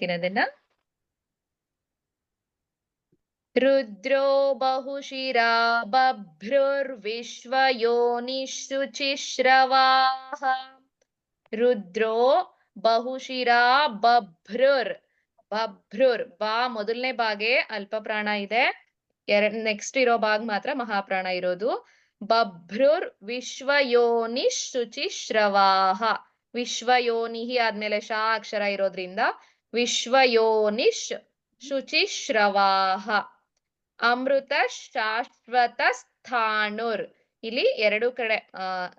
ಹೇಳ್ತೀನಿ ಅದನ್ನ. ರುದ್ರೋ ಬಹುಶಿರಾ ಬಭ್ರುರ್ವಿಶ್ವಯೋನಿಶುಚಿಶ್ರವಾಃ. ರುದ್ರೋ ಬಹುಶಿರಾ ಬಭ್ರುರ್. ಬಭ್ರುರ್ ಬಾ ಮೊದಲನೇ ಬಾಗೆ ಅಲ್ಪ ಪ್ರಾಣ ಇದೆ, ನೆಕ್ಸ್ಟ್ ಇರೋ ಭಾಗ ಮಾತ್ರ ಮಹಾಪ್ರಾಣ ಇರೋದು. ಬಭ್ರುರ್ ವಿಶ್ವಯೋನಿಶ್ ಶುಚಿಶ್ರವಾಹ. ವಿಶ್ವಯೋನಿಹಿ ಆದ್ಮೇಲೆ ಶಾ ಅಕ್ಷರ ಇರೋದ್ರಿಂದ ವಿಶ್ವಯೋನಿಶ್ ಶುಚಿಶ್ರವಾಹ. ಅಮೃತ ಶಾಶ್ವತ ಸ್ಥಾಣುರ್. ಇಲ್ಲಿ ಎರಡು ಕಡೆ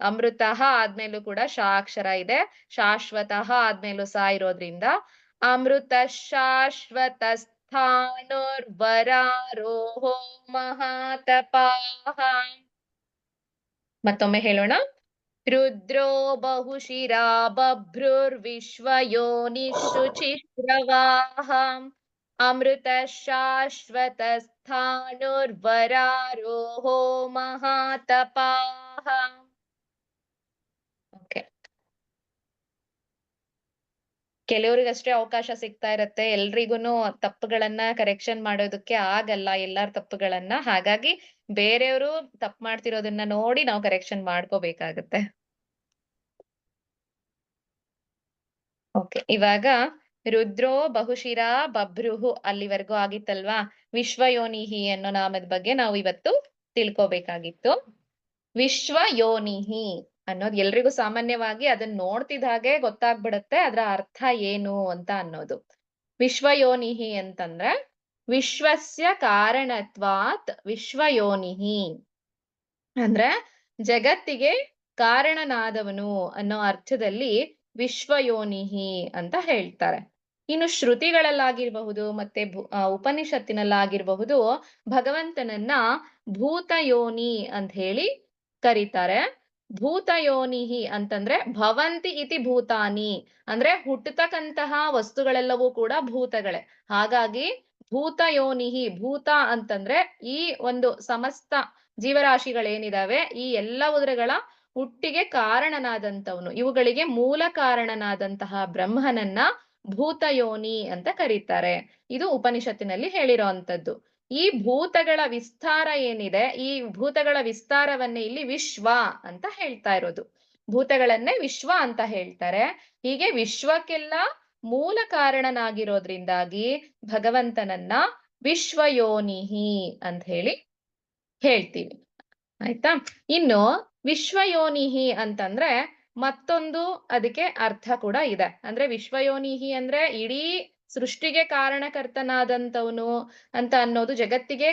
ಅಮೃತ ಆದ್ಮೇಲೂ ಕೂಡ ಶಾ ಅಕ್ಷರ ಇದೆ, ಶಾಶ್ವತ ಆದ್ಮೇಲೂ ಸಾ ಇರೋದ್ರಿಂದ ಅಮೃತ ಶಾಶ್ವತ ಸ್ಥಾಣುರ್ವರಾರೋಹೋ ಮಹಾತಪಾಃ. ಮತ್ತೊಮ್ಮೆ ಹೇಳೋಣ. ರುದ್ರೋ ಬಹುಶಿರಾ ಬಭ್ರುರ್ವಿಶ್ವಯೋನಿಶುಚಿಶ್ರವಾಃ. ಅಮೃತ ಶಾಶ್ವತ ಸ್ಥಾಣುರ್ವರಾರೋಹೋ ಮಹಾತಪಾಃ. ಓಕೆ, ಕೆಲವ್ರಿಗಷ್ಟೇ ಅವಕಾಶ ಸಿಗ್ತಾ ಇರತ್ತೆ, ಎಲ್ರಿಗೂನು ತಪ್ಪುಗಳನ್ನ ಕರೆಕ್ಷನ್ ಮಾಡೋದಕ್ಕೆ ಆಗಲ್ಲ ಎಲ್ಲಾರ ತಪ್ಪುಗಳನ್ನ. ಹಾಗಾಗಿ ಬೇರೆಯವರು ತಪ್ಪು ಮಾಡ್ತಿರೋದನ್ನ ನೋಡಿ ನಾವು ಕರೆಕ್ಷನ್ ಮಾಡ್ಕೋಬೇಕಾಗತ್ತೆ. ಓಕೆ, ಇವಾಗ ರುದ್ರೋ ಬಹುಶಿರಾ ಬಭ್ರುಹು ಅಲ್ಲಿವರೆಗೂ ಆಗಿತ್ತಲ್ವಾ. ವಿಶ್ವಯೋನಿಹಿ ಅನ್ನೋ ನಾಮದ ಬಗ್ಗೆ ನಾವು ಇವತ್ತು ತಿಳ್ಕೋಬೇಕಾಗಿತ್ತು. ವಿಶ್ವಯೋನಿಹಿ ಅನ್ನೋದು ಎಲ್ರಿಗೂ ಸಾಮಾನ್ಯವಾಗಿ ಅದನ್ನ ನೋಡ್ತಿದ್ದ ಹಾಗೆ ಗೊತ್ತಾಗ್ಬಿಡತ್ತೆ ಅದ್ರ ಅರ್ಥ ಏನು ಅಂತ ಅನ್ನೋದು. ವಿಶ್ವಯೋನಿಹಿ ಅಂತಂದ್ರೆ ವಿಶ್ವಸ್ಯ ಕಾರಣತ್ವಾತ್ ವಿಶ್ವಯೋನಿಹಿ ಅಂದ್ರೆ ಜಗತ್ತಿಗೆ ಕಾರಣನಾದವನು ಅನ್ನೋ ಅರ್ಥದಲ್ಲಿ ವಿಶ್ವಯೋನಿಹಿ ಅಂತ ಹೇಳ್ತಾರೆ. ಇನ್ನು ಶ್ರುತಿಗಳಲ್ಲಾಗಿರಬಹುದು ಮತ್ತೆ ಉಪನಿಷತ್ತಿನಲ್ಲಾಗಿರಬಹುದು ಭಗವಂತನನ್ನ ಭೂತಯೋನಿ ಅಂತ ಹೇಳಿ ಕರೀತಾರೆ. ಭೂತಯೋನಿಹಿ ಅಂತಂದ್ರೆ ಭವಂತಿ ಇತಿ ಭೂತಾನಿ ಅಂದ್ರೆ ಹುಟ್ಟತಕ್ಕಂತಹ ವಸ್ತುಗಳೆಲ್ಲವೂ ಕೂಡ ಭೂತಗಳೇ. ಹಾಗಾಗಿ ಭೂತಯೋನಿಹಿ, ಭೂತ ಅಂತಂದ್ರೆ ಈ ಒಂದು ಸಮಸ್ತ ಜೀವರಾಶಿಗಳೇನಿದಾವೆ ಈ ಎಲ್ಲವುಗಳ ಹುಟ್ಟಿಗೆ ಕಾರಣನಾದಂತವನು, ಇವುಗಳಿಗೆ ಮೂಲ ಕಾರಣನಾದಂತಹ ಬ್ರಹ್ಮನನ್ನ ಭೂತಯೋನಿ ಅಂತ ಕರೀತಾರೆ. ಇದು ಉಪನಿಷತ್ತಿನಲ್ಲಿ ಹೇಳಿರೋ ಅಂತದ್ದು. ಈ ಭೂತಗಳ ವಿಸ್ತಾರ ಏನಿದೆ, ಈ ಭೂತಗಳ ವಿಸ್ತಾರವನ್ನೇ ಇಲ್ಲಿ ವಿಶ್ವ ಅಂತ ಹೇಳ್ತಾ ಇರೋದು. ಭೂತಗಳನ್ನೇ ವಿಶ್ವ ಅಂತ ಹೇಳ್ತಾರೆ. ಹೀಗೆ ವಿಶ್ವಕ್ಕೆಲ್ಲ ಮೂಲ ಕಾರಣನಾಗಿರೋದ್ರಿಂದಾಗಿ ಭಗವಂತನನ್ನ ವಿಶ್ವಯೋನಿಹಿ ಅಂತ ಹೇಳಿ ಹೇಳ್ತೀವಿ. ಆಯ್ತಾ? ಇನ್ನು ವಿಶ್ವಯೋನಿಹಿ ಅಂತಂದ್ರೆ ಮತ್ತೊಂದು ಅದಕ್ಕೆ ಅರ್ಥ ಕೂಡ ಇದೆ. ಅಂದ್ರೆ ವಿಶ್ವಯೋನಿಹಿ ಅಂದ್ರೆ ಇಡೀ ಸೃಷ್ಟಿಗೆ ಕಾರಣಕರ್ತನಾದಂತವನು ಅಂತ ಅನ್ನೋದು, ಜಗತ್ತಿಗೆ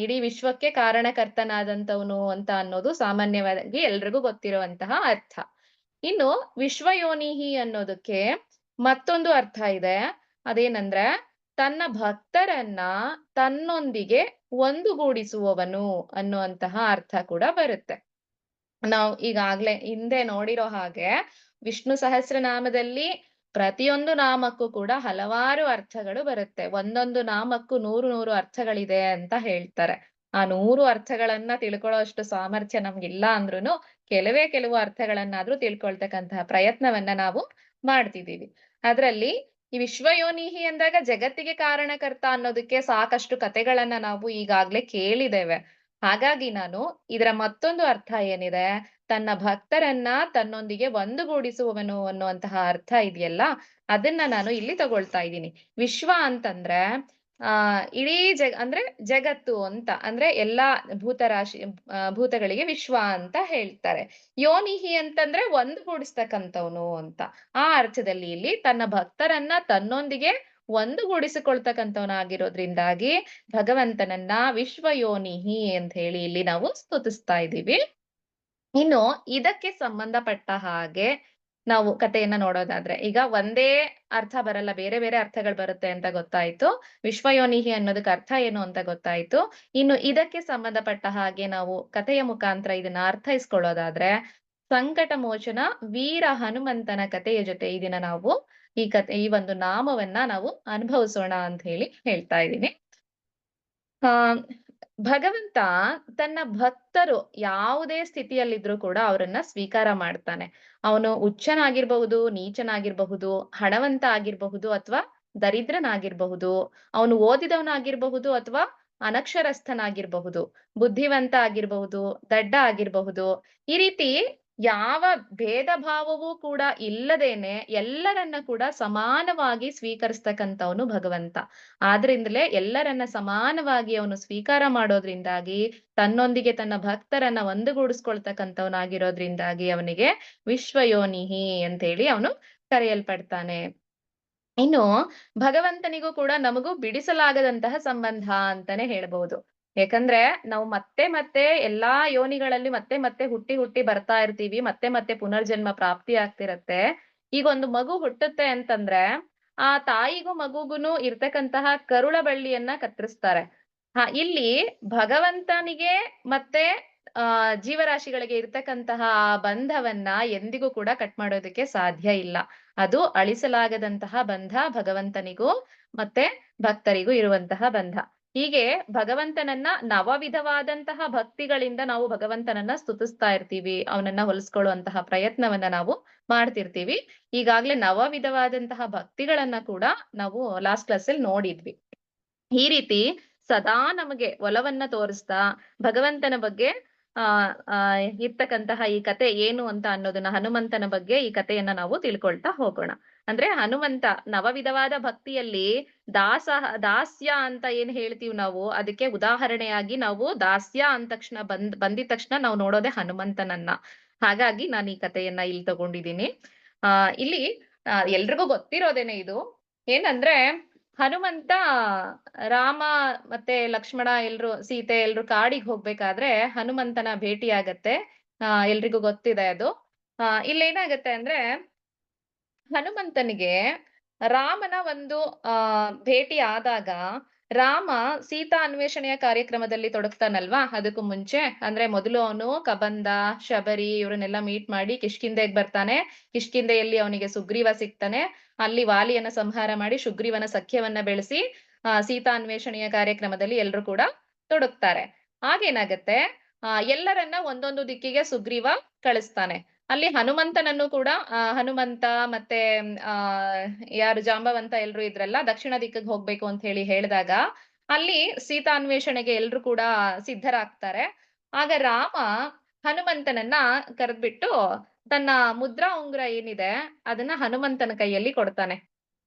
ಇಡೀ ವಿಶ್ವಕ್ಕೆ ಕಾರಣಕರ್ತನಾದಂತವನು ಅಂತ ಅನ್ನೋದು ಸಾಮಾನ್ಯವಾಗಿ ಎಲ್ರಿಗೂ ಗೊತ್ತಿರುವಂತಹ ಅರ್ಥ. ಇನ್ನು ವಿಶ್ವಯೋನಿಹಿ ಅನ್ನೋದಕ್ಕೆ ಮತ್ತೊಂದು ಅರ್ಥ ಇದೆ. ಅದೇನಂದ್ರೆ ತನ್ನ ಭಕ್ತರನ್ನ ತನ್ನೊಂದಿಗೆ ಒಂದುಗೂಡಿಸುವವನು ಅನ್ನುವಂತಹ ಅರ್ಥ ಕೂಡ ಬರುತ್ತೆ. ನಾವು ಈಗಾಗ್ಲೇ ಹಿಂದೆ ನೋಡಿರೋ ಹಾಗೆ ವಿಷ್ಣು ಸಹಸ್ರನಾಮದಲ್ಲಿ ಪ್ರತಿಯೊಂದು ನಾಮಕ್ಕೂ ಕೂಡ ಹಲವಾರು ಅರ್ಥಗಳು ಬರುತ್ತೆ. ಒಂದೊಂದು ನಾಮಕ್ಕೂ 100 ಅರ್ಥಗಳಿದೆ ಅಂತ ಹೇಳ್ತಾರೆ. ಆ 100 ಅರ್ಥಗಳನ್ನ ತಿಳ್ಕೊಳ್ಳೋ ಅಷ್ಟು ಸಾಮರ್ಥ್ಯ ನಮ್ಗಿಲ್ಲ ಅಂದ್ರೂ ಕೆಲವು ಅರ್ಥಗಳನ್ನಾದ್ರೂ ತಿಳ್ಕೊಳ್ತಕ್ಕಂತಹ ಪ್ರಯತ್ನವನ್ನ ನಾವು ಮಾಡ್ತಿದೀವಿ. ಅದ್ರಲ್ಲಿ ಈ ವಿಶ್ವಯೋನಿಹಿ ಅಂದಾಗ ಜಗತ್ತಿಗೆ ಕಾರಣಕರ್ತ ಅನ್ನೋದಕ್ಕೆ ಸಾಕಷ್ಟು ಕಥೆಗಳನ್ನ ನಾವು ಈಗಾಗ್ಲೇ ಕೇಳಿದ್ದೇವೆ. ಹಾಗಾಗಿ ನಾನು ಇದರ ಮತ್ತೊಂದು ಅರ್ಥ ಏನಿದೆ, ತನ್ನ ಭಕ್ತರನ್ನ ತನ್ನೊಂದಿಗೆ ಒಂದುಗೂಡಿಸುವವನು ಅನ್ನುವಂತಹ ಅರ್ಥ ಇದೆಯಲ್ಲ, ಅದನ್ನ ನಾನು ಇಲ್ಲಿ ತಗೊಳ್ತಾ ಇದ್ದೀನಿ. ವಿಶ್ವ ಅಂತಂದ್ರೆ ಇಡೀ ಅಂದ್ರೆ ಜಗತ್ತು ಅಂತ, ಅಂದ್ರೆ ಎಲ್ಲಾ ಭೂತಗಳಿಗೆ ವಿಶ್ವ ಅಂತ ಹೇಳ್ತಾರೆ. ಯೋನಿಹಿ ಅಂತಂದ್ರೆ ಒಂದುಗೂಡಿಸ್ತಕ್ಕಂಥವನು ಅಂತ. ಆ ಅರ್ಥದಲ್ಲಿ ಇಲ್ಲಿ ತನ್ನ ಭಕ್ತರನ್ನ ತನ್ನೊಂದಿಗೆ ಒಂದುಗೂಡಿಸಿಕೊಳ್ತಕ್ಕಂಥವನಾಗಿರೋದ್ರಿಂದಾಗಿ ಭಗವಂತನನ್ನ ವಿಶ್ವಯೋನಿಹಿ ಅಂತ ಹೇಳಿ ಇಲ್ಲಿ ನಾವು ಸ್ತುತಿಸ್ತಾ ಇದ್ದೀವಿ. ಇನ್ನು ಇದಕ್ಕೆ ಸಂಬಂಧಪಟ್ಟ ಹಾಗೆ ನಾವು ಕಥೆಯನ್ನ ನೋಡೋದಾದ್ರೆ, ಈಗ ಒಂದೇ ಅರ್ಥ ಬರಲ್ಲ, ಬೇರೆ ಬೇರೆ ಅರ್ಥಗಳು ಬರುತ್ತೆ ಅಂತ ಗೊತ್ತಾಯ್ತು. ವಿಶ್ವಯೋನಿಹಿ ಅನ್ನೋದಕ್ಕೆ ಅರ್ಥ ಏನು ಅಂತ ಗೊತ್ತಾಯ್ತು. ಇನ್ನು ಇದಕ್ಕೆ ಸಂಬಂಧಪಟ್ಟ ಹಾಗೆ ನಾವು ಕಥೆಯ ಮುಖಾಂತರ ಇದನ್ನ ಅರ್ಥೈಸ್ಕೊಳ್ಳೋದಾದ್ರೆ, ಸಂಕಟ ಮೋಚನ ವೀರ ಹನುಮಂತನ ಕಥೆಯ ಜೊತೆ ಇದನ್ನ ನಾವು ಈ ಒಂದು ನಾಮವನ್ನ ನಾವು ಅನುಭವಿಸೋಣ ಅಂತ ಹೇಳಿ ಹೇಳ್ತಾ ಇದ್ದೀನಿ. ಭಗವಂತ ತನ್ನ ಭಕ್ತರು ಯಾವುದೇ ಸ್ಥಿತಿಯಲ್ಲಿದ್ರೂ ಕೂಡ ಅವರನ್ನ ಸ್ವೀಕಾರ ಮಾಡ್ತಾನೆ. ಅವನು ಉಚ್ಚನಾಗಿರಬಹುದು, ನೀಚನಾಗಿರಬಹುದು, ಹಣವಂತ ಆಗಿರಬಹುದು ಅಥವಾ ದರಿದ್ರನಾಗಿರಬಹುದು, ಅವನು ಓದಿದವನಾಗಿರಬಹುದು ಅಥವಾ ಅನಕ್ಷರಸ್ಥನಾಗಿರಬಹುದು, ಬುದ್ಧಿವಂತ ಆಗಿರಬಹುದು, ದಡ್ಡ ಆಗಿರಬಹುದು. ಈ ರೀತಿ ಯಾವ ಭೇದ ಭಾವವೂ ಕೂಡ ಇಲ್ಲದೇನೆ ಎಲ್ಲರನ್ನ ಕೂಡ ಸಮಾನವಾಗಿ ಸ್ವೀಕರಿಸ್ತಕ್ಕಂಥವನು ಭಗವಂತ. ಆದ್ರಿಂದಲೇ ಎಲ್ಲರನ್ನ ಸಮಾನವಾಗಿ ಅವನು ಸ್ವೀಕಾರ ಮಾಡೋದ್ರಿಂದಾಗಿ, ತನ್ನೊಂದಿಗೆ ತನ್ನ ಭಕ್ತರನ್ನ ಒಂದುಗೂಡಿಸ್ಕೊಳ್ತಕ್ಕಂಥವನಾಗಿರೋದ್ರಿಂದಾಗಿ ಅವನಿಗೆ ವಿಶ್ವಯೋನಿಹಿ ಅಂತೇಳಿ ಅವನು ಕರೆಯಲ್ಪಡ್ತಾನೆ. ಇನ್ನು ಭಗವಂತನಿಗೂ ಕೂಡ ನಮಗೂ ಬಿಡಿಸಲಾಗದಂತಹ ಸಂಬಂಧ ಅಂತಾನೆ ಹೇಳ್ಬಹುದು. ಯಾಕಂದ್ರೆ ನಾವು ಮತ್ತೆ ಮತ್ತೆ ಎಲ್ಲಾ ಯೋನಿಗಳಲ್ಲಿ ಮತ್ತೆ ಮತ್ತೆ ಹುಟ್ಟಿ ಹುಟ್ಟಿ ಬರ್ತಾ ಇರ್ತೀವಿ. ಮತ್ತೆ ಮತ್ತೆ ಪುನರ್ಜನ್ಮ ಪ್ರಾಪ್ತಿ ಆಗ್ತಿರತ್ತೆ. ಈಗ ಒಂದು ಮಗು ಹುಟ್ಟುತ್ತೆ ಅಂತಂದ್ರೆ, ಆ ತಾಯಿಗೂ ಮಗುಗುನು ಇರ್ತಕ್ಕಂತಹ ಕರುಳ ಬಳ್ಳಿಯನ್ನ ಕತ್ತರಿಸ್ತಾರೆ. ಇಲ್ಲಿ ಭಗವಂತನಿಗೆ ಮತ್ತೆ ಜೀವರಾಶಿಗಳಿಗೆ ಇರ್ತಕ್ಕಂತಹ ಆ ಬಂಧವನ್ನ ಎಂದಿಗೂ ಕೂಡ ಕಟ್ ಮಾಡೋದಕ್ಕೆ ಸಾಧ್ಯ ಇಲ್ಲ. ಅದು ಅಳಿಸಲಾಗದಂತಹ ಬಂಧ ಭಗವಂತನಿಗೂ ಮತ್ತೆ ಭಕ್ತರಿಗೂ ಇರುವಂತಹ ಬಂಧ. ಹೀಗೆ ಭಗವಂತನನ್ನ ನವವಿಧವಾದಂತಹ ಭಕ್ತಿಗಳಿಂದ ನಾವು ಭಗವಂತನನ್ನ ಸ್ತುತಿಸ್ತಾ ಇರ್ತೀವಿ. ಅವನನ್ನ ಹೊಲಿಸ್ಕೊಳ್ಳುವಂತಹ ಪ್ರಯತ್ನವನ್ನ ನಾವು ಮಾಡ್ತಿರ್ತೀವಿ. ಈಗಾಗ್ಲೇ ನವವಿಧವಾದಂತಹ ಭಕ್ತಿಗಳನ್ನ ಕೂಡ ನಾವು ಲಾಸ್ಟ್ ಕ್ಲಾಸಲ್ಲಿ ನೋಡಿದ್ವಿ. ಈ ರೀತಿ ಸದಾ ನಮಗೆ ಒಲವನ್ನ ತೋರಿಸ್ತಾ ಭಗವಂತನ ಬಗ್ಗೆ ಆ ಆ ಇರ್ತಕ್ಕಂತಹ ಈ ಕತೆ ಏನು ಅಂತ ಅನ್ನೋದನ್ನ ಹನುಮಂತನ ಬಗ್ಗೆ ಈ ಕಥೆಯನ್ನ ನಾವು ತಿಳ್ಕೊಳ್ತಾ ಹೋಗೋಣ. ಅಂದ್ರೆ ಹನುಮಂತ ನವವಿಧವಾದ ಭಕ್ತಿಯಲ್ಲಿ ದಾಸ್ಯ ಅಂತ ಏನ್ ಹೇಳ್ತೀವಿ ನಾವು, ಅದಕ್ಕೆ ಉದಾಹರಣೆಯಾಗಿ ನಾವು ದಾಸ್ಯ ಅಂದ ತಕ್ಷಣ ಬಂದಿದ ತಕ್ಷಣ ನಾವು ನೋಡೋದೇ ಹನುಮಂತನನ್ನ. ಹಾಗಾಗಿ ನಾನು ಈ ಕಥೆಯನ್ನ ಇಲ್ಲಿ ತಗೊಂಡಿದ್ದೀನಿ. ಇಲ್ಲಿ ಎಲ್ರಿಗೂ ಗೊತ್ತಿರೋದೇನೆ ಇದು. ಏನಂದ್ರೆ ಹನುಮಂತ ರಾಮ ಮತ್ತೆ ಲಕ್ಷ್ಮಣ ಸೀತೆ ಎಲ್ರು ಕಾಡಿಗೆ ಹೋಗ್ಬೇಕಾದ್ರೆ ಹನುಮಂತನ ಭೇಟಿ ಆಗತ್ತೆ. ಎಲ್ರಿಗೂ ಗೊತ್ತಿದೆ ಅದು. ಇಲ್ಲೇನಾಗತ್ತೆ ಅಂದ್ರೆ ಹನುಮಂತನಿಗೆ ರಾಮನ ಒಂದು ಭೇಟಿ ಆದಾಗ ರಾಮ ಸೀತಾ ಅನ್ವೇಷಣೆಯ ಕಾರ್ಯಕ್ರಮದಲ್ಲಿ ತೊಡಗ್ತಾನಲ್ವಾ? ಅದಕ್ಕೂ ಮುಂಚೆ ಅಂದ್ರೆ ಮೊದಲು ಅವನು ಕಬಂದ, ಶಬರಿ ಇವ್ರನ್ನೆಲ್ಲ ಮೀಟ್ ಮಾಡಿ ಕಿಷ್ಕಿಂಧೆಗ್ ಬರ್ತಾನೆ. ಕಿಷ್ಕಿಂಧೆಯಲ್ಲಿ ಅವನಿಗೆ ಸುಗ್ರೀವ ಸಿಗ್ತಾನೆ. ಅಲ್ಲಿ ವಾಲಿಯನ್ನ ಸಂಹಾರ ಮಾಡಿ ಸುಗ್ರೀವನ ಸಖ್ಯವನ್ನ ಬೆಳೆಸಿ ಸೀತಾ ಅನ್ವೇಷಣೆಯ ಕಾರ್ಯಕ್ರಮದಲ್ಲಿ ಎಲ್ರು ಕೂಡ ತೊಡಗ್ತಾರೆ. ಆಗೇನಾಗತ್ತೆ ಎಲ್ಲರನ್ನ ಒಂದೊಂದು ದಿಕ್ಕಿಗೆ ಸುಗ್ರೀವ ಕಳಿಸ್ತಾನೆ. ಅಲ್ಲಿ ಹನುಮಂತನನ್ನು ಕೂಡ ಹನುಮಂತ ಮತ್ತೆ ಆ ಯಾರು ಜಾಂಬವಂತ ಎಲ್ರು ಇದ್ರಲ್ಲ ದಕ್ಷಿಣ ದಿಕ್ಕಿಗೆ ಹೋಗ್ಬೇಕು ಅಂತ ಹೇಳಿ ಹೇಳಿದಾಗ ಅಲ್ಲಿ ಸೀತಾನ್ವೇಷಣೆಗೆ ಎಲ್ರು ಕೂಡ ಸಿದ್ಧರಾಗ್ತಾರೆ. ಆಗ ರಾಮ ಹನುಮಂತನನ್ನ ಕರೆದ್ಬಿಟ್ಟು ತನ್ನ ಮುದ್ರಾ ಉಂಗುರ ಏನಿದೆ ಅದನ್ನ ಹನುಮಂತನ ಕೈಯಲ್ಲಿ ಕೊಡ್ತಾನೆ.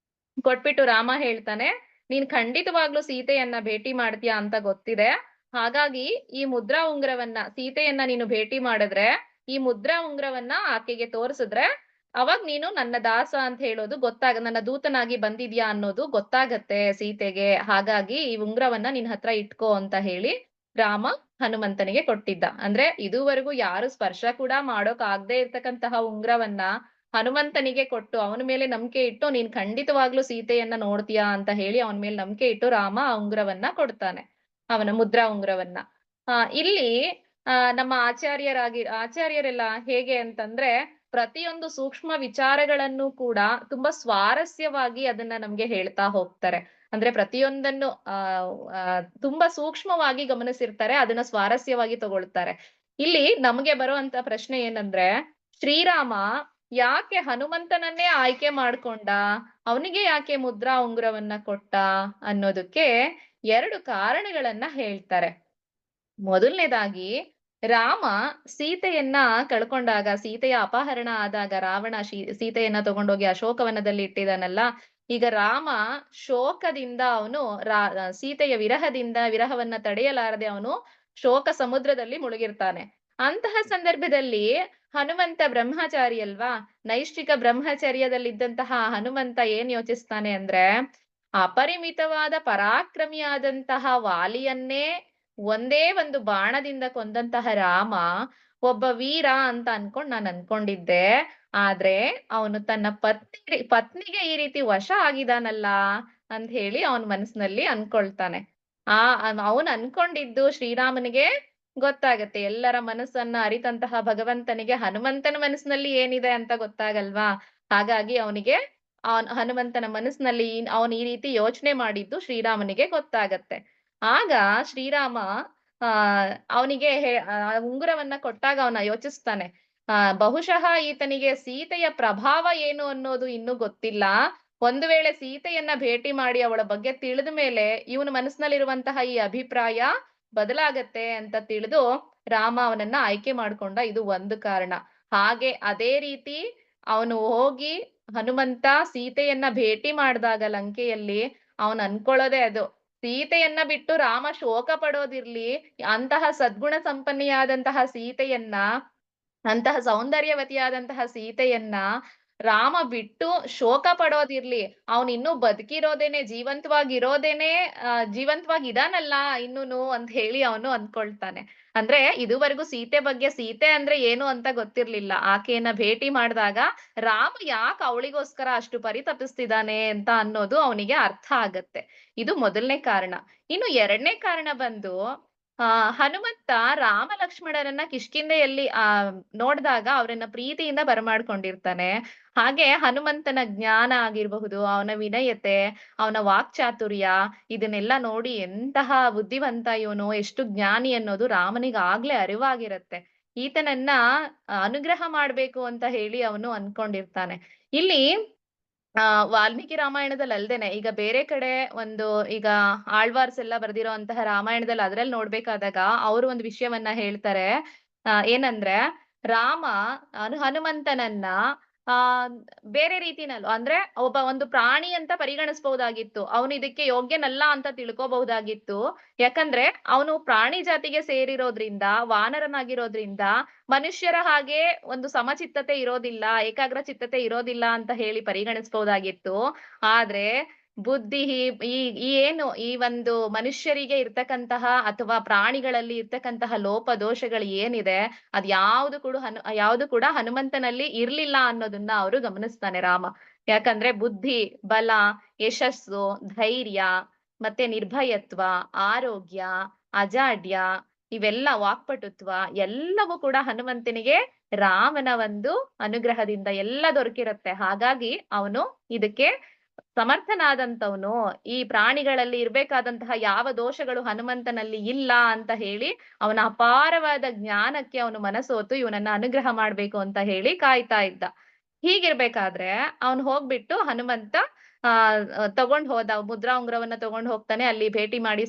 ಕೊಟ್ಬಿಟ್ಟು ರಾಮ ಹೇಳ್ತಾನೆ, "ನೀನ್ ಖಂಡಿತವಾಗ್ಲೂ ಸೀತೆಯನ್ನ ಭೇಟಿ ಮಾಡ್ತೀಯಾ ಅಂತ ಗೊತ್ತಿದೆ. ಹಾಗಾಗಿ ಈ ಮುದ್ರಾ ಉಂಗುರವನ್ನ ಸೀತೆಯನ್ನ ನೀನು ಭೇಟಿ ಮಾಡಿದ್ರೆ, ಈ ಮುದ್ರಾ ಉಂಗುರವನ್ನ ಆಕೆಗೆ ತೋರಿಸಿದ್ರೆ, ಅವಾಗ್ ನೀನು ನನ್ನ ದಾಸ ಅಂತ ಹೇಳೋದು ನನ್ನ ದೂತನಾಗಿ ಬಂದಿದ್ಯಾ ಅನ್ನೋದು ಗೊತ್ತಾಗತ್ತೆ ಸೀತೆಗೆ. ಹಾಗಾಗಿ ಈ ಉಂಗುರವನ್ನ ನಿನ್ ಹತ್ರ ಇಟ್ಕೋ" ಅಂತ ಹೇಳಿ ರಾಮ ಹನುಮಂತನಿಗೆ ಕೊಟ್ಟಿದ್ದ. ಅಂದ್ರೆ ಇದುವರೆಗೂ ಯಾರು ಸ್ಪರ್ಶ ಕೂಡ ಮಾಡೋಕ್ ಆಗದೆ ಇರ್ತಕ್ಕಂತಹ ಉಂಗುರವನ್ನ ಹನುಮಂತನಿಗೆ ಕೊಟ್ಟು ಅವನ ಮೇಲೆ ನಂಬಿಕೆ ಇಟ್ಟು ನೀನ್ ಖಂಡಿತವಾಗ್ಲೂ ಸೀತೆಯನ್ನ ನೋಡ್ತೀಯಾ ಅಂತ ಹೇಳಿ ಅವನ ಮೇಲೆ ನಂಬಿಕೆ ಇಟ್ಟು ರಾಮ ಆ ಉಂಗುರವನ್ನ ಕೊಡ್ತಾನೆ. ಅವನ ಮುದ್ರಾ ಉಂಗುರವನ್ನ. ಇಲ್ಲಿ ನಮ್ಮ ಆಚಾರ್ಯರೆಲ್ಲ ಹೇಗೆ ಅಂತಂದ್ರೆ ಪ್ರತಿಯೊಂದು ಸೂಕ್ಷ್ಮ ವಿಚಾರಗಳನ್ನು ಕೂಡ ತುಂಬಾ ಸ್ವಾರಸ್ಯವಾಗಿ ಅದನ್ನ ನಮ್ಗೆ ಹೇಳ್ತಾ ಹೋಗ್ತಾರೆ. ಅಂದ್ರೆ ಪ್ರತಿಯೊಂದನ್ನು ತುಂಬಾ ಸೂಕ್ಷ್ಮವಾಗಿ ಗಮನಿಸಿರ್ತಾರೆ. ಅದನ್ನ ಸ್ವಾರಸ್ಯವಾಗಿ ತಗೊಳ್ತಾರೆ. ಇಲ್ಲಿ ನಮ್ಗೆ ಬರುವಂತ ಪ್ರಶ್ನೆ ಏನಂದ್ರೆ ಶ್ರೀರಾಮ ಯಾಕೆ ಹನುಮಂತನನ್ನೇ ಆಯ್ಕೆ ಮಾಡ್ಕೊಂಡ? ಅವನಿಗೆ ಯಾಕೆ ಮುದ್ರಾ ಉಂಗುರವನ್ನ ಕೊಟ್ಟ? ಅನ್ನೋದಕ್ಕೆ 2 ಕಾರಣಗಳನ್ನ ಹೇಳ್ತಾರೆ. ಮೊದಲನೇದಾಗಿ ರಾಮ ಸೀತೆಯನ್ನ ಕಳ್ಕೊಂಡಾಗ, ಸೀತೆಯ ಅಪಹರಣ ಆದಾಗ ರಾವಣ ಸೀತೆಯನ್ನ ತಗೊಂಡೋಗಿ ಅಶೋಕವನದಲ್ಲಿ ಇಟ್ಟಿದಾನಲ್ಲ. ಈಗ ರಾಮ ಶೋಕದಿಂದ ಅವನು ಸೀತೆಯ ವಿರಹವನ್ನ ತಡೆಯಲಾರದೆ ಅವನು ಶೋಕ ಸಮುದ್ರದಲ್ಲಿ ಮುಳುಗಿರ್ತಾನೆ. ಅಂತಹ ಸಂದರ್ಭದಲ್ಲಿ ಹನುಮಂತ ಬ್ರಹ್ಮಚಾರಿ ಅಲ್ವಾ? ನೈಷ್ಠಿಕ ಬ್ರಹ್ಮಚರ್ಯದಲ್ಲಿದ್ದಂತಹ ಹನುಮಂತ ಏನ್ ಯೋಚಿಸ್ತಾನೆ ಅಂದ್ರೆ, ಅಪರಿಮಿತವಾದ ಪರಾಕ್ರಮಿಯಾದಂತಹ ವಾಲಿಯನ್ನೇ ಒಂದೇ ಒಂದು ಬಾಣದಿಂದ ಕೊಂದಂತಹ ರಾಮ ಒಬ್ಬ ವೀರ ಅಂತ ನಾನ್ ಅನ್ಕೊಂಡಿದ್ದೆ. ಆದ್ರೆ ಅವನು ತನ್ನ ಪತ್ನಿಗೆ ಈ ರೀತಿ ವಶ ಆಗಿದಾನಲ್ಲ ಅಂತ ಹೇಳಿ ಅವನ್ ಮನಸ್ಸಿನಲ್ಲಿ ಅನ್ಕೊಳ್ತಾನೆ. ಅವನ್ ಅನ್ಕೊಂಡಿದ್ದು ಶ್ರೀರಾಮನಿಗೆ ಗೊತ್ತಾಗತ್ತೆ. ಎಲ್ಲರ ಮನಸ್ಸನ್ನ ಅರಿತಂತಹ ಭಗವಂತನಿಗೆ ಹನುಮಂತನ ಮನಸ್ಸಿನಲ್ಲಿ ಏನಿದೆ ಅಂತ ಗೊತ್ತಾಗಲ್ವಾ? ಹಾಗಾಗಿ ಅವನಿಗೆ ಹನುಮಂತನ ಮನಸ್ಸಿನಲ್ಲಿ ಅವನು ಈ ರೀತಿ ಯೋಚನೆ ಮಾಡಿದ್ದು ಶ್ರೀರಾಮನಿಗೆ ಗೊತ್ತಾಗತ್ತೆ. ಆಗ ಶ್ರೀರಾಮ ಆ ಅವನಿಗೆ ಉಂಗುರವನ್ನ ಕೊಟ್ಟಾಗ ಅವನ ಯೋಚಿಸ್ತಾನೆ. ಬಹುಶಃ ಈತನಿಗೆ ಸೀತೆಯ ಪ್ರಭಾವ ಏನು ಅನ್ನೋದು ಇನ್ನೂ ಗೊತ್ತಿಲ್ಲ. ಒಂದು ವೇಳೆ ಸೀತೆಯನ್ನ ಭೇಟಿ ಮಾಡಿ ಅವಳ ಬಗ್ಗೆ ತಿಳಿದ ಮೇಲೆ ಇವನ ಮನಸ್ಸಿನಲ್ಲಿರುವಂತಹ ಈ ಅಭಿಪ್ರಾಯ ಬದಲಾಗತ್ತೆ ಅಂತ ತಿಳಿದು ರಾಮ ಅವನನ್ನ ಆಯ್ಕೆ ಮಾಡ್ಕೊಂಡ. ಇದು ಒಂದು ಕಾರಣ. ಹಾಗೆ ಅದೇ ರೀತಿ ಅವನು ಹೋಗಿ ಹನುಮಂತ ಸೀತೆಯನ್ನ ಭೇಟಿ ಮಾಡಿದಾಗ ಲಂಕೆಯಲ್ಲಿ ಅವನು ಅನ್ಕೊಳ್ಳೋದೇ ಅದು. ಸೀತೆಯನ್ನ ಬಿಟ್ಟು ರಾಮ ಶೋಕ ಪಡೋದಿರ್ಲಿ, ಅಂತಹ ಸದ್ಗುಣ ಸಂಪನ್ನೆಯಾದಂತಹ ಸೀತೆಯನ್ನ, ಅಂತಹ ಸೌಂದರ್ಯವತಿಯಾದಂತಹ ಸೀತೆಯನ್ನ ರಾಮ ಬಿಟ್ಟು ಶೋಕ ಪಡೋದಿರ್ಲಿ, ಅವನಿನ್ನೂ ಬದುಕಿರೋದೇನೆ, ಜೀವಂತವಾಗಿರೋದೇನೆ ಜೀವಂತವಾಗಿದಾನಲ್ಲ ಇನ್ನೂನು ಅಂತ ಹೇಳಿ ಅವನು ಅಂದ್ಕೊಳ್ತಾನೆ. ಅಂದ್ರೆ ಇದುವರೆಗೂ ಸೀತೆ ಬಗ್ಗೆ, ಸೀತೆ ಅಂದ್ರೆ ಏನು ಅಂತ ಗೊತ್ತಿರ್ಲಿಲ್ಲ. ಆಕೆಯನ್ನ ಭೇಟಿ ಮಾಡಿದಾಗ ರಾಮ ಯಾಕೆ ಅವಳಿಗೋಸ್ಕರ ಅಷ್ಟು ಪರಿತಪಿಸ್ತಿದ್ದಾನೆ ಅಂತ ಅನ್ನೋದು ಅವನಿಗೆ ಅರ್ಥ ಆಗತ್ತೆ. ಇದು ಮೊದಲನೇ ಕಾರಣ. ಇನ್ನು ಎರಡನೇ ಕಾರಣ ಬಂದು ಹನುಮಂತ ರಾಮ ಲಕ್ಷ್ಮಣರನ್ನ ಕಿಷ್ಕಿಂಧೆಯಲ್ಲಿ ನೋಡ್ದಾಗ ಅವರನ್ನ ಪ್ರೀತಿಯಿಂದ ಬರಮಾಡ್ಕೊಂಡಿರ್ತಾನೆ. ಹಾಗೆ ಹನುಮಂತನ ಜ್ಞಾನ ಆಗಿರಬಹುದು, ಅವನ ವಿನಯತೆ, ಅವನ ವಾಕ್ಚಾತುರ್ಯ ಇದನ್ನೆಲ್ಲ ನೋಡಿ ಎಂತಹ ಬುದ್ಧಿವಂತ ಇವನು, ಎಷ್ಟು ಜ್ಞಾನಿ ಅನ್ನೋದು ರಾಮನಿಗೆ ಆಗ್ಲೇ ಅರಿವಾಗಿರತ್ತೆ. ಈತನನ್ನ ಅನುಗ್ರಹ ಮಾಡ್ಬೇಕು ಅಂತ ಹೇಳಿ ಅವನು ಅನ್ಕೊಂಡಿರ್ತಾನೆ. ಇಲ್ಲಿ ವಾಲ್ಮೀಕಿ ರಾಮಾಯಣದಲ್ಲಿ ಅಲ್ದೇನೆ ಈಗ ಬೇರೆ ಕಡೆ ಒಂದು ಈಗ ಆಳ್ವಾರ್ಸ್ ಎಲ್ಲ ಬರ್ದಿರೋಂತಹ ರಾಮಾಯಣದಲ್ಲಿ ಅದ್ರಲ್ಲಿ ನೋಡ್ಬೇಕಾದಾಗ ಅವರು ಒಂದು ವಿಷಯವನ್ನ ಹೇಳ್ತಾರೆ. ಏನಂದ್ರೆ ರಾಮ ಹನುಮಂತನನ್ನ ಆ ಬೇರೆ ರೀತಿನಲ್ಲೂ ಅಂದ್ರೆ ಒಬ್ಬ ಒಂದು ಪ್ರಾಣಿ ಅಂತ ಪರಿಗಣಿಸಬಹುದಾಗಿತ್ತು. ಅವನು ಇದಕ್ಕೆ ಯೋಗ್ಯನಲ್ಲ ಅಂತ ತಿಳ್ಕೋಬಹುದಾಗಿತ್ತು. ಯಾಕಂದ್ರೆ ಅವನು ಪ್ರಾಣಿ ಜಾತಿಗೆ ಸೇರಿರೋದ್ರಿಂದ, ವಾನರನಾಗಿರೋದ್ರಿಂದ ಮನುಷ್ಯರ ಹಾಗೆ ಒಂದು ಸಮಚಿತ್ತತೆ ಇರೋದಿಲ್ಲ, ಏಕಾಗ್ರ ಚಿತ್ತತೆ ಇರೋದಿಲ್ಲ ಅಂತ ಹೇಳಿ ಪರಿಗಣಿಸಬಹುದಾಗಿತ್ತು. ಆದ್ರೆ ಬುದ್ಧಿ ಈ ಈ ಏನು ಈ ಒಂದು ಮನುಷ್ಯರಿಗೆ ಇರ್ತಕ್ಕಂತಹ ಅಥವಾ ಪ್ರಾಣಿಗಳಲ್ಲಿ ಇರ್ತಕ್ಕಂತಹ ಲೋಪ ದೋಷಗಳು ಏನಿದೆ ಯಾವುದು ಕೂಡ ಹನುಮಂತನಲ್ಲಿ ಇರ್ಲಿಲ್ಲ ಅನ್ನೋದನ್ನ ಅವರು ಗಮನಿಸ್ತಾನೆ ರಾಮ. ಯಾಕಂದ್ರೆ ಬುದ್ಧಿ, ಬಲ, ಯಶಸ್ಸು, ಧೈರ್ಯ, ಮತ್ತೆ ನಿರ್ಭಯತ್ವ, ಆರೋಗ್ಯ, ಅಜಾಡ್ಯ, ಇವೆಲ್ಲ ವಾಕ್ಪಟುತ್ವ ಎಲ್ಲವೂ ಕೂಡ ಹನುಮಂತನಿಗೆ ರಾಮನ ಒಂದು ಅನುಗ್ರಹದಿಂದ ಎಲ್ಲ ದೊರಕಿರುತ್ತೆ. ಹಾಗಾಗಿ ಅವನು ಇದಕ್ಕೆ ಸಮರ್ಥನಾದಂತವನು. ಈ ಪ್ರಾಣಿಗಳಲ್ಲಿ ಇರ್ಬೇಕಾದಂತಹ ಯಾವ ದೋಷಗಳು ಹನುಮಂತನಲ್ಲಿ ಇಲ್ಲ ಅಂತ ಹೇಳಿ ಅವನ ಅಪಾರವಾದ ಜ್ಞಾನಕ್ಕೆ ಅವನು ಮನಸೋತು ಇವನನ್ನ ಅನುಗ್ರಹ ಮಾಡ್ಬೇಕು ಅಂತ ಹೇಳಿ ಕಾಯ್ತಾ ಇದ್ದ. ಹೀಗಿರ್ಬೇಕಾದ್ರೆ ಅವನು ಹೋಗ್ಬಿಟ್ಟು ಹನುಮಂತ ಆ ತಗೊಂಡ್ ಹೋದ ಮುದ್ರಾ ಉಂಗುರವನ್ನ ತಗೊಂಡ್ ಹೋಗ್ತಾನೆ. ಅಲ್ಲಿ ಭೇಟಿ ಮಾಡಿ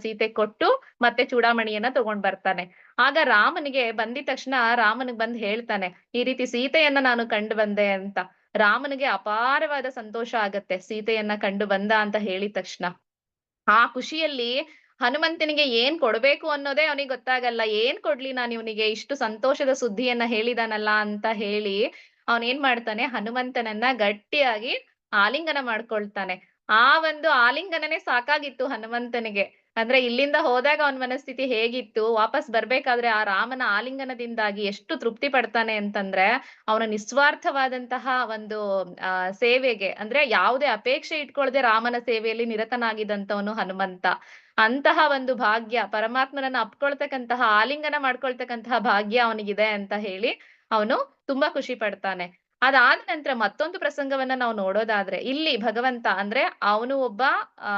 ಸೀತೆ ಕೊಟ್ಟು ಮತ್ತೆ ಚೂಡಾಮಣಿಯನ್ನ ತಗೊಂಡ್ ಬರ್ತಾನೆ. ಆಗ ರಾಮನಿಗೆ ಬಂದಿದ ತಕ್ಷಣ ರಾಮನಿಗೆ ಬಂದ್ ಹೇಳ್ತಾನೆ, ಈ ರೀತಿ ಸೀತೆಯನ್ನ ನಾನು ಕಂಡು ಬಂದೆ ಅಂತ. ರಾಮನಿಗೆ ಅಪಾರವಾದ ಸಂತೋಷ ಆಗತ್ತೆ ಸೀತೆಯನ್ನ ಕಂಡು ಬಂದ ಅಂತ ಹೇಳಿದ ತಕ್ಷಣ. ಆ ಖುಷಿಯಲ್ಲಿ ಹನುಮಂತನಿಗೆ ಏನ್ ಕೊಡ್ಬೇಕು ಅನ್ನೋದೇ ಅವನಿಗೆ ಗೊತ್ತಾಗಲ್ಲ. ಏನ್ ಕೊಡ್ಲಿ ನಾನು ಇವನಿಗೆ, ಇಷ್ಟು ಸಂತೋಷದ ಸುದ್ದಿಯನ್ನ ಹೇಳಿದಾನಲ್ಲ ಅಂತ ಹೇಳಿ ಅವನೇನ್ ಮಾಡ್ತಾನೆ, ಹನುಮಂತನನ್ನ ಗಟ್ಟಿಯಾಗಿ ಆಲಿಂಗನ ಮಾಡ್ಕೊಳ್ತಾನೆ. ಆ ಒಂದು ಆಲಿಂಗನನೇ ಸಾಕಾಗಿತ್ತು ಹನುಮಂತನಿಗೆ. ಅಂದ್ರೆ ಇಲ್ಲಿಂದ ಹೋದಾಗ ಅವನ ಮನಸ್ಥಿತಿ ಹೇಗಿತ್ತು, ವಾಪಸ್ ಬರ್ಬೇಕಾದ್ರೆ ಆ ರಾಮನ ಆಲಿಂಗನದಿಂದಾಗಿ ಎಷ್ಟು ತೃಪ್ತಿ ಪಡ್ತಾನೆ ಅಂತಂದ್ರೆ, ಅವನ ನಿಸ್ವಾರ್ಥವಾದಂತಹ ಒಂದು ಸೇವೆಗೆ ಅಂದ್ರೆ ಯಾವುದೇ ಅಪೇಕ್ಷೆ ಇಟ್ಕೊಳ್ಳದೆ ರಾಮನ ಸೇವೆಯಲ್ಲಿ ನಿರತನಾಗಿದ್ದಂತವನು ಹನುಮಂತ. ಅಂತಹ ಒಂದು ಭಾಗ್ಯ, ಪರಮಾತ್ಮನನ್ನ ಅಪ್ಕೊಳ್ತಕ್ಕಂತಹ, ಆಲಿಂಗನ ಮಾಡ್ಕೊಳ್ತಕ್ಕಂತಹ ಭಾಗ್ಯ ಅವನಿಗಿದೆ ಅಂತ ಹೇಳಿ ಅವನು ತುಂಬಾ ಖುಷಿ ಪಡ್ತಾನೆ. ಅದಾದ ನಂತರ ಮತ್ತೊಂದು ಪ್ರಸಂಗವನ್ನ ನಾವು ನೋಡೋದಾದ್ರೆ, ಇಲ್ಲಿ ಭಗವಂತ ಅಂದ್ರೆ ಅವನು ಒಬ್ಬ ಆ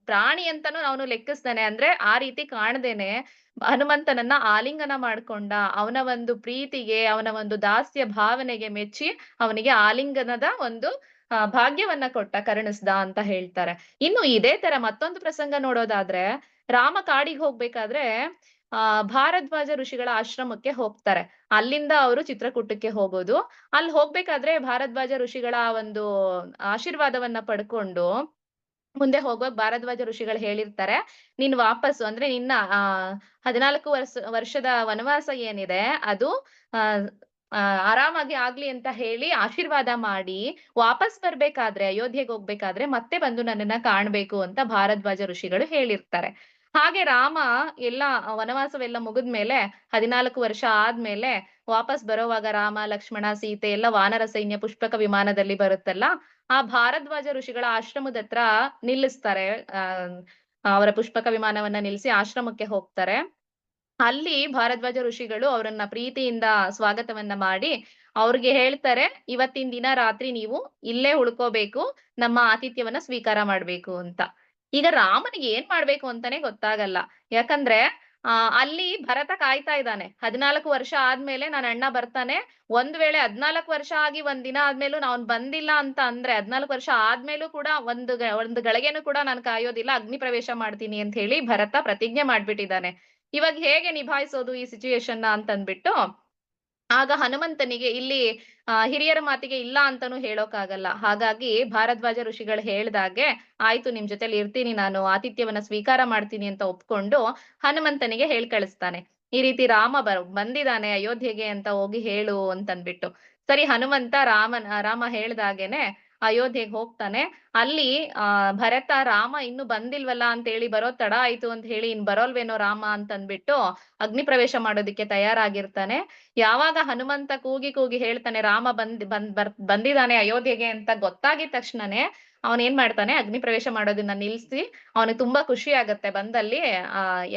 ಪ್ರಾಣಿ ಅಂತಾನು ಅವನು ಲೆಕ್ಕಿಸ್ತಾನೆ. ಅಂದ್ರೆ ಆ ರೀತಿ ಕಾಣದೇನೆ ಹನುಮಂತನನ್ನ ಆಲಿಂಗನ ಮಾಡ್ಕೊಂಡ. ಅವನ ಒಂದು ಪ್ರೀತಿಗೆ, ಅವನ ಒಂದು ದಾಸ್ಯ ಭಾವನೆಗೆ ಮೆಚ್ಚಿ ಅವನಿಗೆ ಆಲಿಂಗನದ ಒಂದು ಭಾಗ್ಯವನ್ನ ಕರುಣಿಸ್ದ ಅಂತ ಹೇಳ್ತಾರೆ. ಇನ್ನು ಇದೇ ತರ ಮತ್ತೊಂದು ಪ್ರಸಂಗ ನೋಡೋದಾದ್ರೆ, ರಾಮ ಕಾಡಿಗೆ ಹೋಗ್ಬೇಕಾದ್ರೆ ಭಾರದ್ವಾಜ ಋಷಿಗಳ ಆಶ್ರಮಕ್ಕೆ ಹೋಗ್ತಾರೆ. ಅಲ್ಲಿಂದ ಅವರು ಚಿತ್ರಕೂಟಕ್ಕೆ ಹೋಗೋದು. ಅಲ್ಲಿ ಹೋಗ್ಬೇಕಾದ್ರೆ ಭಾರದ್ವಾಜ ಋಷಿಗಳ ಒಂದು ಆಶೀರ್ವಾದವನ್ನ ಪಡ್ಕೊಂಡು ಮುಂದೆ ಹೋಗುವಾಗ ಭಾರದ್ವಾಜ ಋಷಿಗಳು ಹೇಳಿರ್ತಾರೆ, ನೀನ್ ವಾಪಸ್ಸು ಅಂದ್ರೆ ನಿನ್ನ 14 ವರ್ಷದ ವನವಾಸ ಏನಿದೆ ಅದು ಆ ಆರಾಮಾಗಿ ಆಗ್ಲಿ ಅಂತ ಹೇಳಿ ಆಶೀರ್ವಾದ ಮಾಡಿ ವಾಪಸ್ ಬರ್ಬೇಕಾದ್ರೆ, ಅಯೋಧ್ಯೆಗೆ ಹೋಗ್ಬೇಕಾದ್ರೆ ಮತ್ತೆ ಬಂದು ನನ್ನನ್ನ ಕಾಣ್ಬೇಕು ಅಂತ ಭಾರದ್ವಾಜ ಋಷಿಗಳು ಹೇಳಿರ್ತಾರೆ. ಹಾಗೆ ರಾಮ ಎಲ್ಲ ವನವಾಸವೆಲ್ಲ ಮುಗಿದ್ಮೇಲೆ 14 ವರ್ಷ ಆದ್ಮೇಲೆ ವಾಪಸ್ ಬರೋವಾಗ ರಾಮ, ಲಕ್ಷ್ಮಣ, ಸೀತೆ ಎಲ್ಲ ವಾನರ ಸೈನ್ಯ ಪುಷ್ಪಕ ವಿಮಾನದಲ್ಲಿ ಬರುತ್ತಲ್ಲ, ಆ ಭಾರದ್ವಾಜ ಋಷಿಗಳ ಆಶ್ರಮದ ಹತ್ರ ನಿಲ್ಲಿಸ್ತಾರೆ. ಅವರ ಪುಷ್ಪಕ ವಿಮಾನವನ್ನ ನಿಲ್ಲಿಸಿ ಆಶ್ರಮಕ್ಕೆ ಹೋಗ್ತಾರೆ. ಅಲ್ಲಿ ಭಾರದ್ವಾಜ ಋಷಿಗಳು ಅವರನ್ನ ಪ್ರೀತಿಯಿಂದ ಸ್ವಾಗತವನ್ನ ಮಾಡಿ ಅವ್ರಿಗೆ ಹೇಳ್ತಾರೆ, ಇವತ್ತಿನ ದಿನ ರಾತ್ರಿ ನೀವು ಇಲ್ಲೇ ಉಳ್ಕೋಬೇಕು, ನಮ್ಮ ಆತಿಥ್ಯವನ್ನ ಸ್ವೀಕಾರ ಮಾಡ್ಬೇಕು ಅಂತ. ಈಗ ರಾಮನಿಗೆ ಏನ್ ಮಾಡ್ಬೇಕು ಅಂತಾನೆ ಗೊತ್ತಾಗಲ್ಲ. ಯಾಕಂದ್ರೆ ಅಲ್ಲಿ ಭರತ ಕಾಯ್ತಾ ಇದ್ದಾನೆ. 14 ವರ್ಷ ಆದ್ಮೇಲೆ ನನ್ ಅಣ್ಣ ಬರ್ತಾನೆ. ಒಂದ್ ವೇಳೆ 14 ವರ್ಷ ಆಗಿ ಒಂದ್ ದಿನ ಆದ್ಮೇಲೂ ಅವ್ನು ಬಂದಿಲ್ಲ ಅಂತ ಅಂದ್ರೆ 14 ವರ್ಷ ಆದ್ಮೇಲೂ ಕೂಡ ಒಂದು ಗಳಿಗೆನೂ ಕೂಡ ನಾನು ಕಾಯೋದಿಲ್ಲ, ಅಗ್ನಿ ಪ್ರವೇಶ ಮಾಡ್ತೀನಿ ಅಂತ ಹೇಳಿ ಭರತ ಪ್ರತಿಜ್ಞೆ ಮಾಡ್ಬಿಟ್ಟಿದ್ದಾನೆ. ಇವಾಗ ಹೇಗೆ ನಿಭಾಯಿಸೋದು ಈ ಸಿಚುಯೇಷನ್‌ನ ಅಂತಂದ್ಬಿಟ್ಟು ಆಗ ಹನುಮಂತನಿಗೆ ಇಲ್ಲಿ ಹಿರಿಯರ ಮಾತಿಗೆ ಇಲ್ಲ ಅಂತಾನೂ ಹೇಳೋಕ್ಕಾಗಲ್ಲ. ಹಾಗಾಗಿ ಭಾರದ್ವಾಜ ಋಷಿಗಳು ಹೇಳ್ದಾಗೆ, ಆಯ್ತು ನಿಮ್ ಜೊತೆಲಿ ಇರ್ತೀನಿ ನಾನು, ಆತಿಥ್ಯವನ್ನ ಸ್ವೀಕಾರ ಮಾಡ್ತೀನಿ ಅಂತ ಒಪ್ಕೊಂಡು ಹನುಮಂತನಿಗೆ ಹೇಳ್ ಕಳಿಸ್ತಾನೆ. ಈ ರೀತಿ ರಾಮ ಬಂದಿದಾನೆ ಅಯೋಧ್ಯೆಗೆ ಅಂತ ಹೋಗಿ ಹೇಳು ಅಂತಂದ್ಬಿಟ್ಟು. ಸರಿ ಹನುಮಂತ ರಾಮ ಹೇಳ್ದಾಗೆನೆ ಅಯೋಧ್ಯೆಗೆ ಹೋಗ್ತಾನೆ. ಅಲ್ಲಿ ಭರತ ರಾಮ ಇನ್ನು ಬಂದಿಲ್ವಲ್ಲ ಅಂತೇಳಿ ಬರೋದ್ ತಡ ಆಯ್ತು ಅಂತ ಹೇಳಿ ಇನ್ ಬರೋಲ್ವೇನೋ ರಾಮ ಅಂತಂದ್ಬಿಟ್ಟು ಅಗ್ನಿ ಪ್ರವೇಶ ಮಾಡೋದಿಕ್ಕೆ ತಯಾರಾಗಿರ್ತಾನೆ. ಯಾವಾಗ ಹನುಮಂತ ಕೂಗಿ ಕೂಗಿ ಹೇಳ್ತಾನೆ ರಾಮ ಬಂದಿದಾನೆ ಅಯೋಧ್ಯೆಗೆ ಅಂತ ಗೊತ್ತಾಗಿದ್ ತಕ್ಷಣನೇ ಅವನೇನ್ ಮಾಡ್ತಾನೆ ಅಗ್ನಿ ಪ್ರವೇಶ ಮಾಡೋದನ್ನ ನಿಲ್ಸಿ ಅವನಿಗೆ ತುಂಬಾ ಖುಷಿ ಆಗತ್ತೆ ಬಂದಲ್ಲಿ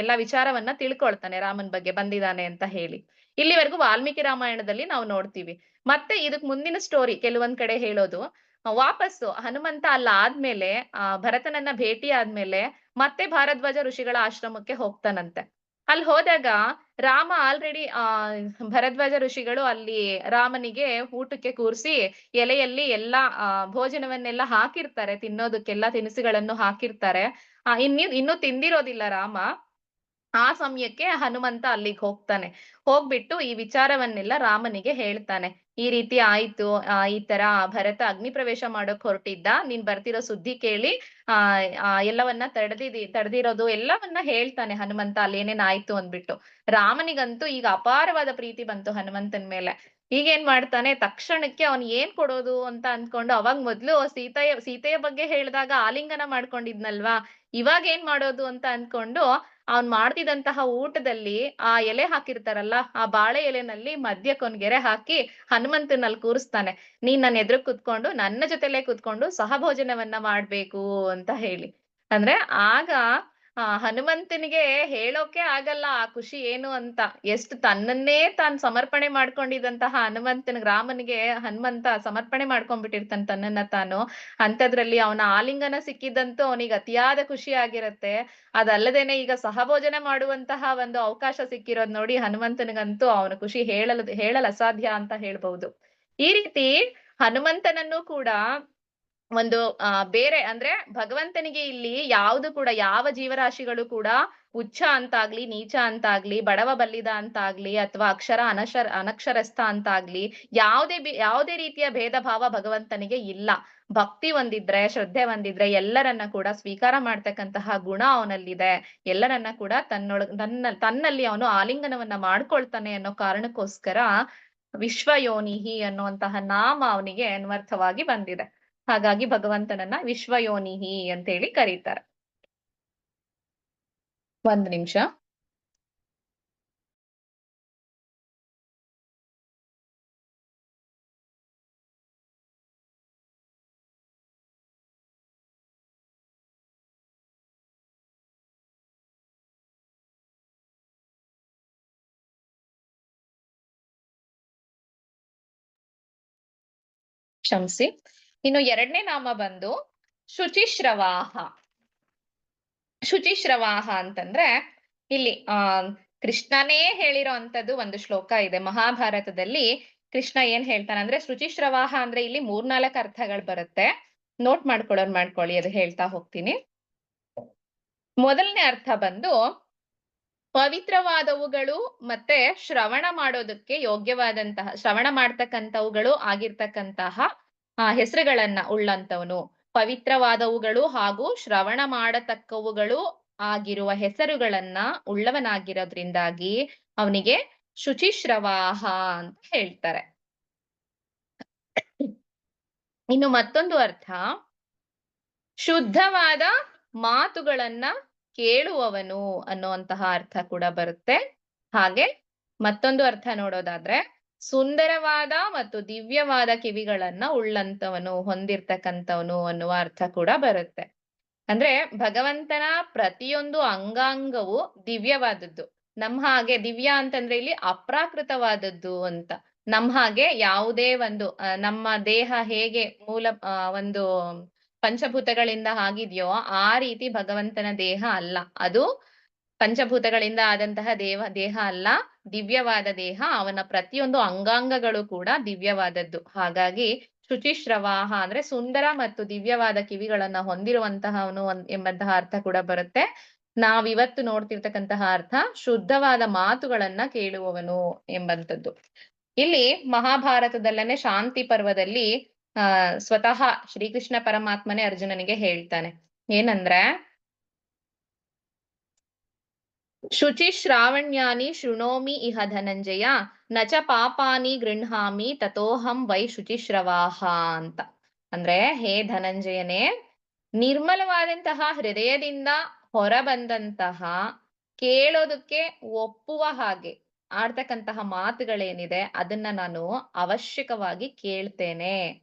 ಎಲ್ಲಾ ವಿಚಾರವನ್ನ ತಿಳ್ಕೊಳ್ತಾನೆ ರಾಮನ್ ಬಗ್ಗೆ ಬಂದಿದಾನೆ ಅಂತ ಹೇಳಿ. ಇಲ್ಲಿವರೆಗೂ ವಾಲ್ಮೀಕಿ ರಾಮಾಯಣದಲ್ಲಿ ನಾವು ನೋಡ್ತೀವಿ. ಮತ್ತೆ ಇದಕ್ ಮುಂದಿನ ಸ್ಟೋರಿ ಕೆಲವೊಂದ್ ಕಡೆ ಹೇಳೋದು ವಾಪಸ್ಸು ಹನುಮಂತ ಅಲ್ಲಾದ್ಮೇಲೆ ಭರತನನ್ನ ಭೇಟಿ ಆದ್ಮೇಲೆ ಮತ್ತೆ ಭಾರದ್ವಾಜ ಋಷಿಗಳ ಆಶ್ರಮಕ್ಕೆ ಹೋಗ್ತಾನಂತೆ. ಅಲ್ಲಿ ಹೋದಾಗ ರಾಮ ಆಲ್ರೆಡಿ ಭರದ್ವಾಜ ಋಷಿಗಳು ಅಲ್ಲಿ ರಾಮನಿಗೆ ಊಟಕ್ಕೆ ಕೂರ್ಸಿ ಎಲೆಯಲ್ಲಿ ಎಲ್ಲಾ ಭೋಜನವನ್ನೆಲ್ಲ ಹಾಕಿರ್ತಾರೆ, ತಿನ್ನೋದಕ್ಕೆಲ್ಲ ತಿನಿಸುಗಳನ್ನು ಹಾಕಿರ್ತಾರೆ. ಇನ್ನು ತಿಂದಿರೋದಿಲ್ಲ ರಾಮ. ಆ ಸಮಯಕ್ಕೆ ಹನುಮಂತ ಅಲ್ಲಿಗ್ ಹೋಗ್ತಾನೆ. ಹೋಗ್ಬಿಟ್ಟು ಈ ವಿಚಾರವನ್ನೆಲ್ಲ ರಾಮನಿಗೆ ಹೇಳ್ತಾನೆ. ಈ ರೀತಿ ಆಯ್ತು, ಈ ತರ ಭರತ ಅಗ್ನಿ ಪ್ರವೇಶ ಮಾಡೋಕ್ ಹೊರಟಿದ್ದ. ನೀನ್ ಬರ್ತಿರೋ ಸುದ್ದಿ ಕೇಳಿ ಆ ಎಲ್ಲವನ್ನ ತಡೆದಿರೋದು ಎಲ್ಲವನ್ನ ಹೇಳ್ತಾನೆ ಹನುಮಂತ ಅಲ್ಲಿ ಏನೇನ್ ಆಯ್ತು ಅಂದ್ಬಿಟ್ಟು. ರಾಮನಿಗಂತೂ ಈಗ ಅಪಾರವಾದ ಪ್ರೀತಿ ಬಂತು ಹನುಮಂತನ್ ಮೇಲೆ. ಈಗೇನ್ ಮಾಡ್ತಾನೆ ತಕ್ಷಣಕ್ಕೆ ಅವ್ನ್ ಏನ್ ಕೊಡೋದು ಅಂತ ಅಂದ್ಕೊಂಡು ಅವಾಗ್ ಮೊದ್ಲು ಸೀತೆಯ ಬಗ್ಗೆ ಹೇಳ್ದಾಗ ಆಲಿಂಗನ ಮಾಡ್ಕೊಂಡಿದ್ನಲ್ವಾ, ಇವಾಗ್ ಏನ್ ಮಾಡೋದು ಅಂತ ಅಂದ್ಕೊಂಡು ಅವ್ನ್ ಮಾಡ್ತಿದ್ದಂತಹ ಊಟದಲ್ಲಿ ಆ ಎಲೆ ಹಾಕಿರ್ತಾರಲ್ಲ, ಆ ಬಾಳೆ ಎಲೆನಲ್ಲಿ ಮಧ್ಯಕ್ಕೊಂದ್ ಗೆರೆ ಹಾಕಿ ಹನುಮಂತನಲ್ಲಿ ಕೂರಿಸ್ತಾನೆ. ನೀನ್ ನನ್ ಎದುರು ಕುತ್ಕೊಂಡು ನನ್ನ ಜೊತೆಲೆ ಕುತ್ಕೊಂಡು ಸಹಭೋಜನವನ್ನ ಮಾಡ್ಬೇಕು ಅಂತ ಹೇಳಿ. ಅಂದ್ರೆ ಆಗ ಹನುಮಂತನಿಗೆ ಹೇಳೋಕೆ ಆಗಲ್ಲ ಆ ಖುಷಿ ಏನು ಅಂತ. ಎಷ್ಟು ತನ್ನನ್ನೇ ತಾನ್ ಸಮರ್ಪಣೆ ಮಾಡ್ಕೊಂಡಿದ್ದಂತಹ ರಾಮನಿಗೆ ಹನುಮಂತ ಸಮರ್ಪಣೆ ಮಾಡ್ಕೊಂಡ್ಬಿಟ್ಟಿರ್ತಾನೆ ತನ್ನನ್ನ ತಾನು. ಅಂಥದ್ರಲ್ಲಿ ಅವನ ಆಲಿಂಗನ ಸಿಕ್ಕಿದ್ದಂತೂ ಅವನಿಗೆ ಅತಿಯಾದ ಖುಷಿ ಆಗಿರತ್ತೆ. ಅದಲ್ಲದೇನೆ ಈಗ ಸಹಭೋಜನ ಮಾಡುವಂತಹ ಒಂದು ಅವಕಾಶ ಸಿಕ್ಕಿರೋದ್ ನೋಡಿ ಹನುಮಂತನಿಗಂತೂ ಅವನ ಖುಷಿ ಹೇಳಲು ಅಸಾಧ್ಯ ಅಂತ ಹೇಳ್ಬಹುದು. ಈ ರೀತಿ ಹನುಮಂತನನ್ನು ಕೂಡ ಒಂದು ಬೇರೆ ಅಂದ್ರೆ ಭಗವಂತನಿಗೆ ಇಲ್ಲಿ ಯಾವ್ದು ಕೂಡ ಯಾವ ಜೀವರಾಶಿಗಳು ಕೂಡ ಉಚ್ಚ ಅಂತಾಗ್ಲಿ, ನೀಚ ಅಂತಾಗ್ಲಿ, ಬಡವ ಬಲ್ಲಿದ ಅಂತಾಗ್ಲಿ ಅಥವಾ ಅನಕ್ಷರಸ್ಥ ಅಂತಾಗ್ಲಿ ಯಾವುದೇ ರೀತಿಯ ಭೇದ ಭಾವ ಭಗವಂತನಿಗೆ ಇಲ್ಲ. ಭಕ್ತಿ ಒಂದಿದ್ರೆ, ಶ್ರದ್ಧೆ ಒಂದಿದ್ರೆ ಎಲ್ಲರನ್ನ ಕೂಡ ಸ್ವೀಕಾರ ಮಾಡ್ತಕ್ಕಂತಹ ಗುಣ ಅವನಲ್ಲಿದೆ. ಎಲ್ಲರನ್ನ ಕೂಡ ತನ್ನಲ್ಲಿ ಅವನು ಆಲಿಂಗನವನ್ನ ಮಾಡ್ಕೊಳ್ತಾನೆ ಅನ್ನೋ ಕಾರಣಕ್ಕೋಸ್ಕರ ವಿಶ್ವಯೋನಿಹಿ ಅನ್ನುವಂತಹ ನಾಮ ಅವನಿಗೆ ಅನ್ವರ್ಥವಾಗಿ ಬಂದಿದೆ. ಹಾಗಾಗಿ ಭಗವಂತನನ್ನ ವಿಶ್ವಯೋನಿಹಿ ಅಂತೇಳಿ ಕರೀತಾರೆ. ಒಂದ್ ನಿಮಿಷ. ಕ್ಷಮ್ಸಿ. ಇನ್ನು ಎರಡನೇ ನಾಮ ಬಂದು ಶುಚಿಶ್ರವಾಹ. ಶುಚಿಶ್ರವಾಹ ಅಂತಂದ್ರೆ ಇಲ್ಲಿ ಕೃಷ್ಣನೇ ಹೇಳಿರೋ ಅಂತದ್ದು ಒಂದು ಶ್ಲೋಕ ಇದೆ ಮಹಾಭಾರತದಲ್ಲಿ. ಕೃಷ್ಣ ಏನ್ ಹೇಳ್ತಾನಂದ್ರೆ ಶುಚಿಶ್ರವಾಹ ಅಂದ್ರೆ ಇಲ್ಲಿ 3-4 ಅರ್ಥಗಳು ಬರುತ್ತೆ. ನೋಟ್ ಮಾಡ್ಕೊಳ್ಳಿ, ಅದು ಹೇಳ್ತಾ ಹೋಗ್ತೀನಿ. ಮೊದಲನೇ ಅರ್ಥ ಬಂದು ಪವಿತ್ರವಾದವುಗಳು ಮತ್ತೆ ಶ್ರವಣ ಮಾಡೋದಕ್ಕೆ ಶ್ರವಣ ಮಾಡ್ತಕ್ಕಂಥವುಗಳು ಆಗಿರ್ತಕ್ಕಂತಹ ಹೆಸರುಗಳನ್ನ ಉಳ್ಳಂತವನು. ಪವಿತ್ರವಾದವುಗಳು ಹಾಗೂ ಶ್ರವಣ ಮಾಡತಕ್ಕವುಗಳು ಆಗಿರುವ ಹೆಸರುಗಳನ್ನ ಉಳ್ಳವನಾಗಿರೋದ್ರಿಂದಾಗಿ ಅವನಿಗೆ ಶುಚಿಶ್ರವಾಹ ಅಂತ ಹೇಳ್ತಾರೆ. ಇನ್ನು ಮತ್ತೊಂದು ಅರ್ಥ ಶುದ್ಧವಾದ ಮಾತುಗಳನ್ನ ಕೇಳುವವನು ಅನ್ನುವಂತಹ ಅರ್ಥ ಕೂಡ ಬರುತ್ತೆ. ಹಾಗೆ ಮತ್ತೊಂದು ಅರ್ಥ ನೋಡೋದಾದ್ರೆ ಸುಂದರವಾದ ಮತ್ತು ದಿವ್ಯವಾದ ಕಿವಿಗಳನ್ನ ಹೊಂದಿರ್ತಕ್ಕಂಥವನು ಅನ್ನುವ ಅರ್ಥ ಕೂಡ ಬರುತ್ತೆ. ಅಂದ್ರೆ ಭಗವಂತನ ಪ್ರತಿಯೊಂದು ಅಂಗಾಂಗವು ದಿವ್ಯವಾದದ್ದು. ನಮ್ ಹಾಗೆ ದಿವ್ಯ ಅಂತಂದ್ರೆ ಇಲ್ಲಿ ಅಪ್ರಾಕೃತವಾದದ್ದು ಅಂತ. ನಮ್ ಹಾಗೆ ಯಾವುದೇ ಒಂದು ನಮ್ಮ ದೇಹ ಹೇಗೆ ಒಂದು ಪಂಚಭೂತಗಳಿಂದ ಆಗಿದ್ಯೋ ಆ ರೀತಿ ಭಗವಂತನ ದೇಹ ಅಲ್ಲ. ಅದು ಪಂಚಭೂತಗಳಿಂದ ಆದಂತಹ ದೇಹ ಅಲ್ಲ, ದಿವ್ಯವಾದ ದೇಹ. ಅವನ ಪ್ರತಿಯೊಂದು ಅಂಗಾಂಗಗಳು ಕೂಡ ದಿವ್ಯವಾದದ್ದು. ಹಾಗಾಗಿ ಶುಚಿಶ್ರವಾಹ ಅಂದ್ರೆ ಸುಂದರ ಮತ್ತು ದಿವ್ಯವಾದ ಕಿವಿಗಳನ್ನ ಹೊಂದಿರುವಂತಹವನು ಎಂಬಂತಹ ಅರ್ಥ ಕೂಡ ಬರುತ್ತೆ. ನಾವಿವತ್ತು ನೋಡ್ತಿರ್ತಕ್ಕಂತಹ ಅರ್ಥ ಶುದ್ಧವಾದ ಮಾತುಗಳನ್ನ ಕೇಳುವವನು ಎಂಬಂತದ್ದು. ಇಲ್ಲಿ ಮಹಾಭಾರತದಲ್ಲೇನೆ ಶಾಂತಿ ಪರ್ವದಲ್ಲಿ ಸ್ವತಃ ಶ್ರೀಕೃಷ್ಣ ಪರಮಾತ್ಮನೇ ಅರ್ಜುನನಿಗೆ ಹೇಳ್ತಾನೆ. ಏನಂದ್ರೆ, ಶುಚಿಶ್ರಾವಣ್ಯಾನಿ ಶೃಣೋಮಿ ಇಹ ಧನಂಜಯ ನ ಚ ಪಾಪಾನಿ ಗೃಹಾಮಿ ತತೋಹಂ ವೈ ಶುಚಿಶ್ರವಾಹ ಅಂತ. ಅಂದ್ರೆ, ಹೇ ಧನಂಜಯನೇ, ನಿರ್ಮಲವಾದಂತಹ ಹೃದಯದಿಂದ ಹೊರಬಂದಂತಹ ಕೇಳೋದಕ್ಕೆ ಒಪ್ಪುವ ಹಾಗೆ ಆಡ್ತಕ್ಕಂತಹ ಮಾತುಗಳೇನಿದೆ ಅದನ್ನ ನಾನು ಅವಶ್ಯಕವಾಗಿ ಕೇಳ್ತೇನೆ.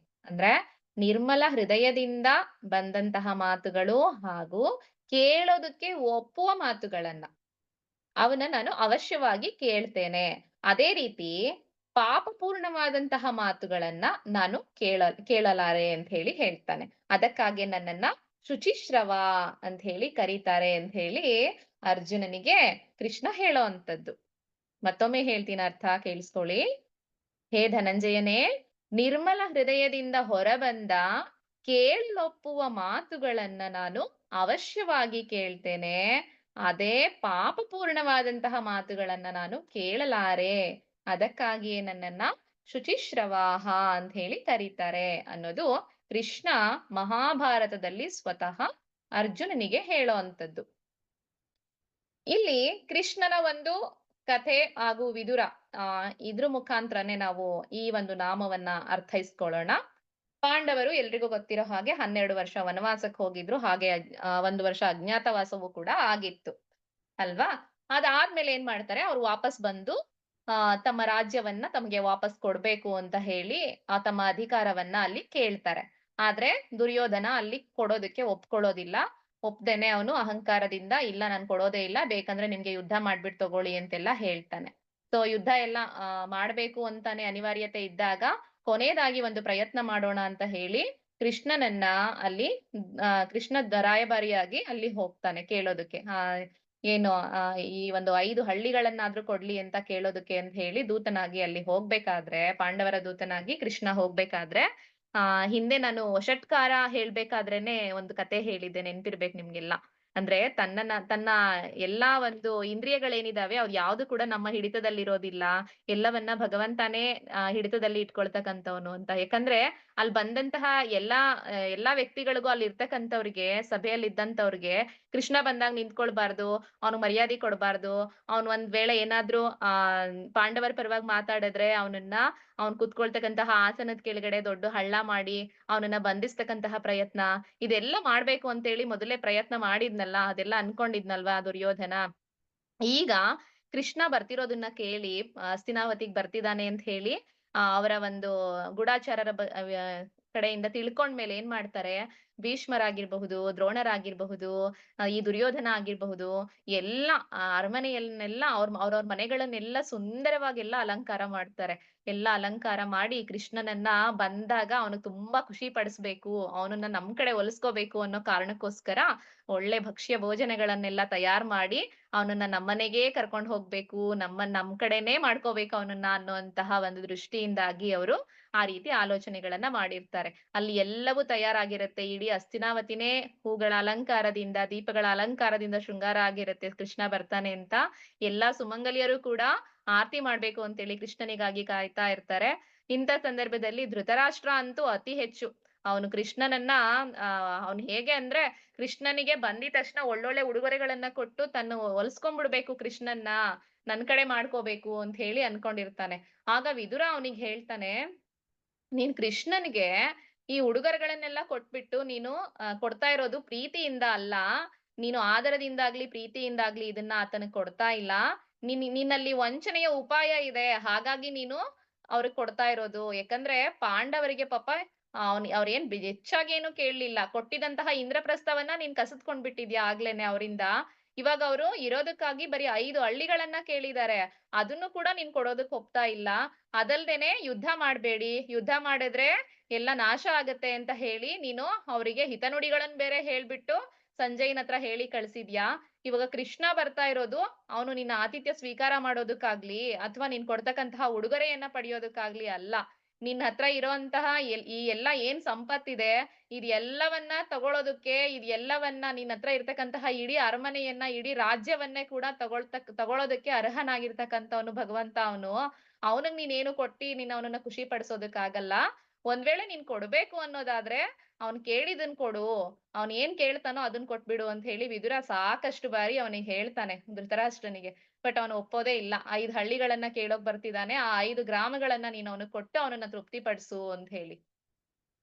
ಅಂದ್ರೆ ನಿರ್ಮಲ ಹೃದಯದಿಂದ ಬಂದಂತಹ ಮಾತುಗಳು ಹಾಗೂ ಕೇಳೋದಕ್ಕೆ ಒಪ್ಪುವ ಮಾತುಗಳನ್ನ ಅವನ್ನ ನಾನು ಅವಶ್ಯವಾಗಿ ಕೇಳ್ತೇನೆ. ಅದೇ ರೀತಿ ಪಾಪಪೂರ್ಣವಾದಂತಹ ಮಾತುಗಳನ್ನ ನಾನು ಕೇಳಲಾರೆ ಅಂತ ಹೇಳಿ ಹೇಳ್ತಾನೆ. ಅದಕ್ಕಾಗಿ ನನ್ನನ್ನ ಶುಚಿಶ್ರವ ಅಂತ ಹೇಳಿ ಕರೀತಾರೆ ಅಂತ ಹೇಳಿ ಅರ್ಜುನನಿಗೆ ಕೃಷ್ಣ ಹೇಳೋ ಅಂತದ್ದು. ಮತ್ತೊಮ್ಮೆ ಹೇಳ್ತೀನಿ, ಅರ್ಥ ಕೇಳಿಸ್ಕೊಳ್ಳಿ. ಹೇ ಧನಂಜಯನೇ, ನಿರ್ಮಲ ಹೃದಯದಿಂದ ಹೊರಬಂದ ಕೇಳಲೊಪ್ಪುವ ಮಾತುಗಳನ್ನ ನಾನು ಅವಶ್ಯವಾಗಿ ಕೇಳ್ತೇನೆ. ಅದೇ ಪಾಪಪೂರ್ಣವಾದಂತಹ ಮಾತುಗಳನ್ನ ನಾನು ಕೇಳಲಾರೆ. ಅದಕ್ಕಾಗಿಯೇ ನನ್ನನ್ನ ಶುಚಿಶ್ರವಾಹ ಅಂತ ಹೇಳಿ ಕರೀತಾರೆ ಅನ್ನೋದು ಕೃಷ್ಣ ಮಹಾಭಾರತದಲ್ಲಿ ಸ್ವತಃ ಅರ್ಜುನನಿಗೆ ಹೇಳೋ ಅಂತದ್ದು. ಇಲ್ಲಿ ಕೃಷ್ಣನ ಒಂದು ಕಥೆ ಹಾಗೂ ವಿದುರ ಇದ್ರ ಮುಖಾಂತರನೇ ನಾವು ಈ ಒಂದು ನಾಮವನ್ನ ಅರ್ಥೈಸ್ಕೊಳ್ಳೋಣ. ಪಾಂಡವರು ಎಲ್ರಿಗೂ ಗೊತ್ತಿರೋ ಹಾಗೆ 12 ವರ್ಷ ವನವಾಸಕ್ಕೆ ಹೋಗಿದ್ರು. ಹಾಗೆ 1 ವರ್ಷ ಅಜ್ಞಾತವಾಸವೂ ಕೂಡ ಆಗಿತ್ತು ಅಲ್ವಾ? ಅದಾದ್ಮೇಲೆ ಏನ್ ಮಾಡ್ತಾರೆ, ಅವ್ರು ವಾಪಸ್ ಬಂದು ತಮ್ಮ ರಾಜ್ಯವನ್ನ ತಮ್ಗೆ ವಾಪಸ್ ಕೊಡ್ಬೇಕು ಅಂತ ಹೇಳಿ ತಮ್ಮ ಅಧಿಕಾರವನ್ನ ಅಲ್ಲಿ ಕೇಳ್ತಾರೆ. ಆದ್ರೆ ದುರ್ಯೋಧನ ಅಲ್ಲಿ ಕೊಡೋದಕ್ಕೆ ಒಪ್ಕೊಳ್ಳೋದಿಲ್ಲ. ಒಪ್ದೇನೆ ಅವನು ಅಹಂಕಾರದಿಂದ ಇಲ್ಲ ನಾನ್ ಕೊಡೋದೇ ಇಲ್ಲ, ಬೇಕಂದ್ರೆ ನಿಮ್ಗೆ ಯುದ್ಧ ಮಾಡ್ಬಿಟ್ಟು ತಗೊಳ್ಳಿ ಅಂತೆಲ್ಲ ಹೇಳ್ತಾನೆ. ಸೊ ಯುದ್ಧ ಎಲ್ಲ ಮಾಡ್ಬೇಕು ಅಂತಾನೆ ಅನಿವಾರ್ಯತೆ ಇದ್ದಾಗ ಕೊನೆಯದಾಗಿ ಒಂದು ಪ್ರಯತ್ನ ಮಾಡೋಣ ಅಂತ ಹೇಳಿ ಕೃಷ್ಣನನ್ನ ಅಲ್ಲಿ ಕೃಷ್ಣ ರಾಯಭಾರಿಯಾಗಿ ಅಲ್ಲಿ ಹೋಗ್ತಾನೆ ಕೇಳೋದಕ್ಕೆ. ಏನು ಈ ಒಂದು 5 ಹಳ್ಳಿಗಳನ್ನಾದ್ರೂ ಕೊಡ್ಲಿ ಅಂತ ಕೇಳೋದಕ್ಕೆ ಅಂತ ಹೇಳಿ ದೂತನಾಗಿ ಅಲ್ಲಿ ಹೋಗ್ಬೇಕಾದ್ರೆ, ಪಾಂಡವರ ದೂತನಾಗಿ ಕೃಷ್ಣ ಹೋಗ್ಬೇಕಾದ್ರೆ ಹಿಂದೆ ನಾನು ವಷಟ್ಕಾರ ಹೇಳ್ಬೇಕಾದ್ರೇನೆ ಒಂದು ಕತೆ ಹೇಳಿದ್ದೆ, ನೆನ್ಪಿರ್ಬೇಕು ನಿಮ್ಗೆಲ್ಲ. ಅಂದ್ರೆ ತನ್ನ ಎಲ್ಲಾ ಒಂದು ಇಂದ್ರಿಯಗಳೇನಿದಾವೆ ಅವ್ ಯಾವ್ದು ಕೂಡ ನಮ್ಮ ಹಿಡಿತದಲ್ಲಿರೋದಿಲ್ಲ. ಎಲ್ಲವನ್ನ ಭಗವಂತನೇ ಹಿಡಿತದಲ್ಲಿ ಇಟ್ಕೊಳ್ತಕ್ಕಂಥವನು ಅಂತ. ಯಾಕಂದ್ರೆ ಅಲ್ಲಿ ಬಂದಂತಹ ಎಲ್ಲಾ ವ್ಯಕ್ತಿಗಳಿಗೂ ಅಲ್ಲಿ ಇರ್ತಕ್ಕಂಥವ್ರಿಗೆ, ಸಭೆಯಲ್ಲಿ ಇದ್ದಂಥವ್ರಿಗೆ ಕೃಷ್ಣ ಬಂದಾಗ ನಿಂತ್ಕೊಳ್ಬಾರ್ದು, ಅವ್ನು ಮರ್ಯಾದೆ ಕೊಡ್ಬಾರ್ದು. ಅವ್ನ್ ಒಂದ್ ವೇಳೆ ಏನಾದ್ರೂ ಪಾಂಡವರ ಪರವಾಗಿ ಮಾತಾಡಿದ್ರೆ ಅವ್ನ್ ಕುತ್ಕೊಳ್ತಕ್ಕಂತಹ ಆಸನದ ಕೆಳಗಡೆ ದೊಡ್ಡ ಹಳ್ಳ ಮಾಡಿ ಅವನನ್ನ ಬಂಧಿಸ್ತಕ್ಕಂತಹ ಪ್ರಯತ್ನ, ಇದೆಲ್ಲ ಮಾಡ್ಬೇಕು ಅಂತೇಳಿ ಮೊದಲೇ ಪ್ರಯತ್ನ ಮಾಡಿದ್ನಲ್ಲ, ಅದೆಲ್ಲ ಅನ್ಕೊಂಡಿದ್ನಲ್ವಾ ದುರ್ಯೋಧನ. ಈಗ ಕೃಷ್ಣ ಬರ್ತಿರೋದನ್ನ ಕೇಳಿ ಹಸ್ತಿನಾವತಿಗ್ ಬರ್ತಿದ್ದಾನೆ ಅಂತ ಹೇಳಿ ಅವರ ಒಂದು ಗೂಢಾಚಾರರ ಕಡೆಯಿಂದ ತಿಳ್ಕೊಂಡ್ಮೇಲೆ ಏನ್ ಮಾಡ್ತಾರೆ, ಭೀಷ್ಮರಾಗಿರ್ಬಹುದು, ದ್ರೋಣರಾಗಿರ್ಬಹುದು, ಈ ದುರ್ಯೋಧನ ಆಗಿರ್ಬಹುದು, ಎಲ್ಲ ಅರಮನೆಯನ್ನೆಲ್ಲ ಅವ್ರವ್ರ ಮನೆಗಳನ್ನೆಲ್ಲ ಸುಂದರವಾಗೆಲ್ಲ ಅಲಂಕಾರ ಮಾಡ್ತಾರೆ. ಎಲ್ಲ ಅಲಂಕಾರ ಮಾಡಿ ಕೃಷ್ಣನನ್ನ ಬಂದಾಗ ಅವನು ತುಂಬಾ ಖುಷಿ ಪಡಿಸ್ಬೇಕು, ಅವನನ್ನ ನಮ್ ಕಡೆ ಒಲಿಸ್ಕೋಬೇಕು ಅನ್ನೋ ಕಾರಣಕ್ಕೋಸ್ಕರ ಒಳ್ಳೆ ಭಕ್ಷ್ಯ ಭೋಜನಗಳನ್ನೆಲ್ಲ ತಯಾರ್ ಮಾಡಿ ಅವನನ್ನ ನಮ್ಮನೆಗೆ ಕರ್ಕೊಂಡು ಹೋಗ್ಬೇಕು, ನಮ್ ಕಡೆನೇ ಮಾಡ್ಕೋಬೇಕು ಅವನನ್ನ ಅನ್ನುವಂತಹ ಒಂದು ದೃಷ್ಟಿಯಿಂದಾಗಿ ಅವರು ಆ ರೀತಿ ಆಲೋಚನೆಗಳನ್ನ ಮಾಡಿರ್ತಾರೆ. ಅಲ್ಲಿ ಎಲ್ಲವೂ ತಯಾರಾಗಿರುತ್ತೆ. ಇಡೀ ಹಸ್ತಿನಾವತಿನೇ ಹೂಗಳ ಅಲಂಕಾರದಿಂದ, ದೀಪಗಳ ಅಲಂಕಾರದಿಂದ ಶೃಂಗಾರ ಆಗಿರುತ್ತೆ ಕೃಷ್ಣ ಬರ್ತಾನೆ ಅಂತ. ಎಲ್ಲಾ ಸುಮಂಗಲಿಯರು ಕೂಡ ಆರತಿ ಮಾಡ್ಬೇಕು ಅಂತೇಳಿ ಕೃಷ್ಣನಿಗಾಗಿ ಕಾಯ್ತಾ ಇರ್ತಾರೆ. ಇಂಥ ಸಂದರ್ಭದಲ್ಲಿ ಧೃತರಾಷ್ಟ್ರ ಅಂತೂ ಅತಿ ಹೆಚ್ಚು ಅವನು ಕೃಷ್ಣನನ್ನ ಅವ್ನು ಹೇಗೆ ಅಂದ್ರೆ ಕೃಷ್ಣನಿಗೆ ಬಂದಿದ ತಕ್ಷಣ ಒಳ್ಳೊಳ್ಳೆ ಉಡುಗೊರೆಗಳನ್ನ ಕೊಟ್ಟು ತನ್ನ ಹೊಲ್ಸ್ಕೊಂಡ್ಬಿಡ್ಬೇಕು ಕೃಷ್ಣನ್ನ, ನನ್ ಕಡೆ ಮಾಡ್ಕೋಬೇಕು ಅಂತ ಹೇಳಿ ಅನ್ಕೊಂಡಿರ್ತಾನೆ. ಆಗ ವಿದುರ ಅವನಿಗೆ ಹೇಳ್ತಾನೆ, ನೀನ್ ಕೃಷ್ಣನ್ಗೆ ಈ ಉಡುಗೊರೆಗಳನ್ನೆಲ್ಲ ಕೊಟ್ಬಿಟ್ಟು ನೀನು ಕೊಡ್ತಾ ಇರೋದು ಪ್ರೀತಿಯಿಂದ ಅಲ್ಲ, ನೀನು ಆದರದಿಂದಾಗ್ಲಿ ಪ್ರೀತಿಯಿಂದಾಗ್ಲಿ ಇದನ್ನ ಆತನಿಗೆ ಕೊಡ್ತಾ ಇಲ್ಲ. ನಿನ್ನಲ್ಲಿ ವಂಚನೆಯ ಉಪಾಯ ಇದೆ, ಹಾಗಾಗಿ ನೀನು ಅವ್ರಿಗೆ ಕೊಡ್ತಾ ಇರೋದು. ಯಾಕಂದ್ರೆ ಪಾಂಡವರಿಗೆ ಪಾಪ ಅವ್ರೇನ್ ಹೆಚ್ಚಾಗಿ ಏನು ಕೇಳಲಿಲ್ಲ. ಕೊಟ್ಟಿದಂತಹ ಇಂದ್ರಪ್ರಸ್ಥವನ್ನ ನೀನ್ ಕಸಿದ್ಕೊಂಡ್ ಬಿಟ್ಟಿದ್ಯಾ ಆಗ್ಲೇನೆ ಅವರಿಂದ. ಇವಾಗ ಅವರು ಇರೋದಕ್ಕಾಗಿ ಬರೀ 5 ಹಳ್ಳಿಗಳನ್ನ ಕೇಳಿದ್ದಾರೆ. ಅದನ್ನು ಕೂಡ ನೀನ್ ಕೊಡೋದಕ್ ಒಪ್ತಾ ಇಲ್ಲ. ಅದಲ್ದೇನೆ ಯುದ್ಧ ಮಾಡ್ಬೇಡಿ, ಯುದ್ಧ ಮಾಡಿದ್ರೆ ಎಲ್ಲ ನಾಶ ಆಗತ್ತೆ ಅಂತ ಹೇಳಿ ನೀನು ಅವರಿಗೆ ಹಿತನುಡಿಗಳನ್ನ ಬೇರೆ ಹೇಳ್ಬಿಟ್ಟು ಸಂಜಯ್‌ನ ಹತ್ರ ಹೇಳಿ ಕಳ್ಸಿದ್ಯಾ? ಇವಾಗ ಕೃಷ್ಣ ಬರ್ತಾ ಇರೋದು, ಅವನು ನಿನ್ನ ಆತಿಥ್ಯ ಸ್ವೀಕಾರ ಮಾಡೋದಕ್ಕಾಗ್ಲಿ, ಅಥವಾ ನೀನ್ ಕೊಡ್ತಕ್ಕಂತಹ ಉಡುಗೊರೆಯನ್ನ ಪಡೆಯೋದಕ್ಕಾಗ್ಲಿ ಅಲ್ಲ. ನಿನ್ ಹತ್ರ ಇರೋಂತಹ ಈ ಎಲ್ಲ ಏನ್ ಸಂಪತ್ತಿದೆ, ಇದೆಲ್ಲವನ್ನ ತಗೊಳೋದಕ್ಕೆ, ಇದೆಲ್ಲವನ್ನ ನಿನ್ ಹತ್ರ ಇರ್ತಕ್ಕಂತಹ ಇಡೀ ಅರಮನೆಯನ್ನ, ಇಡೀ ರಾಜ್ಯವನ್ನೇ ಕೂಡ ತಗೊಳೋದಕ್ಕೆ ಅರ್ಹನಾಗಿರ್ತಕ್ಕಂಥವನು ಭಗವಂತ ಅವನು. ಅವನಿಗ್ ನೀನೇನು ಕೊಟ್ಟಿ ನೀನ್ ಅವನನ್ನ ಖುಷಿ ಪಡಿಸೋದಕ್ಕಾಗಲ್ಲ. ಒಂದ್ ವೇಳೆ ನೀನ್ ಕೊಡ್ಬೇಕು ಅನ್ನೋದಾದ್ರೆ, ಅವ್ನ್ ಕೇಳಿದ್ದನ್ ಕೊಡು. ಅವ್ನ್ ಏನ್ ಕೇಳ್ತಾನೋ ಅದನ್ ಕೊಟ್ಬಿಡು ಅಂತ ಹೇಳಿ ವಿದುರ ಸಾಕಷ್ಟು ಬಾರಿ ಅವನಿಗೆ ಹೇಳ್ತಾನೆ ಧೃತರಾಷ್ಟ್ರನಿಗೆ. ಬಟ್ ಅವನು ಒಪ್ಪೋದೇ ಇಲ್ಲ. 5 ಹಳ್ಳಿಗಳನ್ನ ಕೇಳೋಕ್ ಬರ್ತಿದ್ದಾನೆ. ಆ 5 ಗ್ರಾಮಗಳನ್ನ ನೀನು ಅವನಿಗೆ ಕೊಟ್ಟು ಅವನನ್ನ ತೃಪ್ತಿಪಡಿಸು ಅಂತ ಹೇಳಿ.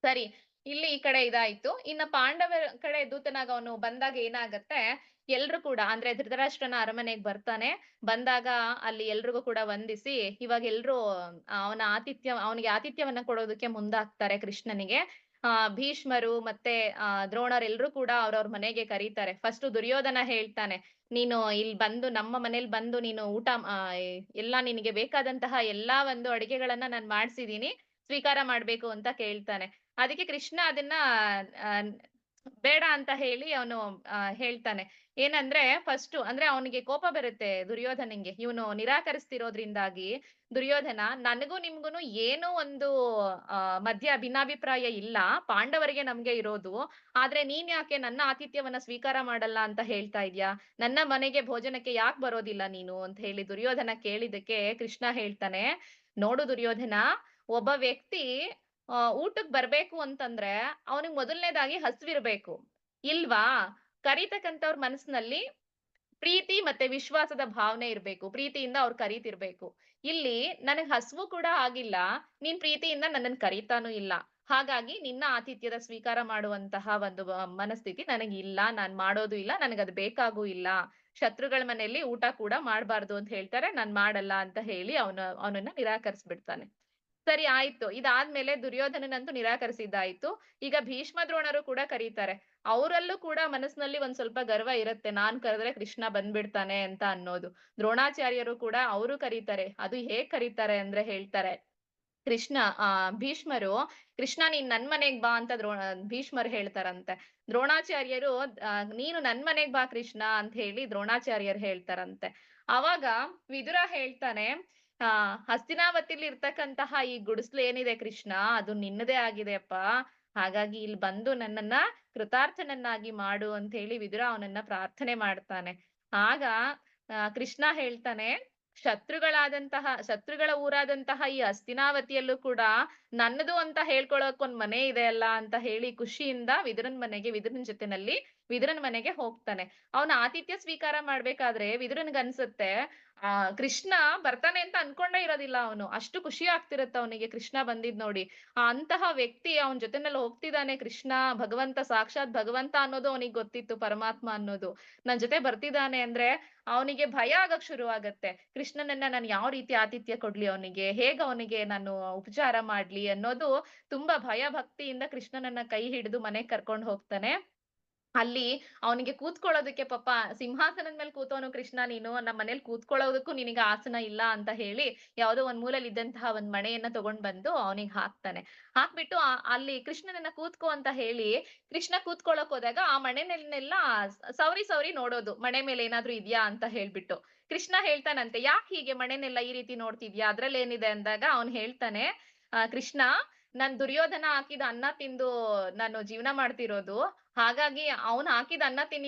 ಸರಿ. ಇಲ್ಲಿ ಈ ಕಡೆ ಇದಾಯ್ತು. ಇನ್ನ ಪಾಂಡವರ ಕಡೆ ದೂತನಾಗ ಅವನು ಬಂದಾಗ ಏನಾಗತ್ತೆ, ಎಲ್ರು ಕೂಡ ಅಂದ್ರೆ ಧೃತರಾಷ್ಟ್ರನ ಅರಮನೆಗ್ ಬರ್ತಾನೆ. ಬಂದಾಗ ಅಲ್ಲಿ ಎಲ್ರಿಗೂ ಕೂಡ ವಂದಿಸಿ, ಇವಾಗ ಎಲ್ರೂ ಅವನಿಗೆ ಆತಿಥ್ಯವನ್ನ ಕೊಡೋದಕ್ಕೆ ಮುಂದಾಗ್ತಾರೆ ಕೃಷ್ಣನಿಗೆ. ಭೀಷ್ಮರು ಮತ್ತೆ ದ್ರೋಣರೆಲ್ರೂ ಕೂಡ ಅವ್ರವ್ರ ಮನೆಗೆ ಕರೀತಾರೆ. ಫಸ್ಟು ದುರ್ಯೋಧನ ಹೇಳ್ತಾನೆ, "ನೀನು ಇಲ್ಲಿ ಬಂದು ನಮ್ಮ ಮನೇಲಿ ಬಂದು ನೀನು ಎಲ್ಲಾ ನಿನಗೆ ಬೇಕಾದಂತಹ ಎಲ್ಲಾ ಒಂದು ಅಡಿಗೆಗಳನ್ನ ನಾನ್ ಮಾಡ್ಸಿದೀನಿ. ಸ್ವೀಕಾರ ಮಾಡ್ಬೇಕು ಅಂತ ಕೇಳ್ತಾನೆ. ಅದಕ್ಕೆ ಕೃಷ್ಣ ಅದನ್ನ ಆಹ್, ಬೇಡ ಅಂತ ಹೇಳಿ ಅವನು ಹೇಳ್ತಾನೆ. ಏನಂದ್ರೆ ಫಸ್ಟು ಅಂದ್ರೆ ಅವನಿಗೆ ಕೋಪ ಬರುತ್ತೆ ದುರ್ಯೋಧನಂಗೆ. ಇವನು ನಿರಾಕರಿಸ್ತಿರೋದ್ರಿಂದಾಗಿ ದುರ್ಯೋಧನ, "ನನಗೂ ನಿಮ್ಗೂನು ಏನೂ ಒಂದು ಮಧ್ಯ ಭಿನ್ನಾಭಿಪ್ರಾಯ ಇಲ್ಲ. ಪಾಂಡವರಿಗೆ ನಮ್ಗೆ ಇರೋದು. ಆದ್ರೆ ನೀನ್ ಯಾಕೆ ನನ್ನ ಆತಿಥ್ಯವನ್ನ ಸ್ವೀಕಾರ ಮಾಡಲ್ಲ ಅಂತ ಹೇಳ್ತಾ ಇದ್ಯಾ? ನನ್ನ ಮನೆಗೆ ಭೋಜನಕ್ಕೆ ಯಾಕ್ ಬರೋದಿಲ್ಲ ನೀನು?" ಅಂತ ಹೇಳಿ ದುರ್ಯೋಧನ ಕೇಳಿದ್ದಕ್ಕೆ ಕೃಷ್ಣ ಹೇಳ್ತಾನೆ, "ನೋಡು ದುರ್ಯೋಧನ, ಒಬ್ಬ ವ್ಯಕ್ತಿ ಊಟಕ್ ಬರ್ಬೇಕು ಅಂತಂದ್ರೆ ಅವನಿಗೆ ಮೊದಲನೇದಾಗಿ ಹಸ್ವಿರ್ಬೇಕು. ಇಲ್ವಾ? ಕರೀತಕ್ಕಂಥವ್ರ ಮನಸ್ಸಿನಲ್ಲಿ ಪ್ರೀತಿ ಮತ್ತೆ ವಿಶ್ವಾಸದ ಭಾವನೆ ಇರ್ಬೇಕು. ಪ್ರೀತಿಯಿಂದ ಅವ್ರು ಕರೀತಿರ್ಬೇಕು. ಇಲ್ಲಿ ನನಗ್ ಹಸ್ವು ಕೂಡ ಆಗಿಲ್ಲ. ನೀನ್ ಪ್ರೀತಿಯಿಂದ ನನ್ನನ್ ಕರೀತಾನೂ ಇಲ್ಲ. ಹಾಗಾಗಿ ನಿನ್ನ ಆತಿಥ್ಯದ ಸ್ವೀಕಾರ ಮಾಡುವಂತಹ ಒಂದು ಮನಸ್ಥಿತಿ ನನಗಿಲ್ಲ. ನಾನ್ ಮಾಡೋದು ಇಲ್ಲ. ನನಗದು ಬೇಕಾಗೂ ಇಲ್ಲ. ಶತ್ರುಗಳ ಮನೆಯಲ್ಲಿ ಊಟ ಕೂಡ ಮಾಡ್ಬಾರ್ದು ಅಂತ ಹೇಳ್ತಾರೆ. ನಾನ್ ಮಾಡಲ್ಲ ಅಂತ ಹೇಳಿ ಅವನನ್ನ ನಿರಾಕರಿಸ್ಬಿಡ್ತಾನೆ. ಸರಿ ಆಯ್ತು. ಇದಾದ್ಮೇಲೆ ದುರ್ಯೋಧನನಂತೂ ನಿರಾಕರಿಸಿದ್ದಾಯ್ತು. ಈಗ ಭೀಷ್ಮ ದ್ರೋಣರು ಕೂಡ ಕರೀತಾರೆ. ಅವರಲ್ಲೂ ಕೂಡ ಮನಸ್ಸಿನಲ್ಲಿ ಒಂದ್ ಸ್ವಲ್ಪ ಗರ್ವ ಇರುತ್ತೆ. ನಾನ್ ಕರೆದ್ರೆ ಕೃಷ್ಣ ಬಂದ್ಬಿಡ್ತಾನೆ ಅಂತ ಅನ್ನೋದು. ದ್ರೋಣಾಚಾರ್ಯರು ಕೂಡ ಅವರು ಕರೀತಾರೆ. ಅದು ಹೇಗ್ ಕರೀತಾರೆ ಅಂದ್ರೆ ಹೇಳ್ತಾರೆ. ಕೃಷ್ಣ ಭೀಷ್ಮರು, "ಕೃಷ್ಣ ನೀನ್ ನನ್ ಮನೆಗ್ ಬಾ" ಅಂತ ಭೀಷ್ಮರು ಹೇಳ್ತಾರಂತೆ. ದ್ರೋಣಾಚಾರ್ಯರು, "ನೀನು ನನ್ ಮನೆಗ್ ಬಾ ಕೃಷ್ಣ" ಅಂತ ಹೇಳಿ ದ್ರೋಣಾಚಾರ್ಯರು ಹೇಳ್ತಾರಂತೆ. ಅವಾಗ ವಿದುರ ಹೇಳ್ತಾನೆ, ಹಸ್ತಿನಾವತಿಲಿ ಇರ್ತಕ್ಕಂತಹ ಈ ಗುಡಿಸ್ಲು ಏನಿದೆ ಕೃಷ್ಣ, ಅದು ನಿನ್ನದೇ ಆಗಿದೆಯಪ್ಪ. ಹಾಗಾಗಿ ಇಲ್ಲಿ ಬಂದು ನನ್ನನ್ನ ಕೃತಾರ್ಥನನ್ನಾಗಿ ಮಾಡು ಅಂತ ಹೇಳಿ ವಿದುರ ಅವನನ್ನ ಪ್ರಾರ್ಥನೆ ಮಾಡ್ತಾನೆ. ಆಗ ಕೃಷ್ಣ ಹೇಳ್ತಾನೆ, ಶತ್ರುಗಳ ಊರಾದಂತಹ ಈ ಹಸ್ತಿನಾವತಿಯಲ್ಲೂ ಕೂಡ ನನ್ನದು ಅಂತ ಹೇಳ್ಕೊಳಕ್ ಒಂದ್ ಮನೆ ಇದೆ ಅಲ್ಲ ಅಂತ ಹೇಳಿ ಖುಷಿಯಿಂದ ವಿದುರನ್ ಜೊತೆನಲ್ಲಿ ವಿದುರನ್ ಮನೆಗೆ ಹೋಗ್ತಾನೆ. ಅವನ ಆತಿಥ್ಯ ಸ್ವೀಕಾರ ಮಾಡ್ಬೇಕಾದ್ರೆ ವಿದುರನ್ಗನ್ಸುತ್ತೆ, ಕೃಷ್ಣ ಬರ್ತಾನೆ ಅಂತ ಅನ್ಕೊಂಡೇ ಇರೋದಿಲ್ಲ ಅವನು. ಅಷ್ಟು ಖುಷಿ ಆಗ್ತಿರತ್ತೆ ಅವನಿಗೆ ಕೃಷ್ಣ ಬಂದಿದ್ ನೋಡಿ. ಅಂತಹ ವ್ಯಕ್ತಿ ಅವನ್ ಜೊತೆನಲ್ಲಿ ಹೋಗ್ತಿದ್ದಾನೆ ಕೃಷ್ಣ, ಭಗವಂತ ಸಾಕ್ಷಾತ್ ಭಗವಂತ ಅನ್ನೋದು ಅವನಿಗೆ ಗೊತ್ತಿತ್ತು, ಪರಮಾತ್ಮ ಅನ್ನೋದು. ನನ್ ಜೊತೆ ಬರ್ತಿದ್ದಾನೆ ಅಂದ್ರೆ ಅವನಿಗೆ ಭಯ ಆಗಕ್ ಶುರು ಆಗತ್ತೆ. ಕೃಷ್ಣನನ್ನ ನಾನು ಯಾವ ರೀತಿ ಆತಿಥ್ಯ ಕೊಡ್ಲಿ ಅವನಿಗೆ? ಹೇಗ್ ಅವನಿಗೆ ನಾನು ಉಪಚಾರ ಮಾಡ್ಲಿ? ಅನ್ನೋದು ತುಂಬಾ ಭಯ ಭಕ್ತಿಯಿಂದ ಕೃಷ್ಣನನ್ನ ಕೈ ಹಿಡಿದು ಮನೆಗ್ ಕರ್ಕೊಂಡ್ ಹೋಗ್ತಾನೆ. ಅಲ್ಲಿ ಅವನಿಗೆ ಕೂತ್ಕೊಳ್ಳೋದಕ್ಕೆ ಪಾಪ ಸಿಂಹಾಸನದ ಮೇಲೆ ಕೂತವನು ಕೃಷ್ಣ ನೀನು, ನಮ್ ಮನೇಲಿ ಕೂತ್ಕೊಳ್ಳೋದಕ್ಕೂ ನಿನಗೆ ಆಸನ ಇಲ್ಲ ಅಂತ ಹೇಳಿ ಯಾವ್ದೋ ಒಂದ್ ಮೂಲೆಯಲ್ಲಿ ಇದ್ದಂತಹ ಒಂದ್ ಮಣೆಯನ್ನ ತಗೊಂಡ್ ಬಂದು ಅವನಿಗೆ ಹಾಕ್ತಾನೆ. ಹಾಕ್ಬಿಟ್ಟು ಅಲ್ಲಿ ಕೃಷ್ಣನನ್ನ ಕೂತ್ಕೋ ಅಂತ ಹೇಳಿ ಕೃಷ್ಣ ಕೂತ್ಕೊಳ್ಳೋಕ್ ಹೋದಾಗ ಆ ಮಣೆನೆಲ್ಲ ಸವರಿ ಸವರಿ ನೋಡೋದು, ಮಣೆ ಮೇಲೆ ಏನಾದ್ರೂ ಇದ್ಯಾ ಅಂತ ಹೇಳ್ಬಿಟ್ಟು. ಕೃಷ್ಣ ಹೇಳ್ತಾನಂತೆ, "ಯಾಕ್ ಹೀಗೆ ಮಣೆನೆಲ್ಲ ಈ ರೀತಿ ನೋಡ್ತಿದ್ಯಾ? ಅದ್ರಲ್ಲೇನಿದೆ?" ಅಂದಾಗ ಅವ್ನ್ ಹೇಳ್ತಾನೆ, ಕೃಷ್ಣ, ನಾನ್ ದುರ್ಯೋಧನ ಹಾಕಿದ ಅನ್ನ ತಿಂದು ನಾನು ಜೀವನ ಮಾಡ್ತಿರೋದು. ಹಾಗಾಗಿ ಅವ್ನು ಹಾಕಿದ ಅನ್ನ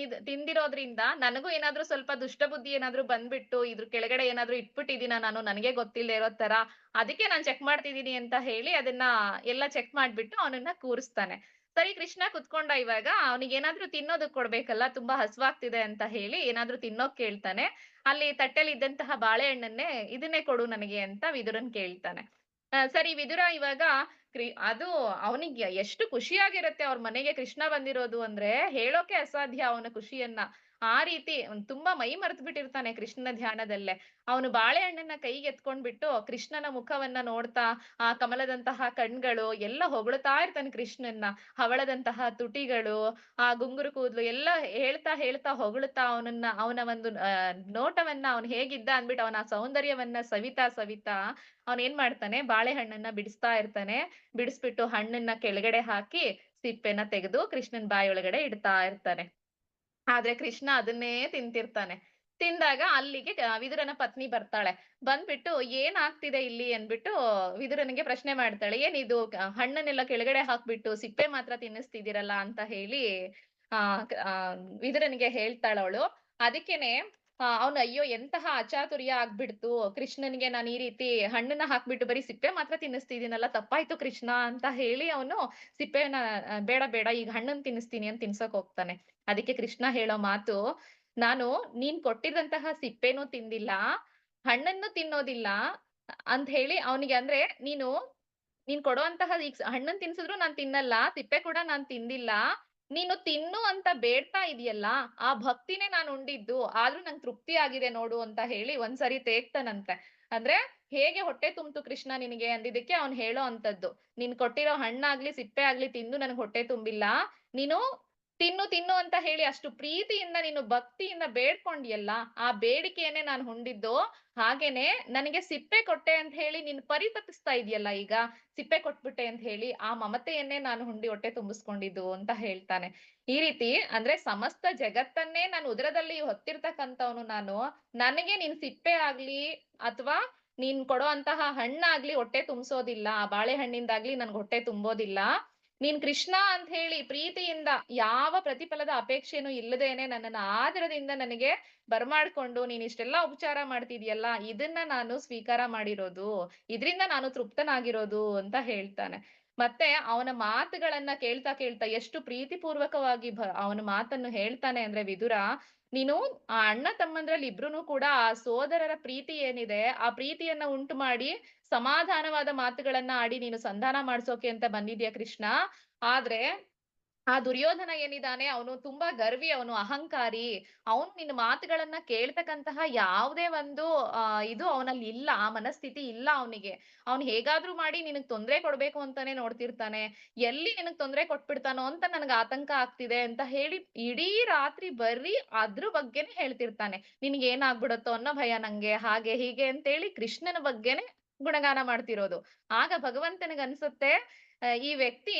ತಿಂದಿರೋದ್ರಿಂದ ನನಗೂ ಏನಾದ್ರೂ ಸ್ವಲ್ಪ ದುಷ್ಟ ಬುದ್ಧಿ ಏನಾದ್ರೂ ಬಂದ್ಬಿಟ್ಟು ಇದ್ರ ಕೆಳಗಡೆ ಏನಾದ್ರೂ ಇಟ್ಬಿಟ್ಟಿದೀನ ನಾನು ನನಗೆ ಗೊತ್ತಿಲ್ದೆ ಇರೋ ತರ. ಅದಕ್ಕೆ ನಾನ್ ಚೆಕ್ ಮಾಡ್ತಿದೀನಿ ಅಂತ ಹೇಳಿ ಅದನ್ನ ಎಲ್ಲ ಚೆಕ್ ಮಾಡ್ಬಿಟ್ಟು ಅವನನ್ನ ಕೂರಿಸ್ತಾನೆ. ಸರಿ ಕೃಷ್ಣ ಕುತ್ಕೊಂಡ ಇವಾಗ ಅವನಿಗೇನಾದ್ರೂ ತಿನ್ನೋದಕ್ ಕೊಡ್ಬೇಕಲ್ಲ, ತುಂಬಾ ಹಸ್ವಾಗ್ತಿದೆ ಅಂತ ಹೇಳಿ ಏನಾದ್ರೂ ತಿನ್ನೋಕ್ ಕೇಳ್ತಾನೆ. ಅಲ್ಲಿ ತಟ್ಟೆಲಿ ಇದ್ದಂತಹ ಬಾಳೆಹಣ್ಣನ್ನೇ, "ಇದನ್ನೇ ಕೊಡು ನನಗೆ" ಅಂತ ವಿದುರನ್ ಕೇಳ್ತಾನೆ. ಸರಿ ವಿದುರ ಇವಾಗ ಅದು ಅವನಿಗೆ ಎಷ್ಟು ಖುಷಿಯಾಗಿರುತ್ತೆ ಅವ್ರ ಮನೆಗೆ ಕೃಷ್ಣ ಬಂದಿರೋದು ಅಂದ್ರೆ ಹೇಳೋಕೆ ಅಸಾಧ್ಯ ಅವನ ಖುಷಿಯನ್ನ. ಆ ರೀತಿ ತುಂಬಾ ಮೈ ಮರೆತು ಬಿಟ್ಟಿರ್ತಾನೆ ಕೃಷ್ಣನ ಧ್ಯಾನದಲ್ಲೇ. ಅವನು ಬಾಳೆಹಣ್ಣನ್ನ ಕೈಗೆ ಎತ್ಕೊಂಡ್ಬಿಟ್ಟು ಕೃಷ್ಣನ ಮುಖವನ್ನ ನೋಡ್ತಾ, ಆ ಕಮಲದಂತಹ ಕಣ್ಗಳು ಎಲ್ಲ ಹೊಗಳ್ತಾ ಇರ್ತಾನೆ ಕೃಷ್ಣನ್ನ. ಹವಳದಂತಹ ತುಟಿಗಳು, ಆ ಗುಂಗುರು ಕೂದ್ಲು ಎಲ್ಲ ಹೇಳ್ತಾ ಹೇಳ್ತಾ ಹೊಗಳುತ್ತಾ ಅವನ ಒಂದು ನೋಟವನ್ನ ಅವನು ಹೇಗಿದ್ದ ಅಂದ್ಬಿಟ್ಟು ಅವನ ಸೌಂದರ್ಯವನ್ನ ಸವಿತಾ ಸವಿತಾ ಅವನೇನ್ ಮಾಡ್ತಾನೆ, ಬಾಳೆಹಣ್ಣನ್ನ ಬಿಡಿಸ್ತಾ ಇರ್ತಾನೆ. ಬಿಡಿಸ್ಬಿಟ್ಟು ಹಣ್ಣನ್ನ ಕೆಳಗಡೆ ಹಾಕಿ ಸಿಪ್ಪೆನ ತೆಗೆದು ಕೃಷ್ಣನ್ ಬಾಯಿ ಒಳಗಡೆ ಇಡ್ತಾ ಇರ್ತಾನೆ. ಆದ್ರೆ ಕೃಷ್ಣ ಅದನ್ನೇ ತಿಂತಿರ್ತಾನೆ. ತಿಂದಾಗ ಅಲ್ಲಿಗೆ ವಿದುರನ ಪತ್ನಿ ಬರ್ತಾಳೆ. ಬಂದ್ಬಿಟ್ಟು "ಏನಾಗ್ತಿದೆ ಇಲ್ಲಿ?" ಅಂದ್ಬಿಟ್ಟು ವಿದುರನಿಗೆ ಪ್ರಶ್ನೆ ಮಾಡ್ತಾಳೆ. "ಏನಿದು ಹಣ್ಣನ್ನೆಲ್ಲ ಕೆಳಗಡೆ ಹಾಕ್ಬಿಟ್ಟು ಸಿಪ್ಪೆ ಮಾತ್ರ ತಿನ್ನಿಸ್ತಿದ್ದೀರಲ್ಲ" ಅಂತ ಹೇಳಿ ವಿದುರನಿಗೆ ಹೇಳ್ತಾಳವಳು. ಅದಕ್ಕೇನೆ ಅವ್ನು "ಅಯ್ಯೋ! ಎಂತಹ ಅಚಾತುರ್ಯ ಆಗ್ಬಿಡ್ತು. ಕೃಷ್ಣನಿಗೆ ನಾನು ಈ ರೀತಿ ಹಣ್ಣನ್ನ ಹಾಕ್ಬಿಟ್ಟು ಬರೀ ಸಿಪ್ಪೆ ಮಾತ್ರ ತಿನ್ನಿಸ್ತಿದ್ದೀನಲ್ಲ, ತಪ್ಪಾಯ್ತು ಕೃಷ್ಣ" ಅಂತ ಹೇಳಿ ಅವನು ಸಿಪ್ಪೆನ "ಬೇಡ, ಬೇಡ ಈಗ ಹಣ್ಣನ್ನ ತಿನ್ನಿಸ್ತೀನಿ" ಅಂತ ತಿನ್ಸೋಕ್ ಹೋಗ್ತಾನೆ. ಅದಕ್ಕೆ ಕೃಷ್ಣ ಹೇಳೋ ಮಾತು, "ನಾನು ನೀನ್ ಕೊಟ್ಟಿದಂತಹ ಸಿಪ್ಪೆನೂ ತಿಂದಿಲ್ಲ, ಹಣ್ಣನ್ನು ತಿನ್ನೋದಿಲ್ಲ" ಅಂತ ಹೇಳಿ ಅವನಿಗೆ ಅಂದ್ರೆ ನೀನ್ ಕೊಡುವಂತಹ ಈಗ ಹಣ್ಣನ್ ತಿನ್ಸಿದ್ರು ನಾನ್ ತಿನ್ನಲ್ಲ, ಸಿಪ್ಪೆ ಕೂಡ ನಾನ್ ತಿಂದಿಲ್ಲ. ನೀನು ತಿನ್ನು ಅಂತ ಬೇಡ್ತಾ ಇದೀಯಲ್ಲ, ಆ ಭಕ್ತಿನೇ ನಾನ್ ಉಂಡಿದ್ದು. ಆದ್ರೂ ನಂಗ್ ತೃಪ್ತಿ ಆಗಿದೆ ನೋಡು ಅಂತ ಹೇಳಿ ಒಂದ್ಸರಿ ತೇಗ್ತಾನಂತೆ. ಅಂದ್ರೆ ಹೇಗೆ ಹೊಟ್ಟೆ ತುಂಬ್ತು ಕೃಷ್ಣ ನಿನಗೆ ಅಂದಿದ್ದಕ್ಕೆ ಅವ್ನು ಹೇಳೋ ಅಂಥದ್ದು. ನೀನ್ ಕೊಟ್ಟಿರೋ ಹಣ್ಣಾಗ್ಲಿ, ಸಿಪ್ಪೆ ಆಗ್ಲಿ ತಿಂದು ನನಗ್ ಹೊಟ್ಟೆ ತುಂಬಿಲ್ಲ. ನೀನು ತಿನ್ನು ತಿನ್ನು ಅಂತ ಹೇಳಿ ಅಷ್ಟು ಪ್ರೀತಿಯಿಂದ ನೀನು ಭಕ್ತಿಯಿಂದ ಬೇಡ್ಕೊಂಡ್ಯಲ್ಲ, ಆ ಬೇಡಿಕೆಯನ್ನೇ ನಾನು ಉಂಡಿದ್ದು. ಹಾಗೇನೆ ನನಗೆ ಸಿಪ್ಪೆ ಕೊಟ್ಟೆ ಅಂತ ಹೇಳಿ ನೀನು ಪರಿತಪಿಸ್ತಾ ಇದೀಯಲ್ಲ ಈಗ, ಸಿಪ್ಪೆ ಕೊಟ್ಬಿಟ್ಟೆ ಅಂತ ಹೇಳಿ, ಆ ಮಮತೆಯನ್ನೇ ನಾನು ಉಂಡಿ ಹೊಟ್ಟೆ ತುಂಬಿಸ್ಕೊಂಡಿದ್ದು ಅಂತ ಹೇಳ್ತಾನೆ. ಈ ರೀತಿ ಅಂದ್ರೆ ಸಮಸ್ತ ಜಗತ್ತನ್ನೇ ನಾನು ಉದರದಲ್ಲಿ ಹೊತ್ತಿರ್ತಕ್ಕಂಥವನು ನಾನು. ನನಗೆ ನೀನ್ ಸಿಪ್ಪೆ ಆಗ್ಲಿ ಅಥವಾ ನೀನ್ ಕೊಡುವಂತಹ ಹಣ್ಣಾಗ್ಲಿ ಹೊಟ್ಟೆ ತುಂಬಿಸೋದಿಲ್ಲ. ಆ ಬಾಳೆಹಣ್ಣಿಂದಾಗ್ಲಿ ನನ್ಗ್ ಹೊಟ್ಟೆ ತುಂಬೋದಿಲ್ಲ. ನೀನ್ ಕೃಷ್ಣ ಅಂತ ಹೇಳಿ ಪ್ರೀತಿಯಿಂದ ಯಾವ ಪ್ರತಿಫಲದ ಅಪೇಕ್ಷೆನೂ ಇಲ್ಲದೇನೆ ನನ್ನನ್ನ ಆದರದಿಂದ ನನಗೆ ಬರ್ಮಾಡ್ಕೊಂಡು ನೀನ್ ಇಷ್ಟೆಲ್ಲಾ ಉಪಚಾರ ಮಾಡ್ತಿದ್ಯಲ್ಲ, ಇದನ್ನ ನಾನು ಸ್ವೀಕಾರ ಮಾಡಿರೋದು. ಇದ್ರಿಂದ ನಾನು ತೃಪ್ತನಾಗಿರೋದು ಅಂತ ಹೇಳ್ತಾನೆ. ಮತ್ತೆ ಅವನ ಮಾತುಗಳನ್ನ ಕೇಳ್ತಾ ಕೇಳ್ತಾ ಎಷ್ಟು ಪ್ರೀತಿಪೂರ್ವಕವಾಗಿ ಅವನ ಮಾತನ್ನು ಹೇಳ್ತಾನೆ ಅಂದ್ರೆ ವಿದುರ, ನೀನು ಆ ಅಣ್ಣ ತಮ್ಮಂದ್ರಲ್ಲಿ ಇಬ್ರುನು ಕೂಡ ಆ ಸೋದರರ ಪ್ರೀತಿ ಏನಿದೆ, ಆ ಪ್ರೀತಿಯನ್ನ ಉಂಟು ಮಾಡಿ ಸಮಾಧಾನವಾದ ಮಾತುಗಳನ್ನ ಆಡಿ ನೀನು ಸಂಧಾನ ಮಾಡ್ಸೋಕೆ ಅಂತ ಬಂದಿದ್ಯಾ ಕೃಷ್ಣ. ಆದ್ರೆ ಆ ದುರ್ಯೋಧನ ಏನಿದಾನೆ ಅವನು ತುಂಬಾ ಗರ್ವಿ, ಅವನು ಅಹಂಕಾರಿ. ಅವನು ನಿನ್ನ ಮಾತುಗಳನ್ನ ಕೇಳ್ತಕ್ಕಂತಹ ಯಾವುದೇ ಒಂದು ಇದು ಅವನಲ್ಲಿ ಇಲ್ಲ, ಆ ಮನಸ್ಥಿತಿ ಇಲ್ಲ ಅವನಿಗೆ. ಅವ್ನು ಹೇಗಾದ್ರೂ ಮಾಡಿ ನಿನಗ್ ತೊಂದ್ರೆ ಕೊಡ್ಬೇಕು ಅಂತಾನೆ ನೋಡ್ತಿರ್ತಾನೆ. ಎಲ್ಲಿ ನಿನಗ್ ತೊಂದ್ರೆ ಕೊಟ್ಬಿಡ್ತಾನೋ ಅಂತ ನನಗ್ ಆತಂಕ ಆಗ್ತಿದೆ ಅಂತ ಹೇಳಿ ಇಡೀ ರಾತ್ರಿ ಬರೀ ಅದ್ರ ಬಗ್ಗೆನೇ ಹೇಳ್ತಿರ್ತಾನೆ. ನಿನ್ಗೆ ಏನಾಗ್ಬಿಡತ್ತೋ ಅನ್ನೋ ಭಯ ನಂಗೆ, ಹಾಗೆ ಹೀಗೆ ಅಂತೇಳಿ ಕೃಷ್ಣನ ಬಗ್ಗೆನೇ ಗುಣಗಾನ ಮಾಡ್ತಿರೋದು. ಆಗ ಭಗವಂತನಿಗೆ ಅನ್ಸುತ್ತೆ, ಈ ವ್ಯಕ್ತಿ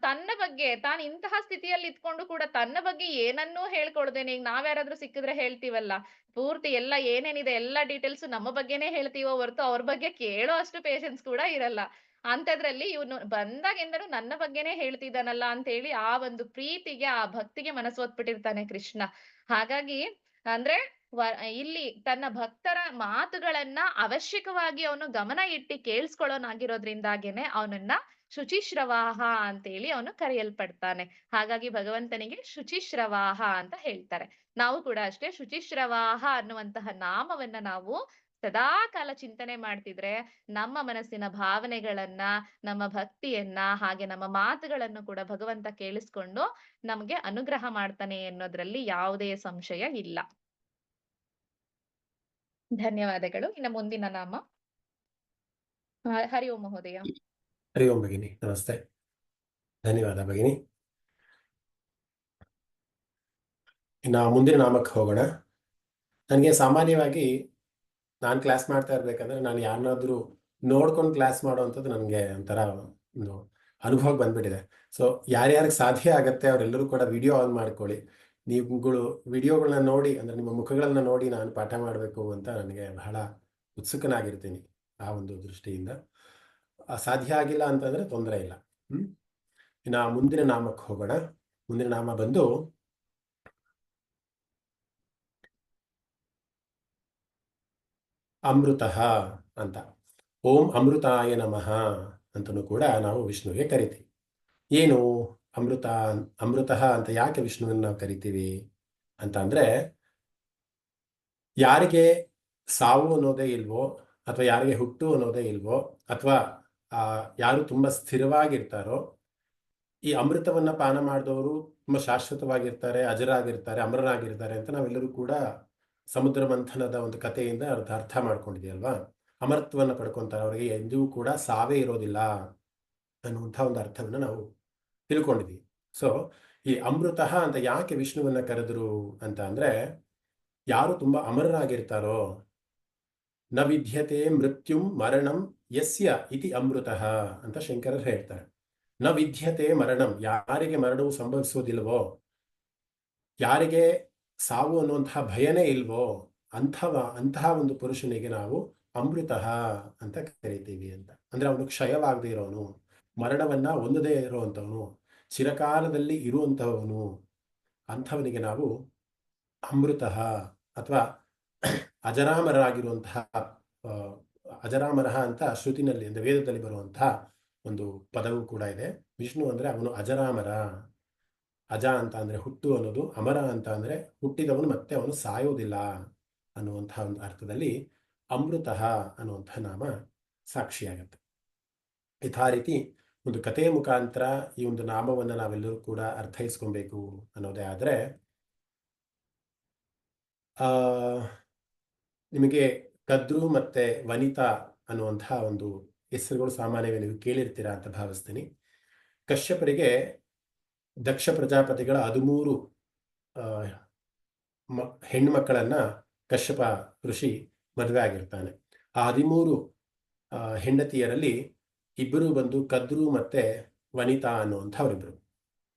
ತನ್ನ ಬಗ್ಗೆ ತಾನು ಇಂತಹ ಸ್ಥಿತಿಯಲ್ಲಿ ಇದ್ಕೊಂಡು ಕೂಡ ತನ್ನ ಬಗ್ಗೆ ಏನನ್ನೂ ಹೇಳ್ಕೊಳ್ದೇನೆ, ಈಗ ನಾವ್ಯಾರಾದ್ರೂ ಸಿಕ್ಕಿದ್ರೆ ಹೇಳ್ತೀವಲ್ಲ, ಪೂರ್ತಿ ಎಲ್ಲ ಏನೇನಿದೆ ಎಲ್ಲಾ ಡೀಟೇಲ್ಸ್ ನಮ್ಮ ಬಗ್ಗೆನೇ ಹೇಳ್ತೀವೋ ಹೊರತು ಅವ್ರ ಬಗ್ಗೆ ಕೇಳೋ ಅಷ್ಟು ಪೇಶನ್ಸ್ ಕೂಡ ಇರಲ್ಲ. ಅಂಥದ್ರಲ್ಲಿ ಇವನು ಬಂದಾಗಿಂದನೂ ನನ್ನ ಬಗ್ಗೆನೇ ಹೇಳ್ತಿದ್ದಾನಲ್ಲ ಅಂತ ಹೇಳಿ ಆ ಒಂದು ಪ್ರೀತಿಗೆ, ಆ ಭಕ್ತಿಗೆ ಮನಸೋತ್ಬಿಟ್ಟಿರ್ತಾನೆ ಕೃಷ್ಣ. ಹಾಗಾಗಿ ಅಂದ್ರೆ ವ ಇಲ್ಲಿ ತನ್ನ ಭಕ್ತರ ಮಾತುಗಳನ್ನ ಅವಶ್ಯಕವಾಗಿ ಅವನು ಗಮನ ಇಟ್ಟು ಕೇಳಿಸ್ಕೊಳ್ಳೋನಾಗಿರೋದ್ರಿಂದಾಗೇನೆ ಅವನನ್ನ ಶುಚಿಶ್ರವಾಹ ಅಂತೇಳಿ ಅವನು ಕರೆಯಲ್ಪಡ್ತಾನೆ. ಹಾಗಾಗಿ ಭಗವಂತನಿಗೆ ಶುಚಿಶ್ರವಾಹ ಅಂತ ಹೇಳ್ತಾರೆ. ನಾವು ಕೂಡ ಅಷ್ಟೇ ಶುಚಿಶ್ರವಾಹ ಅನ್ನುವಂತಹ ನಾಮವನ್ನ ನಾವು ಸದಾ ಕಾಲ ಚಿಂತನೆ ಮಾಡ್ತಿದ್ರೆ ನಮ್ಮ ಮನಸ್ಸಿನ ಭಾವನೆಗಳನ್ನ, ನಮ್ಮ ಭಕ್ತಿಯನ್ನ, ಹಾಗೆ ನಮ್ಮ ಮಾತುಗಳನ್ನು ಕೂಡ ಭಗವಂತ ಕೇಳಿಸ್ಕೊಂಡು ನಮ್ಗೆ ಅನುಗ್ರಹ ಮಾಡ್ತಾನೆ ಎನ್ನೋದ್ರಲ್ಲಿ ಯಾವುದೇ ಸಂಶಯ ಇಲ್ಲ. ಧನ್ಯವಾದಗಳು. ಇನ್ನು ಮುಂದಿನ ನಾಮ ಹರಿ ಓಂ ಮಹೋದಯ. ಹರಿ ಓಂ ಭಗಿನಿ, ನಮಸ್ತೆ. ಧನ್ಯವಾದ ಭಗಿನಿ. ಇನ್ನು ಮುಂದಿನ ನಾಮಕ್ಕೆ ಹೋಗೋಣ. ನನಗೆ ಸಾಮಾನ್ಯವಾಗಿ ನಾನು ಕ್ಲಾಸ್ ಮಾಡ್ತಾ ಇರ್ಬೇಕಂದ್ರೆ ನಾನು ಯಾರನ್ನಾದ್ರೂ ನೋಡ್ಕೊಂಡು ಕ್ಲಾಸ್ ಮಾಡುವಂಥದ್ದು ನನಗೆ ಒಂಥರ ಒಂದು ಅನುಭವ ಬಂದ್ಬಿಟ್ಟಿದೆ. ಸೊ ಯಾರ್ಯಾರಿಗೆ ಸಾಧ್ಯ ಆಗತ್ತೆ ಅವರೆಲ್ಲರೂ ಕೂಡ ವಿಡಿಯೋ ಆನ್ ಮಾಡ್ಕೊಳ್ಳಿ. ನೀವುಗಳು ವಿಡಿಯೋಗಳನ್ನ ನೋಡಿ, ಅಂದ್ರೆ ನಿಮ್ಮ ಮುಖಗಳನ್ನ ನೋಡಿ ನಾನು ಪಾಠ ಮಾಡಬೇಕು ಅಂತ ನನಗೆ ಬಹಳ ಉತ್ಸುಕನಾಗಿರ್ತೀನಿ. ಆ ಒಂದು ದೃಷ್ಟಿಯಿಂದ ಸಾಧ್ಯ ಆಗಿಲ್ಲ ಅಂತಂದ್ರೆ ತೊಂದರೆ ಇಲ್ಲ. ಇನ್ನು ಮುಂದಿನ ನಾಮಕ್ಕೆ ಹೋಗೋಣ. ಮುಂದಿನ ನಾಮ ಬಂದು ಅಮೃತಃ ಅಂತ. ಓಂ ಅಮೃತಾಯ ನಮಃ ಅಂತನೂ ಕೂಡ ನಾವು ವಿಷ್ಣುವಿಗೆ ಕರಿತೀವಿ. ಏನು ಅಮೃತಃ ಅಂತ ಯಾಕೆ ವಿಷ್ಣುವನ್ನ ನಾವು ಕರಿತೀವಿ ಅಂತ ಅಂದ್ರೆ, ಯಾರಿಗೆ ಸಾವು ಅನ್ನೋದೇ ಇಲ್ವೋ, ಅಥವಾ ಯಾರಿಗೆ ಹುಟ್ಟು ಅನ್ನೋದೇ ಇಲ್ವೋ, ಅಥವಾ ಯಾರು ತುಂಬಾ ಸ್ಥಿರವಾಗಿರ್ತಾರೋ, ಈ ಅಮೃತವನ್ನ ಪಾನ ಮಾಡಿದವರು ತುಂಬಾ ಶಾಶ್ವತವಾಗಿರ್ತಾರೆ, ಅಜರಾಗಿರ್ತಾರೆ, ಅಮರರಾಗಿರ್ತಾರೆ ಅಂತ ನಾವೆಲ್ಲರೂ ಕೂಡ ಸಮುದ್ರ ಮಂಥನದ ಒಂದು ಕಥೆಯಿಂದ ಅರ್ಥ ಮಾಡ್ಕೊಂಡಿದೆಯಲ್ವಾ. ಅಮರತ್ವವನ್ನು ಪಡ್ಕೊಂತಾರೆ, ಅವರಿಗೆ ಎಂದೂ ಕೂಡ ಸಾವೇ ಇರೋದಿಲ್ಲ ಅನ್ನುವಂಥ ಒಂದು ಅರ್ಥವನ್ನು ನಾವು ತಿಳ್ಕೊಂಡಿದ್ದೀವಿ. ಸೊ ಈ ಅಮೃತಃ ಅಂತ ಯಾಕೆ ವಿಷ್ಣುವನ್ನ ಕರೆದ್ರು ಅಂತ ಅಂದ್ರೆ, ಯಾರು ತುಂಬಾ ಅಮರರಾಗಿರ್ತಾರೋ, ನ ವಿದ್ಯತೆ ಮೃತ್ಯುಂ ಮರಣಂ ಯಸ್ಯ ಇತಿ ಅಮೃತಃ ಅಂತ ಶಂಕರರು ಹೇಳ್ತಾರೆ. ನ ವಿದ್ಯತೆ ಮರಣಂ, ಯಾರಿಗೆ ಮರಣವು ಸಂಭವಿಸುವುದಿಲ್ವೋ, ಯಾರಿಗೆ ಸಾವು ಅನ್ನುವಂತಹ ಭಯನೇ ಇಲ್ವೋ ಅಂತಹ ಒಂದು ಪುರುಷನಿಗೆ ನಾವು ಅಮೃತಃ ಅಂತ ಕರಿತೀವಿ ಅಂತ. ಅಂದ್ರೆ ಅವನು ಕ್ಷಯವಾಗದೇ ಇರೋನು, ಮರಣವನ್ನ ಹೊಂದದೇ ಇರುವಂಥವನು, ಚಿರಕಾಲದಲ್ಲಿ ಇರುವಂತಹವನು, ಅಂಥವನಿಗೆ ನಾವು ಅಮೃತಃ ಅಥವಾ ಅಜರಾಮರರಾಗಿರುವಂತಹ ಆ, ಅಜರಾಮರಃ ಅಂತ ಶ್ರುತಿನಲ್ಲಿ ಅಂದ್ರೆ ವೇದದಲ್ಲಿ ಬರುವಂತಹ ಒಂದು ಪದವು ಕೂಡ ಇದೆ. ವಿಷ್ಣು ಅಂದ್ರೆ ಅವನು ಅಜರಾಮರ. ಅಜ ಅಂತ ಅಂದ್ರೆ ಹುಟ್ಟು ಅನ್ನೋದು, ಅಮರ ಅಂತ ಅಂದ್ರೆ ಹುಟ್ಟಿದವನು ಮತ್ತೆ ಅವನು ಸಾಯೋದಿಲ್ಲ ಅನ್ನುವಂತಹ ಒಂದು ಅರ್ಥದಲ್ಲಿ ಅಮೃತಃ ಅನ್ನುವಂತಹ ನಾಮ ಸಾಕ್ಷಿಯಾಗತ್ತೆ. ಯಥಾ ರೀತಿ ಒಂದು ಕಥೆಯ ಮುಖಾಂತರ ಈ ಒಂದು ನಾಮವನ್ನು ನಾವೆಲ್ಲರೂ ಕೂಡ ಅರ್ಥೈಸ್ಕೊಬೇಕು ಅನ್ನೋದೇ ಆದ್ರೆ, ಆ ನಿಮಗೆ ಕದ್ರು ಮತ್ತೆ ವನಿತಾ ಅನ್ನುವಂತಹ ಒಂದು ಹೆಸರುಗಳು ಸಾಮಾನ್ಯವಾಗಿ ನೀವು ಕೇಳಿರ್ತೀರಾ ಅಂತ ಭಾವಿಸ್ತೀನಿ. ಕಶ್ಯಪರಿಗೆ ದಕ್ಷ ಪ್ರಜಾಪತಿಗಳ 13 ಆ, ಹೆಣ್ಮಕ್ಕಳನ್ನ ಕಶ್ಯಪ ಋಷಿ ಮದುವೆ ಆಗಿರ್ತಾನೆ. ಆ 13 ಹೆಂಡತಿಯರಲ್ಲಿ ಇಬ್ಬರು ಬಂದು ಕದ್ರು ಮತ್ತೆ ವನಿತಾ ಅನ್ನುವಂಥವರಿಬ್ರು.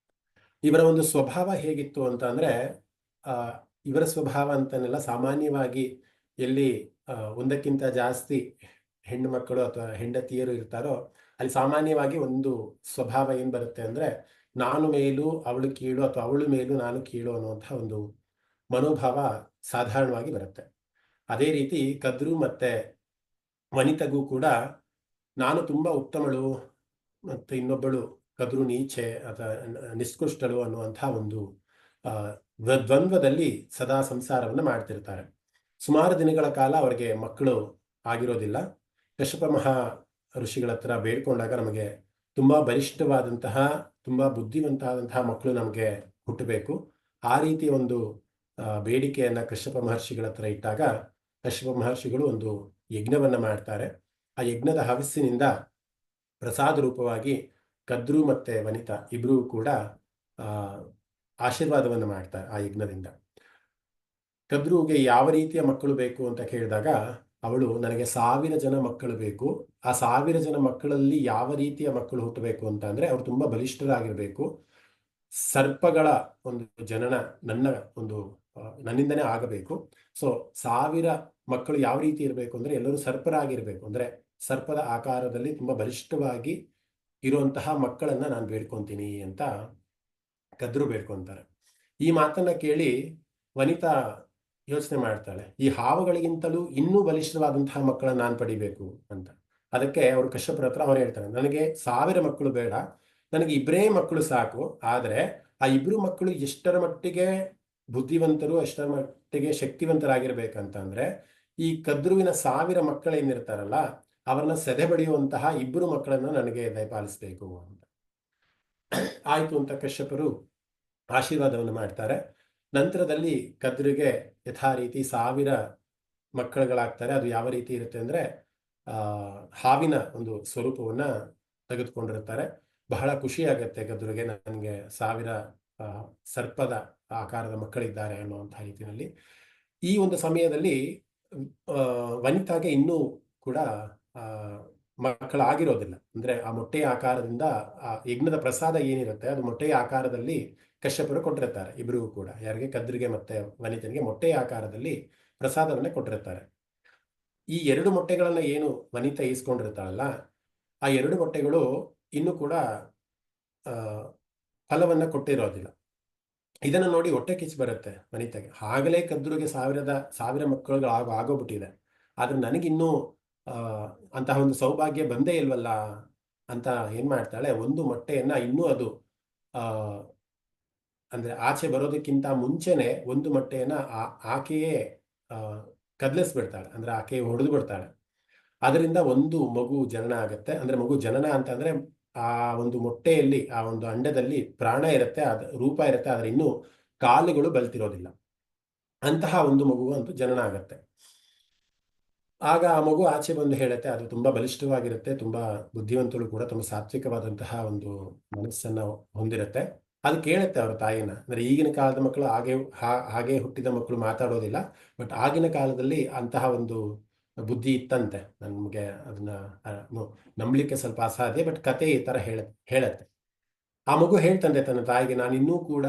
ಇವರ ಒಂದು ಸ್ವಭಾವ ಹೇಗಿತ್ತು ಅಂತ ಅಂದ್ರೆ, ಆ ಇವರ ಸ್ವಭಾವ ಅಂತನೆಲ್ಲ ಸಾಮಾನ್ಯವಾಗಿ ಎಲ್ಲಿ ಒಂದಕ್ಕಿಂತ ಜಾಸ್ತಿ ಹೆಣ್ಣು ಮಕ್ಕಳು ಅಥವಾ ಹೆಂಡತಿಯರು ಇರ್ತಾರೋ ಅಲ್ಲಿ ಸಾಮಾನ್ಯವಾಗಿ ಒಂದು ಸ್ವಭಾವ ಏನ್ ಬರುತ್ತೆ ಅಂದ್ರೆ, ನಾನು ಮೇಲು ಅವಳು ಕೀಳು ಅಥವಾ ಅವಳು ಮೇಲು ನಾನು ಕೀಳು ಅನ್ನುವಂಥ ಒಂದು ಮನೋಭಾವ ಸಾಧಾರಣವಾಗಿ ಬರುತ್ತೆ. ಅದೇ ರೀತಿ ಕದ್ರು ಮತ್ತೆ ವನಿತಗೂ ಕೂಡ ನಾನು ತುಂಬಾ ಉತ್ತಮಳು ಮತ್ತು ಇನ್ನೊಬ್ಬಳು ಕದ್ರು ನೀಚೆ ಅಥವಾ ನಿಷ್ಕೃಷ್ಟಳು ಅನ್ನುವಂತಹ ಒಂದು ದ್ವಂದ್ವದಲ್ಲಿ ಸದಾ ಸಂಸಾರವನ್ನು ಮಾಡ್ತಿರ್ತಾರೆ. ಸುಮಾರು ದಿನಗಳ ಕಾಲ ಅವರಿಗೆ ಮಕ್ಕಳು ಆಗಿರೋದಿಲ್ಲ. ಕಶ್ಯಪ ಮಹಾ ಋಷಿಗಳ ಹತ್ರ ಬೇಡ್ಕೊಂಡಾಗ ನಮಗೆ ತುಂಬಾ ಬಲಿಷ್ಠವಾದಂತಹ ತುಂಬಾ ಬುದ್ಧಿವಂತವಾದಂತಹ ಮಕ್ಕಳು ನಮಗೆ ಹುಟ್ಟಬೇಕು, ಆ ರೀತಿಯ ಒಂದು ಬೇಡಿಕೆಯನ್ನ ಕಶ್ಯಪ ಮಹರ್ಷಿಗಳ ಹತ್ರ ಇಟ್ಟಾಗ ಕಶ್ಯಪ ಮಹರ್ಷಿಗಳು ಒಂದು ಯಜ್ಞವನ್ನ ಮಾಡ್ತಾರೆ. ಆ ಯಜ್ಞದ ಹವಿಸ್ಸಿನಿಂದ ಪ್ರಸಾದ ರೂಪವಾಗಿ ಕದ್ರು ಮತ್ತೆ ವನಿತಾ ಇಬ್ರು ಕೂಡ ಆಶೀರ್ವಾದವನ್ನು ಮಾಡ್ತಾರೆ ಆ ಯಜ್ಞದಿಂದ. ಕದ್ರುಗೆ ಯಾವ ರೀತಿಯ ಮಕ್ಕಳು ಬೇಕು ಅಂತ ಕೇಳಿದಾಗ ಅವಳು, ನನಗೆ 1000 ಜನ ಮಕ್ಕಳು ಬೇಕು, ಆ 1000 ಜನ ಮಕ್ಕಳಲ್ಲಿ ಯಾವ ರೀತಿಯ ಮಕ್ಕಳು ಹುಟ್ಟಬೇಕು ಅಂತ ಅಂದ್ರೆ ಅವರು ತುಂಬಾ ಬಲಿಷ್ಠರಾಗಿರ್ಬೇಕು, ಸರ್ಪಗಳ ಒಂದು ಜನನ ನನ್ನಿಂದನೇ ಆಗಬೇಕು. ಸೊ 1000 ಮಕ್ಕಳು ಯಾವ ರೀತಿ ಇರಬೇಕು ಅಂದ್ರೆ ಎಲ್ಲರೂ ಸರ್ಪರಾಗಿರ್ಬೇಕು, ಅಂದ್ರೆ ಸರ್ಪದ ಆಕಾರದಲ್ಲಿ ತುಂಬಾ ಬಲಿಷ್ಠವಾಗಿ ಇರುವಂತಹ ಮಕ್ಕಳನ್ನ ನಾನು ಬೇಡ್ಕೊಂತೀನಿ ಅಂತ ಕದ್ರು ಬೇಡ್ಕೊಂತಾರೆ. ಈ ಮಾತನ್ನ ಕೇಳಿ ವನಿತಾ ಯೋಚನೆ ಮಾಡ್ತಾಳೆ, ಈ ಹಾವುಗಳಿಗಿಂತಲೂ ಇನ್ನೂ ಬಲಿಷ್ಠವಾದಂತಹ ಮಕ್ಕಳನ್ನ ನಾನು ಪಡಿಬೇಕು ಅಂತ. ಅದಕ್ಕೆ ಅವರು ಕಶ್ಯಪರ ಹತ್ರ ಅವ್ರು ಹೇಳ್ತಾರೆ, ನನಗೆ 1000 ಮಕ್ಕಳು ಬೇಡ, ನನಗೆ 2 ಮಕ್ಕಳು ಸಾಕು. ಆದ್ರೆ ಆ 2 ಮಕ್ಕಳು ಎಷ್ಟರ ಮಟ್ಟಿಗೆ ಬುದ್ಧಿವಂತರು, ಎಷ್ಟರ ಮಟ್ಟಿಗೆ ಶಕ್ತಿವಂತರಾಗಿರ್ಬೇಕಂತ ಅಂದ್ರೆ, ಈ ಕದ್ರುವಿನ 1000 ಮಕ್ಕಳೇನಿರ್ತಾರಲ್ಲ ಅವರನ್ನ ಸೆದೆ ಬಡಿಯುವಂತಹ 2 ಮಕ್ಕಳನ್ನ ನನಗೆ ದಯಪಾಲಿಸ್ಬೇಕು ಅಂತ. ಆಯ್ತು ಅಂತ ಕಶ್ಯಪರು ಆಶೀರ್ವಾದವನ್ನು ಮಾಡ್ತಾರೆ. ನಂತರದಲ್ಲಿ ಕದ್ರಿಗೆ ಯಥಾ ರೀತಿ 1000 ಮಕ್ಕಳುಗಳಾಗ್ತಾರೆ. ಅದು ಯಾವ ರೀತಿ ಇರುತ್ತೆ ಅಂದ್ರೆ, ಹಾವಿನ ಒಂದು ಸ್ವರೂಪವನ್ನ ತೆಗೆದುಕೊಂಡಿರ್ತಾರೆ. ಬಹಳ ಖುಷಿ ಆಗತ್ತೆ ಕದ್ರಿಗೆ, ನನಗೆ 1000 ಸರ್ಪದ ಆಕಾರದ ಮಕ್ಕಳಿದ್ದಾರೆ ಅನ್ನುವಂತಹ ರೀತಿಯಲ್ಲಿ. ಈ ಒಂದು ಸಮಯದಲ್ಲಿ ವನಿತಾಗೆ ಇನ್ನೂ ಕೂಡ ಮಕ್ಕಳಾಗಿರೋದಿಲ್ಲ. ಅಂದ್ರೆ ಆ ಮೊಟ್ಟೆಯ ಆಕಾರದಿಂದ ಆ ಯಜ್ಞದ ಪ್ರಸಾದ ಏನಿರುತ್ತೆ ಅದು ಮೊಟ್ಟೆಯ ಆಕಾರದಲ್ಲಿ ಕಶ್ಯಪರು ಕೊಟ್ಟಿರ್ತಾರೆ. ಇಬ್ಬರಿಗೂ ಕೂಡ, ಯಾರಿಗೆ ಕದ್ರಿಗೆ ಮತ್ತೆ ವನಿತನಿಗೆ ಮೊಟ್ಟೆಯ ಆಕಾರದಲ್ಲಿ ಪ್ರಸಾದವನ್ನ ಕೊಟ್ಟಿರ್ತಾರೆ. ಈ 2 ಮೊಟ್ಟೆಗಳನ್ನ ಏನು ವನಿತ ಈಸ್ಕೊಂಡಿರ್ತಾಳಲ್ಲ, ಆ 2 ಮೊಟ್ಟೆಗಳು ಇನ್ನೂ ಕೂಡ ಫಲವನ್ನ ಕೊಟ್ಟಿರೋದಿಲ್ಲ. ಇದನ್ನು ನೋಡಿ ಹೊಟ್ಟೆ ಕಿಚ್ಚು ಬರುತ್ತೆ ವನಿತೆಗೆ. ಆಗಲೇ ಕದ್ರಿಗೆ 1000 ಮಕ್ಕಳು ಆಗೋಗ್ಬಿಟ್ಟಿದೆ, ಆದ್ರೆ ನನಗಿನ್ನೂ ಅಂತಹ ಒಂದು ಸೌಭಾಗ್ಯ ಬಂದೇ ಇಲ್ವಲ್ಲ ಅಂತ ಏನ್ ಮಾಡ್ತಾಳೆ, ಒಂದು ಮೊಟ್ಟೆಯನ್ನ ಇನ್ನೂ ಅದು ಅಂದ್ರೆ ಆಚೆ ಬರೋದಕ್ಕಿಂತ ಮುಂಚೆನೆ ಒಂದು ಮೊಟ್ಟೆಯನ್ನ ಆಕೆಯೇ ಕದಲಿಸ್ಬಿಡ್ತಾಳೆ, ಅಂದ್ರೆ ಆಕೆ ಹೊಡೆದು ಬಿಡ್ತಾಳೆ. ಅದರಿಂದ ಒಂದು ಮಗು ಜನನ ಆಗತ್ತೆ. ಅಂದ್ರೆ ಮಗು ಜನನ ಅಂತ ಅಂದ್ರೆ ಆ ಒಂದು ಮೊಟ್ಟೆಯಲ್ಲಿ, ಆ ಒಂದು ಅಂಡದಲ್ಲಿ ಪ್ರಾಣ ಇರುತ್ತೆ, ರೂಪ ಇರುತ್ತೆ, ಆದ್ರೆ ಇನ್ನೂ ಕಾಲುಗಳು ಬಲ್ತಿರೋದಿಲ್ಲ. ಅಂತಹ ಒಂದು ಮಗು ಅಂತೂ ಜನನ ಆಗತ್ತೆ. ಆಗ ಆ ಮಗು ಆಚೆ ಬಂದು ಹೇಳುತ್ತೆ, ಅದು ತುಂಬಾ ಬಲಿಷ್ಠವಾಗಿರುತ್ತೆ, ತುಂಬಾ ಬುದ್ಧಿವಂತಳು ಕೂಡ, ತುಂಬಾ ಸಾತ್ವಿಕವಾದಂತಹ ಒಂದು ಮನಸ್ಸನ್ನ ಹೊಂದಿರುತ್ತೆ. ಅದು ಕೇಳುತ್ತೆ ಅವರ ತಾಯಿನ. ಅಂದ್ರೆ ಈಗಿನ ಕಾಲದ ಮಕ್ಕಳು ಹಾಗೆ ಹುಟ್ಟಿದ ಮಕ್ಕಳು ಮಾತಾಡೋದಿಲ್ಲ, ಬಟ್ ಆಗಿನ ಕಾಲದಲ್ಲಿ ಅಂತಹ ಒಂದು ಬುದ್ಧಿ ಇತ್ತಂತೆ. ನಮ್ಗೆ ಅದನ್ನ ನಂಬಲಿಕ್ಕೆ ಸ್ವಲ್ಪ ಅಸಾಧ್ಯ, ಬಟ್ ಕತೆ ಈ ತರ ಹೇಳತ್ತೆ. ಆ ಮಗು ಹೇಳ್ತಂದೆ ತನ್ನ ತಾಯಿಗೆ, ನಾನು ಇನ್ನೂ ಕೂಡ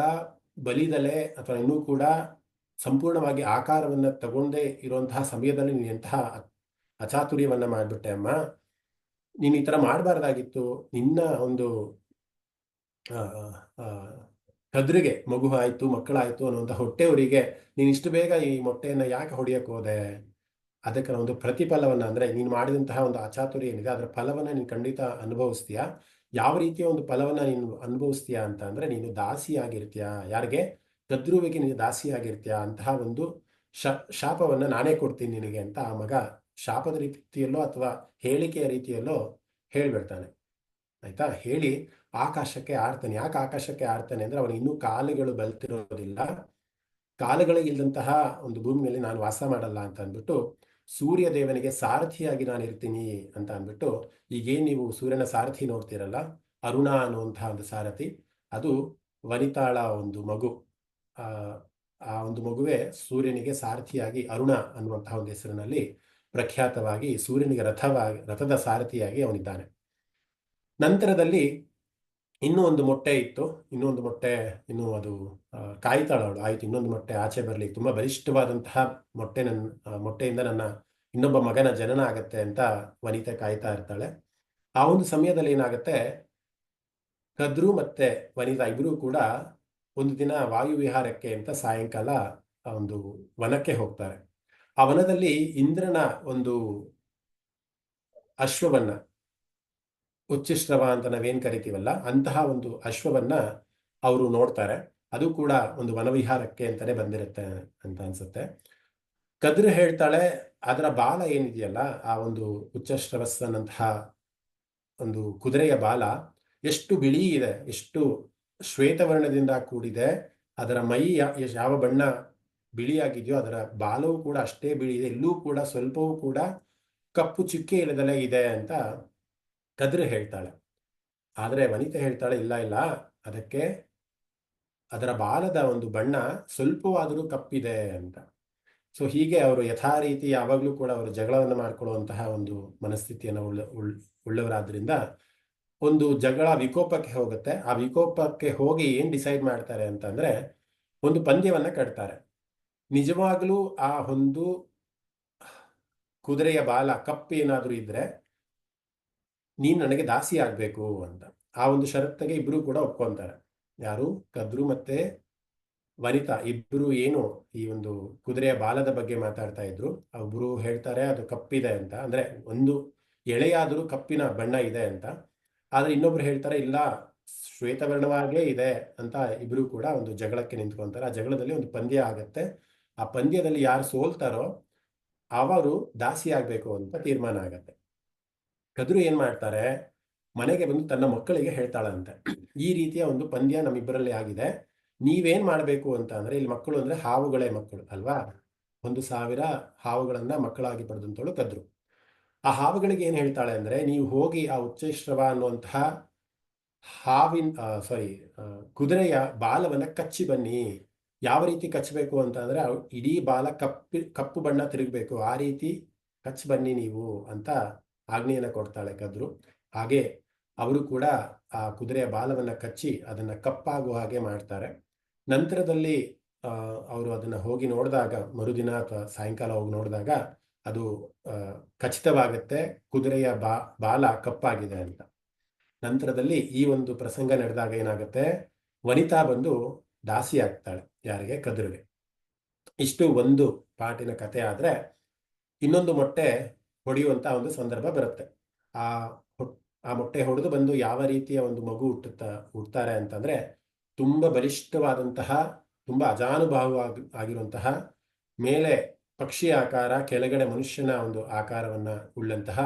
ಬಲಿದಲೆ ಅಥವಾ ಇನ್ನೂ ಕೂಡ ಸಂಪೂರ್ಣವಾಗಿ ಆಕಾರವನ್ನು ತಗೊಂಡೇ ಇರುವಂತಹ ಸಮಯದಲ್ಲಿ ನೀನು ಎಂತಹ ಅಚಾತುರ್ಯವನ್ನ ಮಾಡಿಬಿಟ್ಟೆ ಅಮ್ಮ, ನೀನು ಈ ಥರ ಮಾಡಬಾರ್ದಾಗಿತ್ತು. ನಿನ್ನ ಒಂದು ಆ, ಆ, ಕದ್ರಿಗೆ ಮಗು ಆಯ್ತು, ಮಕ್ಕಳಾಯ್ತು ಅನ್ನುವಂಥ ಹೊಟ್ಟೆಯವರಿಗೆ ನೀನು ಇಷ್ಟು ಬೇಗ ಈ ಮೊಟ್ಟೆಯನ್ನು ಯಾಕೆ ಹೊಡೆಯಕ್ಕೆ ಹೋದೆ? ಅದಕ್ಕೆ ಒಂದು ಪ್ರತಿಫಲವನ್ನ, ಅಂದ್ರೆ ನೀನು ಮಾಡಿದಂತಹ ಒಂದು ಅಚಾತುರ್ಯ ಏನಿದೆ ಅದರ ಫಲವನ್ನ ನೀನು ಖಂಡಿತ ಅನುಭವಿಸ್ತೀಯಾ. ಯಾವ ರೀತಿಯ ಒಂದು ಫಲವನ್ನ ನೀನು ಅನುಭವಿಸ್ತೀಯಾ ಅಂತ ಅಂದ್ರೆ, ನೀನು ದಾಸಿಯಾಗಿರ್ತೀಯಾ, ಯಾರಿಗೆ? ಕದ್ರುವಿಗೆ ನೀನು ದಾಸಿಯಾಗಿರ್ತೀಯಾ. ಅಂತಹ ಒಂದು ಶಾಪವನ್ನ ನಾನೇ ಕೊಡ್ತೀನಿ ನಿನಗೆ ಅಂತ ಆ ಮಗ ಶಾಪದ ರೀತಿಯಲ್ಲೋ ಅಥವಾ ಹೇಳಿಕೆಯ ರೀತಿಯಲ್ಲೋ ಹೇಳ್ಬಿಡ್ತಾನೆ. ಆಯ್ತಾ? ಹೇಳಿ ಆಕಾಶಕ್ಕೆ ಆಡ್ತಾನೆ. ಯಾಕೆ ಆಕಾಶಕ್ಕೆ ಆಡ್ತಾನೆ ಅಂದ್ರೆ, ಅವನು ಇನ್ನೂ ಕಾಲುಗಳು ಬಲ್ತಿರೋದಿಲ್ಲ, ಕಾಲುಗಳೇ ಇಲ್ಲದಂತಹ ಒಂದು ಭೂಮಿ ಮೇಲೆ ನಾನು ವಾಸ ಮಾಡಲ್ಲ ಅಂತ ಅಂದ್ಬಿಟ್ಟು ಸೂರ್ಯ ದೇವನಿಗೆ ಸಾರಥಿಯಾಗಿ ನಾನು ಇರ್ತೀನಿ ಅಂತ ಅಂದ್ಬಿಟ್ಟು, ಈಗೇನು ನೀವು ಸೂರ್ಯನ ಸಾರಥಿ ನೋಡ್ತೀರಲ್ಲ, ಅರುಣ ಅನ್ನುವಂತಹ ಒಂದು ಸಾರಥಿ, ಅದು ವನಿತಾಳ ಒಂದು ಮಗು. ಆ ಆ ಒಂದು ಮಗುವೆ ಸೂರ್ಯನಿಗೆ ಸಾರಥಿಯಾಗಿ ಅರುಣ ಅನ್ನುವಂತಹ ಒಂದು ಹೆಸರಿನಲ್ಲಿ ಪ್ರಖ್ಯಾತವಾಗಿ ಸೂರ್ಯನಿಗೆ ರಥದ ಸಾರಥಿಯಾಗಿ ಅವನಿದ್ದಾನೆ. ನಂತರದಲ್ಲಿ ಇನ್ನೂ ಒಂದು ಮೊಟ್ಟೆ ಇತ್ತು. ಇನ್ನೂ ಒಂದು ಮೊಟ್ಟೆ, ಇನ್ನೂ ಅದು ಕಾಯ್ತಾಳವಳು, ಆಯ್ತು ಇನ್ನೊಂದು ಮೊಟ್ಟೆ ಆಚೆ ಬರಲಿ, ತುಂಬಾ ಬಲಿಷ್ಠವಾದಂತಹ ಮೊಟ್ಟೆಯಿಂದ ನನ್ನ ಇನ್ನೊಬ್ಬ ಮಗನ ಜನನ ಆಗತ್ತೆ ಅಂತ ವನಿತೆ ಕಾಯ್ತಾ ಇರ್ತಾಳೆ. ಆ ಒಂದು ಸಮಯದಲ್ಲಿ ಏನಾಗತ್ತೆ, ಕದ್ರು ಮತ್ತೆ ವನಿತಾ ಇಬ್ಬರೂ ಕೂಡ ಒಂದು ದಿನ ವಾಯುವಿಹಾರಕ್ಕೆ ಅಂತ ಸಾಯಂಕಾಲ ಒಂದು ವನಕ್ಕೆ ಹೋಗ್ತಾರೆ. ಆ ವನದಲ್ಲಿ ಇಂದ್ರನ ಒಂದು ಅಶ್ವವನ್ನ, ಉಚ್ಚಿಶ್ರವ ಅಂತ ನಾವೇನ್ ಕರಿತೀವಲ್ಲ, ಅಂತಹ ಒಂದು ಅಶ್ವವನ್ನ ಅವರು ನೋಡ್ತಾರೆ. ಅದು ಕೂಡ ಒಂದು ವನವಿಹಾರಕ್ಕೆ ಅಂತಾನೆ ಬಂದಿರುತ್ತೆ ಅಂತ ಅನ್ಸುತ್ತೆ. ಕದ್ರು ಹೇಳ್ತಾಳೆ, ಅದರ ಬಾಲ ಏನಿದೆಯಲ್ಲ, ಆ ಒಂದು ಉಚ್ಚಶ್ರವಸ್ಸನ್ನಂತಹ ಒಂದು ಕುದುರೆಯ ಬಾಲ ಎಷ್ಟು ಬಿಳಿ ಇದೆ, ಎಷ್ಟು ಶ್ವೇತವರ್ಣದಿಂದ ಕೂಡಿದೆ, ಅದರ ಮೈ ಯಾವ ಬಣ್ಣ ಬಿಳಿಯಾಗಿದೆಯೋ ಅದರ ಬಾಲವೂ ಕೂಡ ಅಷ್ಟೇ ಬಿಳಿ ಇದೆ, ಎಲ್ಲೂ ಕೂಡ ಸ್ವಲ್ಪವೂ ಕೂಡ ಕಪ್ಪು ಚುಕ್ಕೆ ಇಲ್ಲದಲೇ ಇದೆ ಅಂತ ಕದ್ರು ಹೇಳ್ತಾಳೆ. ಆದರೆ ವನಿತೆ ಹೇಳ್ತಾಳೆ, ಇಲ್ಲ ಇಲ್ಲ, ಅದಕ್ಕೆ ಅದರ ಬಾಲದ ಒಂದು ಬಣ್ಣ ಸ್ವಲ್ಪವಾದರೂ ಕಪ್ಪಿದೆ ಅಂತ. ಸೊ ಹೀಗೆ ಅವರು ಯಥಾ ರೀತಿ ಯಾವಾಗಲೂ ಕೂಡ ಅವರು ಜಗಳವನ್ನು ಮಾಡಿಕೊಳ್ಳುವಂತಹ ಒಂದು ಮನಸ್ಥಿತಿಯನ್ನು ಉಳ್ಳವರಾದ್ರಿಂದ ಒಂದು ಜಗಳ ವಿಕೋಪಕ್ಕೆ ಹೋಗುತ್ತೆ. ಆ ವಿಕೋಪಕ್ಕೆ ಹೋಗಿ ಏನ್ ಡಿಸೈಡ್ ಮಾಡ್ತಾರೆ ಅಂತಂದ್ರೆ, ಒಂದು ಪಂದ್ಯವನ್ನ ಕಟ್ತಾರೆ. ನಿಜವಾಗ್ಲೂ ಆ ಒಂದು ಕುದುರೆಯ ಬಾಲ ಕಪ್ಪು ಏನಾದ್ರೂ ಇದ್ರೆ ನೀನ್ ನನಗೆ ದಾಸಿ ಆಗ್ಬೇಕು ಅಂತ. ಆ ಒಂದು ಷರತ್ತಿಗೆ ಇಬ್ರು ಕೂಡ ಒಪ್ಕೊಂತಾರೆ. ಯಾರು? ಕದ್ರು ಮತ್ತೆ ವನಿತಾ ಇಬ್ರು ಏನು ಈ ಒಂದು ಕುದುರೆಯ ಬಾಲದ ಬಗ್ಗೆ ಮಾತಾಡ್ತಾ ಇದ್ರು. ಒಬ್ರು ಹೇಳ್ತಾರೆ ಅದು ಕಪ್ಪಿದೆ ಅಂತ, ಅಂದ್ರೆ ಒಂದು ಎಳೆಯಾದರೂ ಕಪ್ಪಿನ ಬಣ್ಣ ಇದೆ ಅಂತ. ಆದ್ರೆ ಇನ್ನೊಬ್ರು ಹೇಳ್ತಾರೆ ಇಲ್ಲ, ಶ್ವೇತವರ್ಣವಾಗೇ ಇದೆ ಅಂತ. ಇಬ್ರು ಕೂಡ ಒಂದು ಜಗಳಕ್ಕೆ ನಿಂತ್ಕೊಂತಾರೆ. ಆ ಜಗಳದಲ್ಲಿ ಒಂದು ಪಂದ್ಯ ಆಗತ್ತೆ. ಆ ಪಂದ್ಯದಲ್ಲಿ ಯಾರು ಸೋಲ್ತಾರೋ ಅವರು ದಾಸಿ ಆಗ್ಬೇಕು ಅಂತ ತೀರ್ಮಾನ ಆಗತ್ತೆ. ಕದ್ರು ಏನ್ ಮಾಡ್ತಾರೆ, ಮನೆಗೆ ಬಂದು ತನ್ನ ಮಕ್ಕಳಿಗೆ ಹೇಳ್ತಾಳಂತೆ, ಈ ರೀತಿಯ ಒಂದು ಪಂದ್ಯ ನಮ್ಮಿಬ್ಬರಲ್ಲಿ ಆಗಿದೆ, ನೀವೇನ್ ಮಾಡ್ಬೇಕು ಅಂತ ಅಂದ್ರೆ, ಇಲ್ಲಿ ಮಕ್ಕಳು ಅಂದ್ರೆ ಹಾವುಗಳೇ ಮಕ್ಕಳು ಅಲ್ವಾ, 1,000 ಹಾವುಗಳನ್ನ ಮಕ್ಕಳಾಗಿ ಪಡೆದಂತವಳು ಕದ್ರು. ಆ ಹಾವುಗಳಿಗೆ ಏನ್ ಹೇಳ್ತಾಳೆ ಅಂದ್ರೆ, ನೀವು ಹೋಗಿ ಆ ಉಚ್ಚೈಶ್ರವ ಅನ್ನುವಂತಹ ಕುದುರೆಯ ಬಾಲವನ್ನ ಕಚ್ಚಿ ಬನ್ನಿ. ಯಾವ ರೀತಿ ಕಚ್ಚಬೇಕು ಅಂತ ಅಂದ್ರೆ, ಇಡೀ ಬಾಲ ಕಪ್ಪು ಬಣ್ಣ ತಿರುಗಬೇಕು, ಆ ರೀತಿ ಕಚ್ಚಿ ಬನ್ನಿ ನೀವು ಅಂತ ಆಜ್ಞೆಯನ್ನ ಕೊಡ್ತಾಳೆ ಕದ್ರು. ಹಾಗೆ ಅವರು ಕೂಡ ಆ ಕುದುರೆಯ ಬಾಲವನ್ನ ಕಚ್ಚಿ ಅದನ್ನ ಕಪ್ಪಾಗುವ ಹಾಗೆ ಮಾಡ್ತಾರೆ. ನಂತರದಲ್ಲಿ ಅವರು ಅದನ್ನ ಹೋಗಿ ನೋಡಿದಾಗ, ಮರುದಿನ ಅಥವಾ ಸಾಯಂಕಾಲ ಹೋಗಿ ನೋಡಿದಾಗ ಅದು ಖಚಿತವಾಗುತ್ತೆ, ಕುದುರೆಯ ಬಾಲ ಕಪ್ಪಾಗಿದೆ ಅಂತ. ನಂತರದಲ್ಲಿ ಈ ಒಂದು ಪ್ರಸಂಗ ನಡೆದಾಗ ಏನಾಗುತ್ತೆ, ವನಿತಾ ಬಂದು ದಾಸಿ ಆಗ್ತಾಳೆ. ಯಾರಿಗೆ? ಕದ್ರುಗೆ. ಇಷ್ಟು ಒಂದು ಪಾಟಿನ ಕಥೆ ಆದ್ರೆ, ಇನ್ನೊಂದು ಮೊಟ್ಟೆ ಹೊಡೆಯುವಂತ ಒಂದು ಸಂದರ್ಭ ಬರುತ್ತೆ. ಆ ಮೊಟ್ಟೆ ಹೊಡೆದು ಬಂದು ಯಾವ ರೀತಿಯ ಒಂದು ಮಗು ಹುಟ್ಟುತ್ತಾರೆ ಅಂತಂದ್ರೆ, ತುಂಬಾ ಬಲಿಷ್ಠವಾದಂತಹ, ತುಂಬಾ ಆಗಿರುವಂತಹ, ಮೇಲೆ ಪಕ್ಷಿ ಆಕಾರ, ಕೆಳಗಡೆ ಮನುಷ್ಯನ ಒಂದು ಆಕಾರವನ್ನ ಉಳ್ಳಂತಹ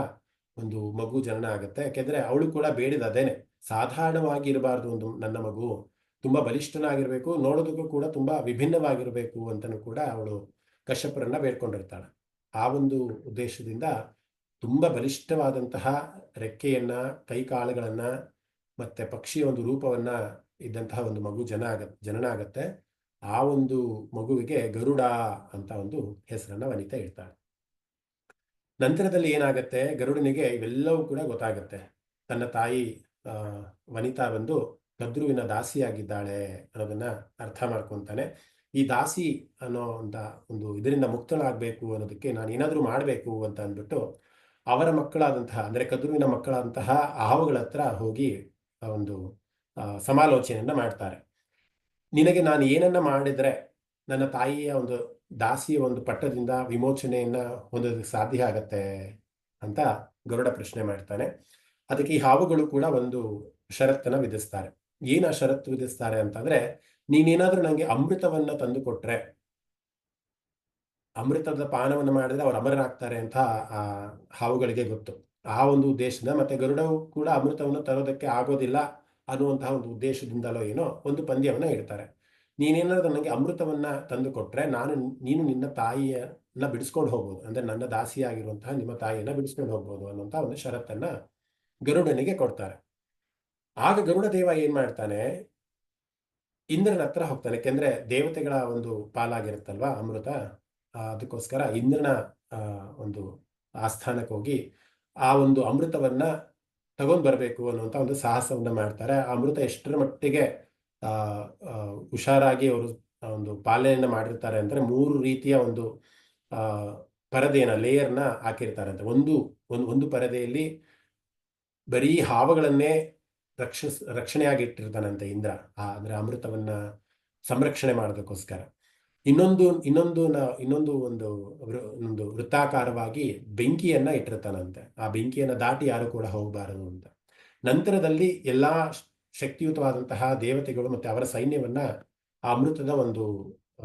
ಒಂದು ಮಗು ಜನನ ಆಗುತ್ತೆ. ಯಾಕೆಂದ್ರೆ ಅವಳು ಕೂಡ ಬೇಡಿದ ಅದೇನೆ, ಸಾಧಾರಣವಾಗಿ ಇರಬಾರ್ದು ಒಂದು ನನ್ನ ಮಗು, ತುಂಬಾ ಬಲಿಷ್ಠನಾಗಿರ್ಬೇಕು, ನೋಡೋದಕ್ಕೂ ಕೂಡ ತುಂಬಾ ವಿಭಿನ್ನವಾಗಿರ್ಬೇಕು ಅಂತನೂ ಕೂಡ ಅವಳು ಕಶ್ಯಪರನ್ನ ಬೇಡ್ಕೊಂಡಿರ್ತಾಳೆ. ಆ ಒಂದು ಉದ್ದೇಶದಿಂದ ತುಂಬಾ ಬಲಿಷ್ಠವಾದಂತಹ ರೆಕ್ಕೆಯನ್ನ, ಕೈಕಾಳುಗಳನ್ನ ಮತ್ತೆ ಪಕ್ಷಿಯ ಒಂದು ರೂಪವನ್ನ ಇದ್ದಂತಹ ಒಂದು ಮಗು ಜನನ ಆಗತ್ತೆ. ಆ ಒಂದು ಮಗುವಿಗೆ ಗರುಡ ಅಂತ ಒಂದು ಹೆಸರನ್ನ ವನಿತೆ ಇಡ್ತಾಳೆ. ನಂತರದಲ್ಲಿ ಏನಾಗತ್ತೆ, ಗರುಡನಿಗೆ ಇವೆಲ್ಲವೂ ಕೂಡ ಗೊತ್ತಾಗತ್ತೆ. ತನ್ನ ತಾಯಿ ವನಿತಾ ಬಂದು ಕದ್ರುವಿನ ದಾಸಿಯಾಗಿದ್ದಾಳೆ ಅನ್ನೋದನ್ನ ಅರ್ಥ ಮಾಡ್ಕೊತಾನೆ. ಈ ದಾಸಿ ಅನ್ನೋ ಒಂದು ಇದರಿಂದ ಮುಕ್ತಳಾಗಬೇಕು ಅನ್ನೋದಕ್ಕೆ ನಾನು ಏನಾದರೂ ಮಾಡಬೇಕು ಅಂತ ಅಂದ್ಬಿಟ್ಟು ಅವರ ಮಕ್ಕಳಾದಂತಹ ಅಂದರೆ ಕದ್ರುವಿನ ಮಕ್ಕಳಾದಂತಹ ಹಾವುಗಳ ಹತ್ರ ಹೋಗಿ ಒಂದು ಸಮಾಲೋಚನೆಯನ್ನ ಮಾಡ್ತಾರೆ. ನಿನಗೆ ನಾನು ಏನನ್ನ ಮಾಡಿದ್ರೆ ನನ್ನ ತಾಯಿಯ ಒಂದು ದಾಸಿಯ ಒಂದು ಪಟ್ಟದಿಂದ ವಿಮೋಚನೆಯನ್ನ ಹೊಂದೋದಕ್ಕೆ ಸಾಧ್ಯ ಆಗತ್ತೆ ಅಂತ ಗರುಡ ಪ್ರಶ್ನೆ ಮಾಡ್ತಾನೆ. ಅದಕ್ಕೆ ಈ ಹಾವುಗಳು ಕೂಡ ಒಂದು ಷರತ್ತನ್ನ ವಿಧಿಸ್ತಾರೆ. ಏನ ಷರತ್ತು ವಿಧಿಸ್ತಾರೆ ಅಂತಂದ್ರೆ, ನೀನೇನಾದ್ರೂ ನಂಗೆ ಅಮೃತವನ್ನ ತಂದು ಕೊಟ್ರೆ, ಅಮೃತದ ಪಾನವನ್ನು ಮಾಡಿದ್ರೆ ಅವ್ರು ಅಮರರಾಗ್ತಾರೆ ಅಂತ ಆ ಹಾವುಗಳಿಗೆ ಗೊತ್ತು. ಆ ಒಂದು ಉದ್ದೇಶದಿಂದ ಮತ್ತೆ ಗರುಡವು ಕೂಡ ಅಮೃತವನ್ನು ತರೋದಕ್ಕೆ ಆಗೋದಿಲ್ಲ ಅನ್ನುವಂತಹ ಒಂದು ಉದ್ದೇಶದಿಂದಲೋ ಏನೋ ಒಂದು ಪಂದ್ಯವನ್ನ ಇಡ್ತಾರೆ. ನೀನೇನಾದ್ರೂ ನನಗೆ ಅಮೃತವನ್ನ ತಂದು ಕೊಟ್ರೆ ನೀನು ನಿನ್ನ ತಾಯಿಯನ್ನ ಬಿಡಿಸ್ಕೊಂಡು ಹೋಗ್ಬೋದು, ಅಂದ್ರೆ ನನ್ನ ದಾಸಿಯಾಗಿರುವಂತಹ ನಿಮ್ಮ ತಾಯಿಯನ್ನ ಬಿಡಿಸ್ಕೊಂಡು ಹೋಗ್ಬೋದು ಅನ್ನುವಂತ ಒಂದು ಷರತ್ತನ್ನ ಗರುಡನಿಗೆ ಕೊಡ್ತಾರೆ. ಆಗ ಗರುಡ ದೇವ ಏನ್ ಮಾಡ್ತಾನೆ, ಇಂದ್ರನ ಹತ್ರ ಹೋಗ್ತಾನೆ. ಯಾಕೆಂದ್ರೆ ದೇವತೆಗಳ ಒಂದು ಪಾಲಾಗಿರುತ್ತಲ್ವಾ ಅಮೃತ, ಅದಕ್ಕೋಸ್ಕರ ಇಂದ್ರನ ಒಂದು ಆಸ್ಥಾನಕ್ಕೆ ಹೋಗಿ ಆ ಒಂದು ಅಮೃತವನ್ನ ತಗೊಂಡ್ ಬರ್ಬೇಕು ಅನ್ನುವಂತ ಒಂದು ಸಾಹಸವನ್ನ ಮಾಡ್ತಾರೆ. ಆ ಅಮೃತ ಎಷ್ಟರ ಮಟ್ಟಿಗೆ ಹುಷಾರಾಗಿ ಅವರು ಒಂದು ಪಾಲನೆಯನ್ನ ಮಾಡಿರ್ತಾರೆ ಅಂದ್ರೆ 3 ರೀತಿಯ ಒಂದು ಪರದೆಯನ್ನ ಲೇಯರ್ನ ಹಾಕಿರ್ತಾರೆ. ಒಂದು ಪರದೆಯಲ್ಲಿ ಬರೀ ಹಾವುಗಳನ್ನೇ ರಕ್ಷಣೆಯಾಗಿ ಇಟ್ಟಿರ್ತಾನಂತೆ ಇಂದ್ರ, ಅಂದ್ರೆ ಅಮೃತವನ್ನ ಸಂರಕ್ಷಣೆ ಮಾಡೋದಕ್ಕೋಸ್ಕರ. ಇನ್ನೊಂದು ಒಂದು ವೃತ್ತಾಕಾರವಾಗಿ ಬೆಂಕಿಯನ್ನ ಇಟ್ಟಿರ್ತಾನಂತೆ. ಆ ಬೆಂಕಿಯನ್ನ ದಾಟಿ ಯಾರು ಕೂಡ ಹೋಗಬಾರದು ಅಂತ. ನಂತರದಲ್ಲಿ ಎಲ್ಲಾ ಶಕ್ತಿಯುತವಾದಂತಹ ದೇವತೆಗಳು ಮತ್ತೆ ಅವರ ಸೈನ್ಯವನ್ನ ಆ ಅಮೃತದ ಒಂದು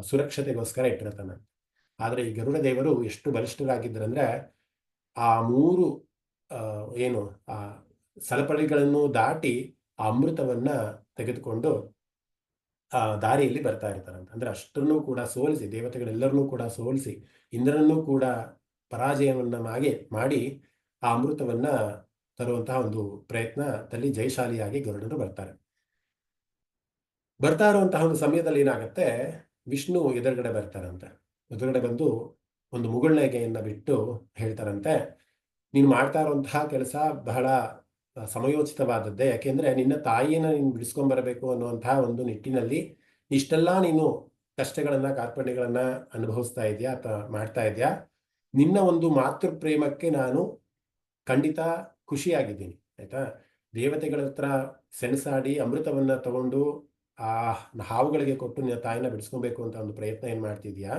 ಸುರಕ್ಷತೆಗೋಸ್ಕರ ಇಟ್ಟಿರ್ತಾನೆ. ಆದ್ರೆ ಈ ಗರುಡ ದೇವರು ಎಷ್ಟು ಬಲಿಷ್ಠರಾಗಿದ್ದರಂದ್ರೆ ಆ 3 ಆ ಸಲಪಳಿಗಳನ್ನು ದಾಟಿ ಆ ಅಮೃತವನ್ನ ತೆಗೆದುಕೊಂಡು ಆ ದಾರಿಯಲ್ಲಿ ಬರ್ತಾ ಇರ್ತಾರಂತೆ. ಅಂದ್ರೆ ಅಷ್ಟನ್ನು ಕೂಡ ಸೋಲಿಸಿ, ದೇವತೆಗಳೆಲ್ಲರನ್ನೂ ಕೂಡ ಸೋಲಿಸಿ, ಇಂದ್ರನನ್ನೂ ಕೂಡ ಪರಾಜಯವನ್ನ ಮಾಡಿ ಆ ಅಮೃತವನ್ನ ತರುವಂತಹ ಒಂದು ಪ್ರಯತ್ನದಲ್ಲಿ ಜಯಶಾಲಿಯಾಗಿ ಗರುಡರು ಬರ್ತಾ ಇರುವಂತಹ ಒಂದು ಸಮಯದಲ್ಲಿ ಏನಾಗತ್ತೆ, ವಿಷ್ಣು ಎದುರುಗಡೆ ಬರ್ತಾರಂತೆ. ಎದುರುಗಡೆ ಬಂದು ಒಂದು ಮುಗುಳ್ನಗೆಯನ್ನ ಬಿಟ್ಟು ಹೇಳ್ತಾರಂತೆ, ನೀನು ಮಾಡ್ತಾ ಇರುವಂತಹ ಕೆಲಸ ಬಹಳ ಸಮಯೋಚಿತವಾದದ್ದೇ. ಯಾಕೆಂದ್ರೆ ನಿನ್ನ ತಾಯಿಯನ್ನ ನೀನು ಬಿಡಿಸ್ಕೊಂಡ್ಬರಬೇಕು ಅನ್ನುವಂತಹ ಒಂದು ನಿಟ್ಟಿನಲ್ಲಿ ಇಷ್ಟೆಲ್ಲ ನೀನು ಕಷ್ಟಗಳನ್ನ ಕಾರ್ಪಣ್ಯಗಳನ್ನ ಅನುಭವಿಸ್ತಾ ಇದೆಯಾ ಅಥವಾ ಮಾಡ್ತಾ ಇದೆಯಾ. ನಿನ್ನ ಒಂದು ಮಾತೃ ಪ್ರೇಮಕ್ಕೆ ನಾನು ಖಂಡಿತ ಖುಷಿಯಾಗಿದ್ದೀನಿ, ಆಯ್ತಾ. ದೇವತೆಗಳ ಹತ್ರ ಸೆಣಸಾಡಿ ಅಮೃತವನ್ನ ತಗೊಂಡು ಆ ಹಾವುಗಳಿಗೆ ಕೊಟ್ಟು ನಿನ್ನ ತಾಯಿನ ಬಿಡಿಸ್ಕೊಬೇಕು ಅಂತ ಒಂದು ಪ್ರಯತ್ನ ಏನ್ ಮಾಡ್ತಿದ್ಯಾ,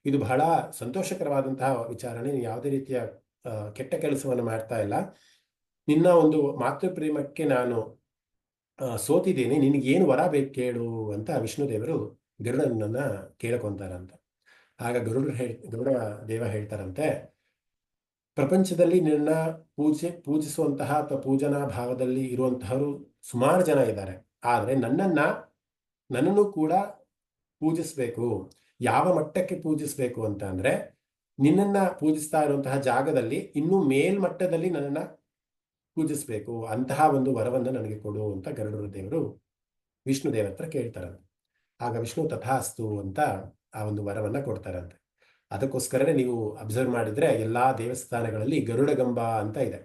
ಇದು ಬಹಳ ಸಂತೋಷಕರವಾದಂತಹ ವಿಚಾರಣೆ. ನೀನು ಯಾವುದೇ ರೀತಿಯ ಕೆಟ್ಟ ಕೆಲಸವನ್ನು ಮಾಡ್ತಾ ಇಲ್ಲ. ನಿನ್ನ ಒಂದು ಮಾತೃ ಪ್ರೇಮಕ್ಕೆ ನಾನು ಸೋತಿದ್ದೀನಿ, ನಿನಗೇನು ವರ ಬೇಕು ಕೇಳು ಅಂತ ವಿಷ್ಣು ದೇವರು ಗರುಡನನ್ನ ಕೇಳ್ಕೊಂತಾರಂತ. ಆಗ ಗರುಡ ದೇವ ಹೇಳ್ತಾರಂತೆ, ಪ್ರಪಂಚದಲ್ಲಿ ನಿನ್ನ ಪೂಜಿಸುವಂತಹ ಅಥವಾ ಪೂಜನಾ ಭಾವದಲ್ಲಿ ಇರುವಂತಹವರು ಸುಮಾರು ಜನ ಇದ್ದಾರೆ. ಆದ್ರೆ ನನ್ನನ್ನು ಕೂಡ ಪೂಜಿಸ್ಬೇಕು. ಯಾವ ಮಟ್ಟಕ್ಕೆ ಪೂಜಿಸ್ಬೇಕು ಅಂತ ಅಂದ್ರೆ, ನಿನ್ನನ್ನ ಪೂಜಿಸ್ತಾ ಇರುವಂತಹ ಜಾಗದಲ್ಲಿ ಇನ್ನೂ ಮೇಲ್ಮಟ್ಟದಲ್ಲಿ ನನ್ನನ್ನ ಪೂಜಿಸ್ಬೇಕು, ಅಂತಹ ಒಂದು ವರವನ್ನ ನನಗೆ ಕೊಡು ಅಂತ ಗರುಡ ದೇವರು ವಿಷ್ಣು ದೇವರ ಹತ್ರ ಕೇಳ್ತಾರಂತೆ. ಆಗ ವಿಷ್ಣು ತಥಾಸ್ತು ಅಂತ ಆ ಒಂದು ವರವನ್ನ ಕೊಡ್ತಾರಂತೆ. ಅದಕ್ಕೋಸ್ಕರನೇ ನೀವು ಅಬ್ಸರ್ವ್ ಮಾಡಿದ್ರೆ ಎಲ್ಲಾ ದೇವಸ್ಥಾನಗಳಲ್ಲಿ ಗರುಡಗಂಬ ಅಂತ ಇದೆ.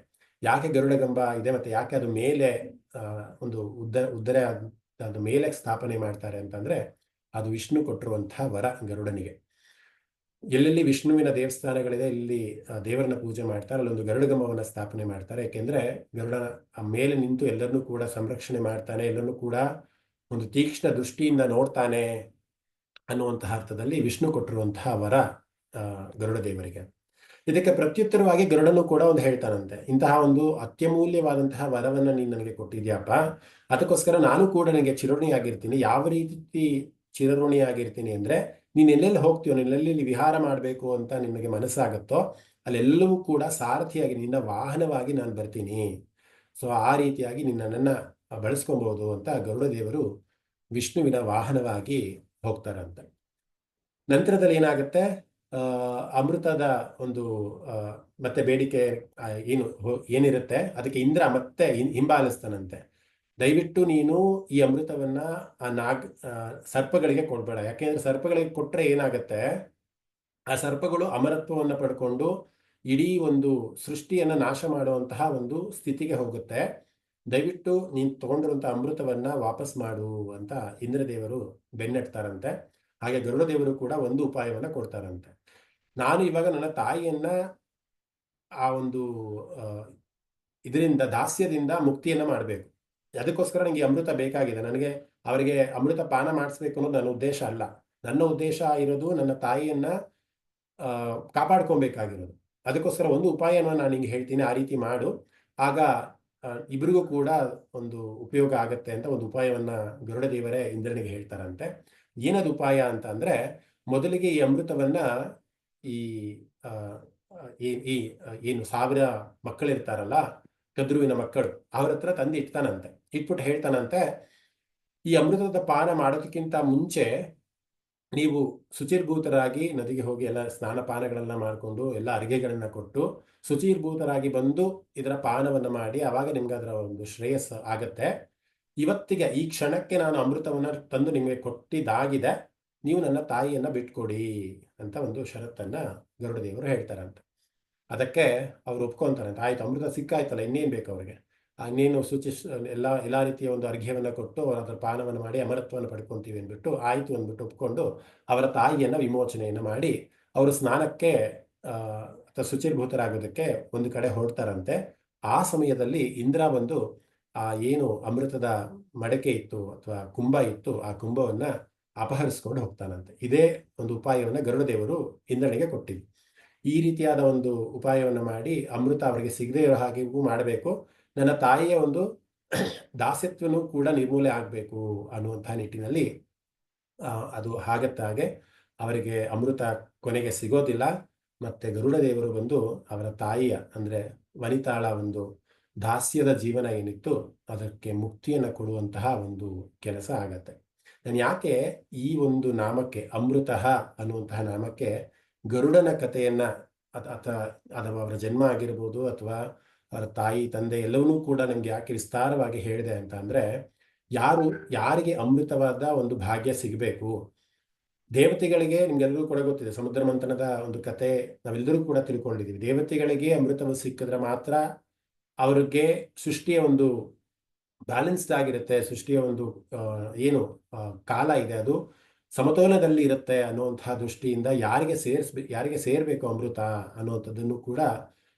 ಯಾಕೆ ಗರುಡಗಂಬ ಇದೆ ಮತ್ತೆ ಯಾಕೆ ಅದು ಮೇಲೆ ಒಂದು ಉದ್ದನೆ ಅದು ಮೇಲೆ ಸ್ಥಾಪನೆ ಮಾಡ್ತಾರೆ ಅಂತಂದ್ರೆ, ಅದು ವಿಷ್ಣು ಕೊಟ್ಟಿರುವಂತಹ ವರ ಗರುಡನಿಗೆ. ಎಲ್ಲೆಲ್ಲಿ ವಿಷ್ಣುವಿನ ದೇವಸ್ಥಾನಗಳಿದೆ, ಇಲ್ಲಿ ದೇವರನ್ನ ಪೂಜೆ ಮಾಡ್ತಾರೆ, ಅಲ್ಲೊಂದು ಗರುಡಗಂಬವನ್ನ ಸ್ಥಾಪನೆ ಮಾಡ್ತಾರೆ. ಯಾಕೆಂದ್ರೆ ಗರುಡ ಆ ಮೇಲೆ ನಿಂತು ಎಲ್ಲರನ್ನೂ ಕೂಡ ಸಂರಕ್ಷಣೆ ಮಾಡ್ತಾನೆ, ಎಲ್ಲರನ್ನೂ ಕೂಡ ಒಂದು ತೀಕ್ಷ್ಣ ದೃಷ್ಟಿಯಿಂದ ನೋಡ್ತಾನೆ ಅನ್ನುವಂತಹ ಅರ್ಥದಲ್ಲಿ ವಿಷ್ಣು ಕೊಟ್ಟಿರುವಂತಹ ವರ ಗರುಡ ದೇವರಿಗೆ. ಇದಕ್ಕೆ ಪ್ರತ್ಯುತ್ತರವಾಗಿ ಗರುಡನು ಕೂಡ ಒಂದು ಹೇಳ್ತಾನಂತೆ, ಇಂತಹ ಒಂದು ಅತ್ಯಮೂಲ್ಯವಾದಂತಹ ವರವನ್ನ ನೀನು ನನಗೆ ಕೊಟ್ಟಿದ್ಯಾಪ, ಅದಕ್ಕೋಸ್ಕರ ನಾನು ಕೂಡ ನನಗೆ ಚಿರಋಣಿಯಾಗಿರ್ತೀನಿ. ಯಾವ ರೀತಿ ಚಿರಋಣಿಯಾಗಿರ್ತೀನಿ ಅಂದ್ರೆ, ನೀನ್ ಎಲ್ಲೆಲ್ಲಿ ಹೋಗ್ತೀಯೋ, ಎಲ್ಲೆಲ್ಲಿ ವಿಹಾರ ಮಾಡಬೇಕು ಅಂತ ನಿನಗೆ ಮನಸ್ಸಾಗತ್ತೋ ಅಲ್ಲೆಲ್ಲವೂ ಕೂಡ ಸಾರಥಿಯಾಗಿ ನಿನ್ನ ವಾಹನವಾಗಿ ನಾನು ಬರ್ತೀನಿ. ಸೊ ಆ ರೀತಿಯಾಗಿ ನನ್ನನ್ನ ಬಳಸ್ಕೊಬಹುದು ಅಂತ ಗರುಡ ದೇವರು ವಿಷ್ಣುವಿನ ವಾಹನವಾಗಿ ಹೋಗ್ತಾರಂತ. ನಂತರದಲ್ಲಿ ಏನಾಗುತ್ತೆ, ಅಮೃತದ ಒಂದು ಮತ್ತೆ ಬೇಡಿಕೆ ಏನಿರುತ್ತೆ ಅದಕ್ಕೆ ಇಂದ್ರ ಮತ್ತೆ ಹಿಂಬಾಲಿಸ್ತಾನಂತೆ. ದಯವಿಟ್ಟು ನೀನು ಈ ಅಮೃತವನ್ನ ಸರ್ಪಗಳಿಗೆ ಕೊಡ್ಬೇಡ. ಯಾಕೆಂದ್ರೆ ಸರ್ಪಗಳಿಗೆ ಕೊಟ್ರೆ ಏನಾಗತ್ತೆ, ಆ ಸರ್ಪಗಳು ಅಮರತ್ವವನ್ನು ಪಡ್ಕೊಂಡು ಇಡೀ ಒಂದು ಸೃಷ್ಟಿಯನ್ನ ನಾಶ ಮಾಡುವಂತಹ ಒಂದು ಸ್ಥಿತಿಗೆ ಹೋಗುತ್ತೆ. ದಯವಿಟ್ಟು ನೀನು ತಗೊಂಡಿರುವಂಥ ಅಮೃತವನ್ನ ವಾಪಸ್ ಮಾಡು ಅಂತ ಇಂದ್ರದೇವರು ಬೆನ್ನಟ್ತಾರಂತೆ. ಹಾಗೆ ಗರುಡ ದೇವರು ಕೂಡ ಒಂದು ಉಪಾಯವನ್ನ ಕೊಡ್ತಾರಂತೆ. ನಾನು ಇವಾಗ ನನ್ನ ತಾಯಿಯನ್ನ ಆ ಒಂದು ಆ, ಇದರಿಂದ ದಾಸ್ಯದಿಂದ ಮುಕ್ತಿಯನ್ನ ಮಾಡಬೇಕು. ಅದಕ್ಕೋಸ್ಕರ ನನಗೆ ಈ ಅಮೃತ ಬೇಕಾಗಿದೆ. ನನಗೆ ಅವರಿಗೆ ಅಮೃತ ಪಾನ ಮಾಡಿಸ್ಬೇಕು ಅನ್ನೋದು ನನ್ನ ಉದ್ದೇಶ ಅಲ್ಲ. ನನ್ನ ಉದ್ದೇಶ ಇರೋದು ನನ್ನ ತಾಯಿಯನ್ನ ಕಾಪಾಡ್ಕೊಬೇಕಾಗಿರೋದು. ಅದಕ್ಕೋಸ್ಕರ ಒಂದು ಉಪಾಯನ ನಾನು ನಿಂಗೆ ಹೇಳ್ತೀನಿ, ಆ ರೀತಿ ಮಾಡು. ಆಗ ಇಬ್ರಿಗೂ ಕೂಡ ಒಂದು ಉಪಯೋಗ ಆಗತ್ತೆ ಅಂತ ಒಂದು ಉಪಾಯವನ್ನ ಗರುಡ ದೇವರೇ ಇಂದ್ರನಿಗೆ ಹೇಳ್ತಾರಂತೆ. ಏನದು ಉಪಾಯ ಅಂತ ಅಂದ್ರೆ, ಮೊದಲಿಗೆ ಈ ಅಮೃತವನ್ನ ಈ ಆ, ಈ ಏನು 1000 ಮಕ್ಕಳಿರ್ತಾರಲ್ಲ, ಕದ್ರುವಿನ ಮಕ್ಕಳು, ಅವ್ರ ಹತ್ರ ತಂದು ಇಡ್ತಾನಂತೆ. ಇಟ್ಬಿಟ್ಟು ಹೇಳ್ತಾನಂತೆ, ಈ ಅಮೃತದ ಪಾನ ಮಾಡೋದಕ್ಕಿಂತ ಮುಂಚೆ ನೀವು ಶುಚಿರ್ಭೂತರಾಗಿ ನದಿಗೆ ಹೋಗಿ ಎಲ್ಲ ಸ್ನಾನ ಪಾನಗಳನ್ನ ಮಾಡಿಕೊಂಡು ಎಲ್ಲ ಅರಿಗೆಗಳನ್ನ ಕೊಟ್ಟು ಶುಚಿರ್ಭೂತರಾಗಿ ಬಂದು ಇದರ ಪಾನವನ್ನ ಮಾಡಿ, ಅವಾಗ ನಿಮ್ಗೆ ಅದರ ಒಂದು ಶ್ರೇಯಸ್ ಆಗತ್ತೆ. ಇವತ್ತಿಗೆ ಈ ಕ್ಷಣಕ್ಕೆ ನಾನು ಅಮೃತವನ್ನ ತಂದು ನಿಮಗೆ ಕೊಟ್ಟಿದ್ದಾಗಿದೆ, ನೀವು ನನ್ನ ತಾಯಿಯನ್ನ ಬಿಟ್ಕೊಡಿ ಅಂತ ಒಂದು ಷರತ್ತನ್ನ ಗರುಡ ದೇವರು ಹೇಳ್ತಾರಂತೆ. ಅದಕ್ಕೆ ಅವ್ರು ಒಪ್ಕೊಂತಾರಂತೆ. ಆಯ್ತು, ಅಮೃತ ಸಿಕ್ಕಾಯ್ತಲ್ಲ, ಇನ್ನೇನು ಬೇಕು ಅವ್ರಿಗೆ, ಇನ್ನೇನು ಎಲ್ಲ ರೀತಿಯ ಒಂದು ಅರ್ಘ್ಯವನ್ನು ಕೊಟ್ಟು ಅವರ ಅದರ ಪಾನವನ್ನು ಮಾಡಿ ಅಮರತ್ವವನ್ನು ಪಡ್ಕೊತೀವಿ ಅಂದ್ಬಿಟ್ಟು ಆಯಿತು ಅಂದ್ಬಿಟ್ಟು ಒಪ್ಕೊಂಡು ಅವರ ತಾಯಿಯನ್ನು ವಿಮೋಚನೆಯನ್ನು ಮಾಡಿ ಅವರು ಸ್ನಾನಕ್ಕೆ ಅಥವಾ ಶುಚಿರ್ಭೂತರಾಗೋದಕ್ಕೆ ಒಂದು ಕಡೆ ಹೊರಡ್ತಾರಂತೆ. ಆ ಸಮಯದಲ್ಲಿ ಇಂದ್ರ ಬಂದು ಆ ಏನು ಅಮೃತದ ಮಡಕೆ ಇತ್ತು ಅಥವಾ ಕುಂಭ ಇತ್ತು, ಆ ಕುಂಭವನ್ನ ಅಪಹರಿಸ್ಕೊಂಡು ಹೋಗ್ತಾನಂತೆ. ಇದೇ ಒಂದು ಉಪಾಯವನ್ನು ಗರುಡ ದೇವರು ಇಂದ್ರನಿಗೆ ಕೊಟ್ಟಿದ್ದು. ಈ ರೀತಿಯಾದ ಒಂದು ಉಪಾಯವನ್ನು ಮಾಡಿ ಅಮೃತ ಅವರಿಗೆ ಸಿಗದೇ ಇರೋ ಹಾಗೆಗೂ ಮಾಡಬೇಕು, ನನ್ನ ತಾಯಿಯ ಒಂದು ದಾಸ್ಯತ್ವನೂ ಕೂಡ ನಿರ್ಮೂಲೆ ಆಗಬೇಕು ಅನ್ನುವಂತಹ ನಿಟ್ಟಿನಲ್ಲಿ ಅದು ಹಾಗೆ ಅವರಿಗೆ ಅಮೃತ ಕೊನೆಗೆ ಸಿಗೋದಿಲ್ಲ. ಮತ್ತೆ ಗರುಡ ದೇವರು ಬಂದು ಅವರ ತಾಯಿಯ ಅಂದ್ರೆ ವನಿತಾಳ ಒಂದು ದಾಸ್ಯದ ಜೀವನ ಏನಿತ್ತು ಅದಕ್ಕೆ ಮುಕ್ತಿಯನ್ನು ಕೊಡುವಂತಹ ಒಂದು ಕೆಲಸ ಆಗತ್ತೆ. ನಾನು ಯಾಕೆ ಈ ಒಂದು ನಾಮಕ್ಕೆ ಅಮೃತ ಅನ್ನುವಂತಹ ನಾಮಕ್ಕೆ ಗರುಡನ ಕಥೆಯನ್ನ ಅಥವಾ ಅವರ ಜನ್ಮ ಆಗಿರ್ಬೋದು ಅಥವಾ ಅವರ ತಾಯಿ ತಂದೆ ಎಲ್ಲವನ್ನೂ ಕೂಡ ನಮ್ಗೆ ಯಾಕೆ ವಿಸ್ತಾರವಾಗಿ ಹೇಳಿದೆ ಅಂತ ಅಂದ್ರೆ, ಯಾರಿಗೆ ಅಮೃತವಾದ ಒಂದು ಭಾಗ್ಯ ಸಿಗಬೇಕು. ದೇವತೆಗಳಿಗೆ ನಿಮ್ಗೆಲ್ಲರೂ ಕೂಡ ಗೊತ್ತಿದೆ, ಸಮುದ್ರ ಮಂಥನದ ಒಂದು ಕತೆ ನಾವೆಲ್ಲರೂ ಕೂಡ ತಿಳ್ಕೊಂಡಿದ್ದೀವಿ. ದೇವತೆಗಳಿಗೆ ಅಮೃತವು ಸಿಕ್ಕಿದ್ರೆ ಮಾತ್ರ ಅವ್ರಿಗೆ ಸೃಷ್ಟಿಯ ಒಂದು ಬ್ಯಾಲೆನ್ಸ್ಡ್ ಆಗಿರುತ್ತೆ, ಸೃಷ್ಟಿಯ ಒಂದು ಏನು ಕಾಲ ಇದೆ ಅದು ಸಮತೋಲನದಲ್ಲಿ ಇರುತ್ತೆ ಅನ್ನುವಂತಹ ದೃಷ್ಟಿಯಿಂದ ಯಾರಿಗೆ ಸೇರ್ಬೇಕು ಅಮೃತ ಅನ್ನುವಂಥದ್ದನ್ನು ಕೂಡ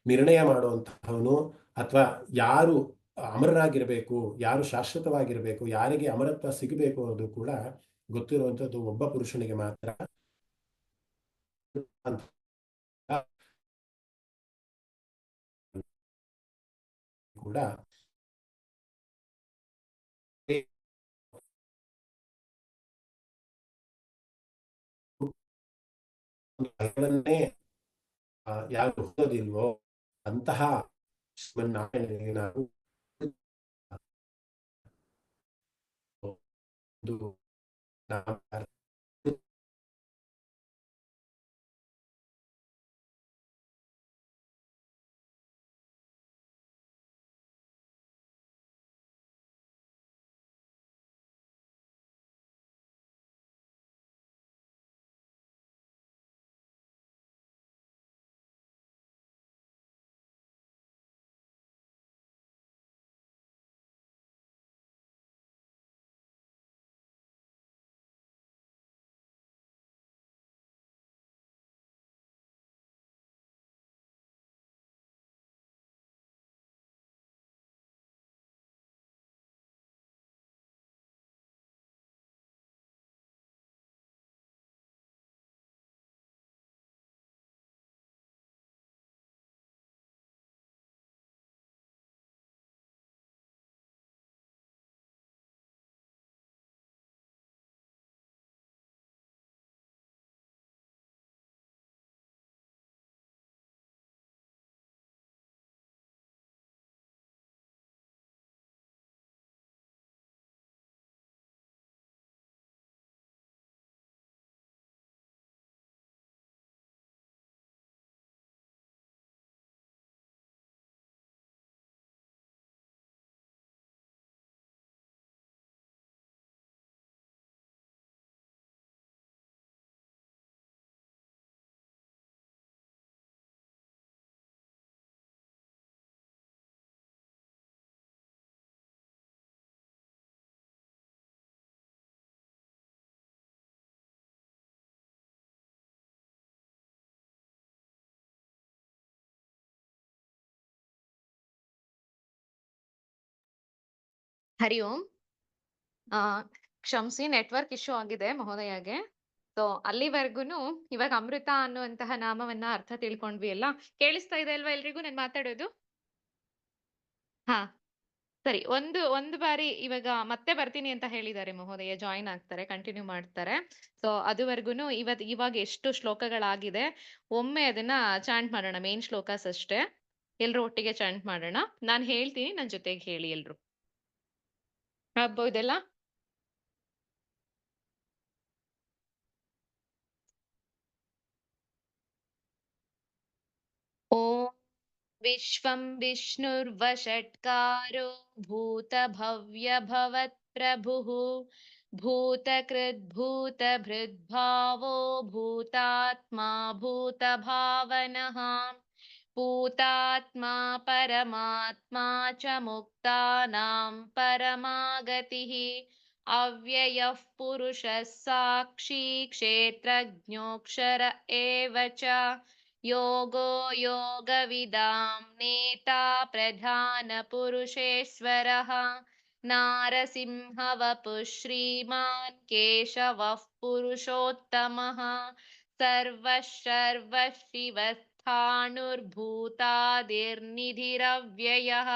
ನಿರ್ಣಯ ಮಾಡುವಂತಹವನು, ಅಥವಾ ಯಾರು ಅಮರರಾಗಿರ್ಬೇಕು, ಯಾರು ಶಾಶ್ವತವಾಗಿರ್ಬೇಕು, ಯಾರಿಗೆ ಅಮರತ್ವ ಸಿಗಬೇಕು ಅನ್ನೋದು ಕೂಡ ಗೊತ್ತಿರುವಂಥದ್ದು ಒಬ್ಬ ಪುರುಷನಿಗೆ ಮಾತ್ರ ಅಂತ ಕೂಡ ಭಯವನ್ನೇ ಯಾರು ಹುಟ್ಟೋದಿಲ್ವೋ ಅಂತಹ ಶ್ರೀಮನ್ನಾರಾಯಣನಿಗೆ ನಾವು ಒಂದು ಹರಿ ಓಂ. ಕ್ಷಮ್ಸಿ ನೆಟ್ವರ್ಕ್ ಇಶ್ಯೂ ಆಗಿದೆ ಮಹೋದಯಗೆ. ಸೊ ಅಲ್ಲಿವರೆಗೂನು ಇವಾಗ ಅಮೃತ ಅನ್ನುವಂತಹ ನಾಮವನ್ನ ಅರ್ಥ ತಿಳ್ಕೊಂಡ್ವಿ ಅಲ್ಲ? ಕೇಳಿಸ್ತಾ ಇದೆ ಅಲ್ವಾ ಎಲ್ರಿಗೂ ನಾನ್ ಮಾತಾಡೋದು? ಹಾ. ಸರಿ. ಒಂದು ಬಾರಿ ಇವಾಗ ಮತ್ತೆ ಬರ್ತೀನಿ ಅಂತ ಹೇಳಿದ್ದಾರೆ ಮಹೋದಯ. ಜಾಯಿನ್ ಆಗ್ತಾರೆ, ಕಂಟಿನ್ಯೂ ಮಾಡ್ತಾರೆ. ಸೊ ಅದುವರೆಗೂನು ಇವಾಗ ಎಷ್ಟು ಶ್ಲೋಕಗಳಾಗಿದೆ, ಒಮ್ಮೆ ಅದನ್ನ ಚಾಂಟ್ ಮಾಡೋಣ. ಮೇನ್ ಶ್ಲೋಕಾಸ್ ಅಷ್ಟೇ. ಎಲ್ರೂ ಒಟ್ಟಿಗೆ ಚಾಂಟ್ ಮಾಡೋಣ. ನಾನ್ ಹೇಳ್ತೀನಿ, ನನ್ ಜೊತೆಗೆ ಹೇಳಿ ಎಲ್ರು. ಆಗ್ಬೋದಲ್ಲ? ಓಂ ವಿಶ್ವಂ ವಿಷ್ಣುರ್ವಷಟ್ಕಾರೋ भूतभव्यभवत्प्रभुः भूतकृद्भूतभृद्भावो भूतात्मा भूतभावनः भूतात्मा परमात्मा च मुक्तानां परमागतिः अव्ययः पुरुषः साक्षी क्षेत्रज्ञोऽक्षर एव च योगो योगविदां नेता प्रधानपुरुषेश्वरः नारसिंहवपुः श्रीमान् केशवः पुरुषोत्तमः सर्वः शिवस्थाणुर्भूतादिर्निधिरव्ययः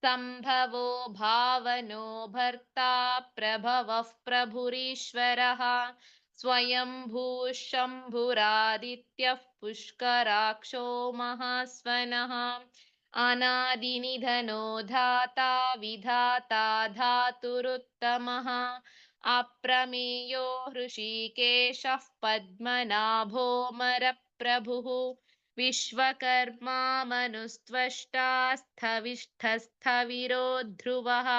सम्भवो भावनो भर्ता प्रभवः प्रभुरीश्वरः स्वयंभूः शम्भुरादित्यः पुष्कराक्षो महास्वनः अनादिनिधनो धाता विधाता धातुरुत्तमः अप्रमेयो हृषीकेशः पद्मनाभोऽमरप्रभुः विश्वकर्मा मनुस्त्वष्टा स्थविष्ठस्थविरो ध्रुवः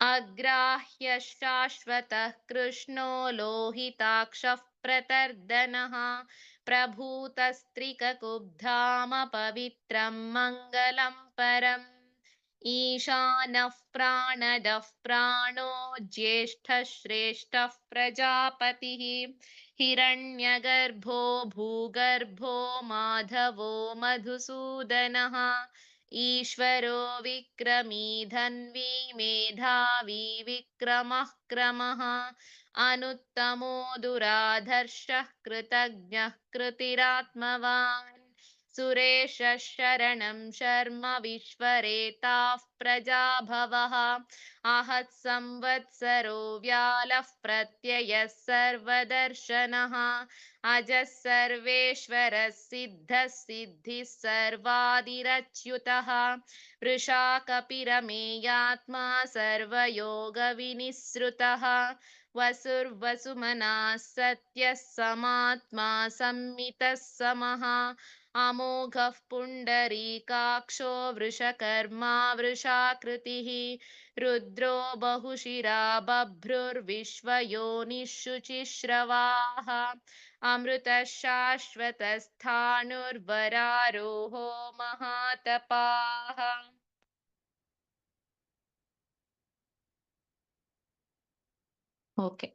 अग्राह्य शाश्वतः कृष्णो लोहिताक्षः प्रतर्दनः प्रभूतस्त्रिककुब्धाम पवित्रं मङ्गलं परम् ईशानः प्राणदः प्राणो ज्येष्ठः श्रेष्ठः प्रजापतिः हिरण्यगर्भो भूगर्भो माधवो मधुसूदनः ईश्वरो विक्रमी धन्वी मेधावी विक्रमः क्रमः अनुत्तमो दुराधर्षः कृतज्ञः कृतिरात्मवान् सुरेशः शरणं शर्म विश्वरेताः प्रजाभवः आहत् संवत्सरो व्यालः प्रत्ययः सर्वदर्शनः अजः सर्वेश्वरः सिद्धः सिद्धिः सर्वादिरच्युतः वृषा कपिरमेयात्मा सर्वयोगविनिःसृतः वसुर्वसुमनः सत्यः समात्मा संमितः समः अमोघः पुण्डरीकाक्षो वृषकर्मा वृषाकृतिः रुद्रो बहुशिरा बभ्रुर्विश्वयोनिः शुचिश्रवाः अमृतः शाश्वतस्थाणुर्वरारोहो महातपाः ಓಕೆ.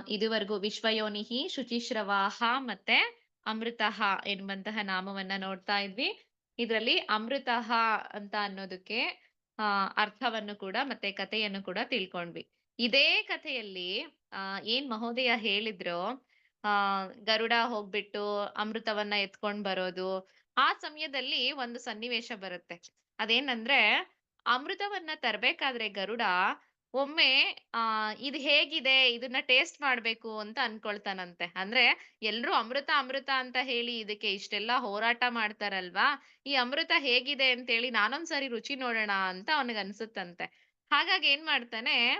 ಇದುವರೆಗೂ ವಿಶ್ವಯೋನಿಃ ಶುಚಿಶ್ರವಾಹ ಮತ್ತೆ ಅಮೃತಃ ಎನ್ನುವಂತಹ ನಾಮವನ್ನ ನೋಡ್ತಾ ಇದ್ವಿ. ಇದರಲ್ಲಿ ಅಮೃತಃ ಅಂತ ಅನ್ನೋದಕ್ಕೆ ಅರ್ಥವನ್ನು ಕೂಡ ಮತ್ತೆ ಕಥೆಯನ್ನು ಕೂಡ ತಿಳ್ಕೊಂಡ್ವಿ. ಇದೇ ಕಥೆಯಲ್ಲಿ ಏನ್ ಮಹೋದಯ ಹೇಳಿದ್ರು, ಗರುಡ ಹೋಗ್ಬಿಟ್ಟು ಅಮೃತವನ್ನ ಎತ್ಕೊಂಡ್ ಬರೋದು, ಆ ಸಮಯದಲ್ಲಿ ಒಂದು ಸನ್ನಿವೇಶ ಬರುತ್ತೆ. ಅದೇನಂದ್ರೆ, ಅಮೃತವನ್ನ ತರ್ಬೇಕಾದ್ರೆ ಗರುಡ ಒಮ್ಮೆ ಇದ್ ಹೇಗಿದೆ, ಇದನ್ನ ಟೇಸ್ಟ್ ಮಾಡ್ಬೇಕು ಅಂತ ಅನ್ಕೊಳ್ತಾನಂತೆ. ಅಂದ್ರೆ ಎಲ್ರೂ ಅಮೃತ ಅಮೃತ ಅಂತ ಹೇಳಿ ಇದಕ್ಕೆ ಇಷ್ಟೆಲ್ಲಾ ಹೋರಾಟ ಮಾಡ್ತಾರಲ್ವಾ, ಈ ಅಮೃತ ಹೇಗಿದೆ ಅಂತೇಳಿ ನಾನೊಂದ್ಸರಿ ರುಚಿ ನೋಡೋಣ ಅಂತ ಅವನಿಗೆ ಅನ್ಸುತ್ತಂತೆ. ಹಾಗಾಗಿ ಏನ್ ಮಾಡ್ತಾನೆ,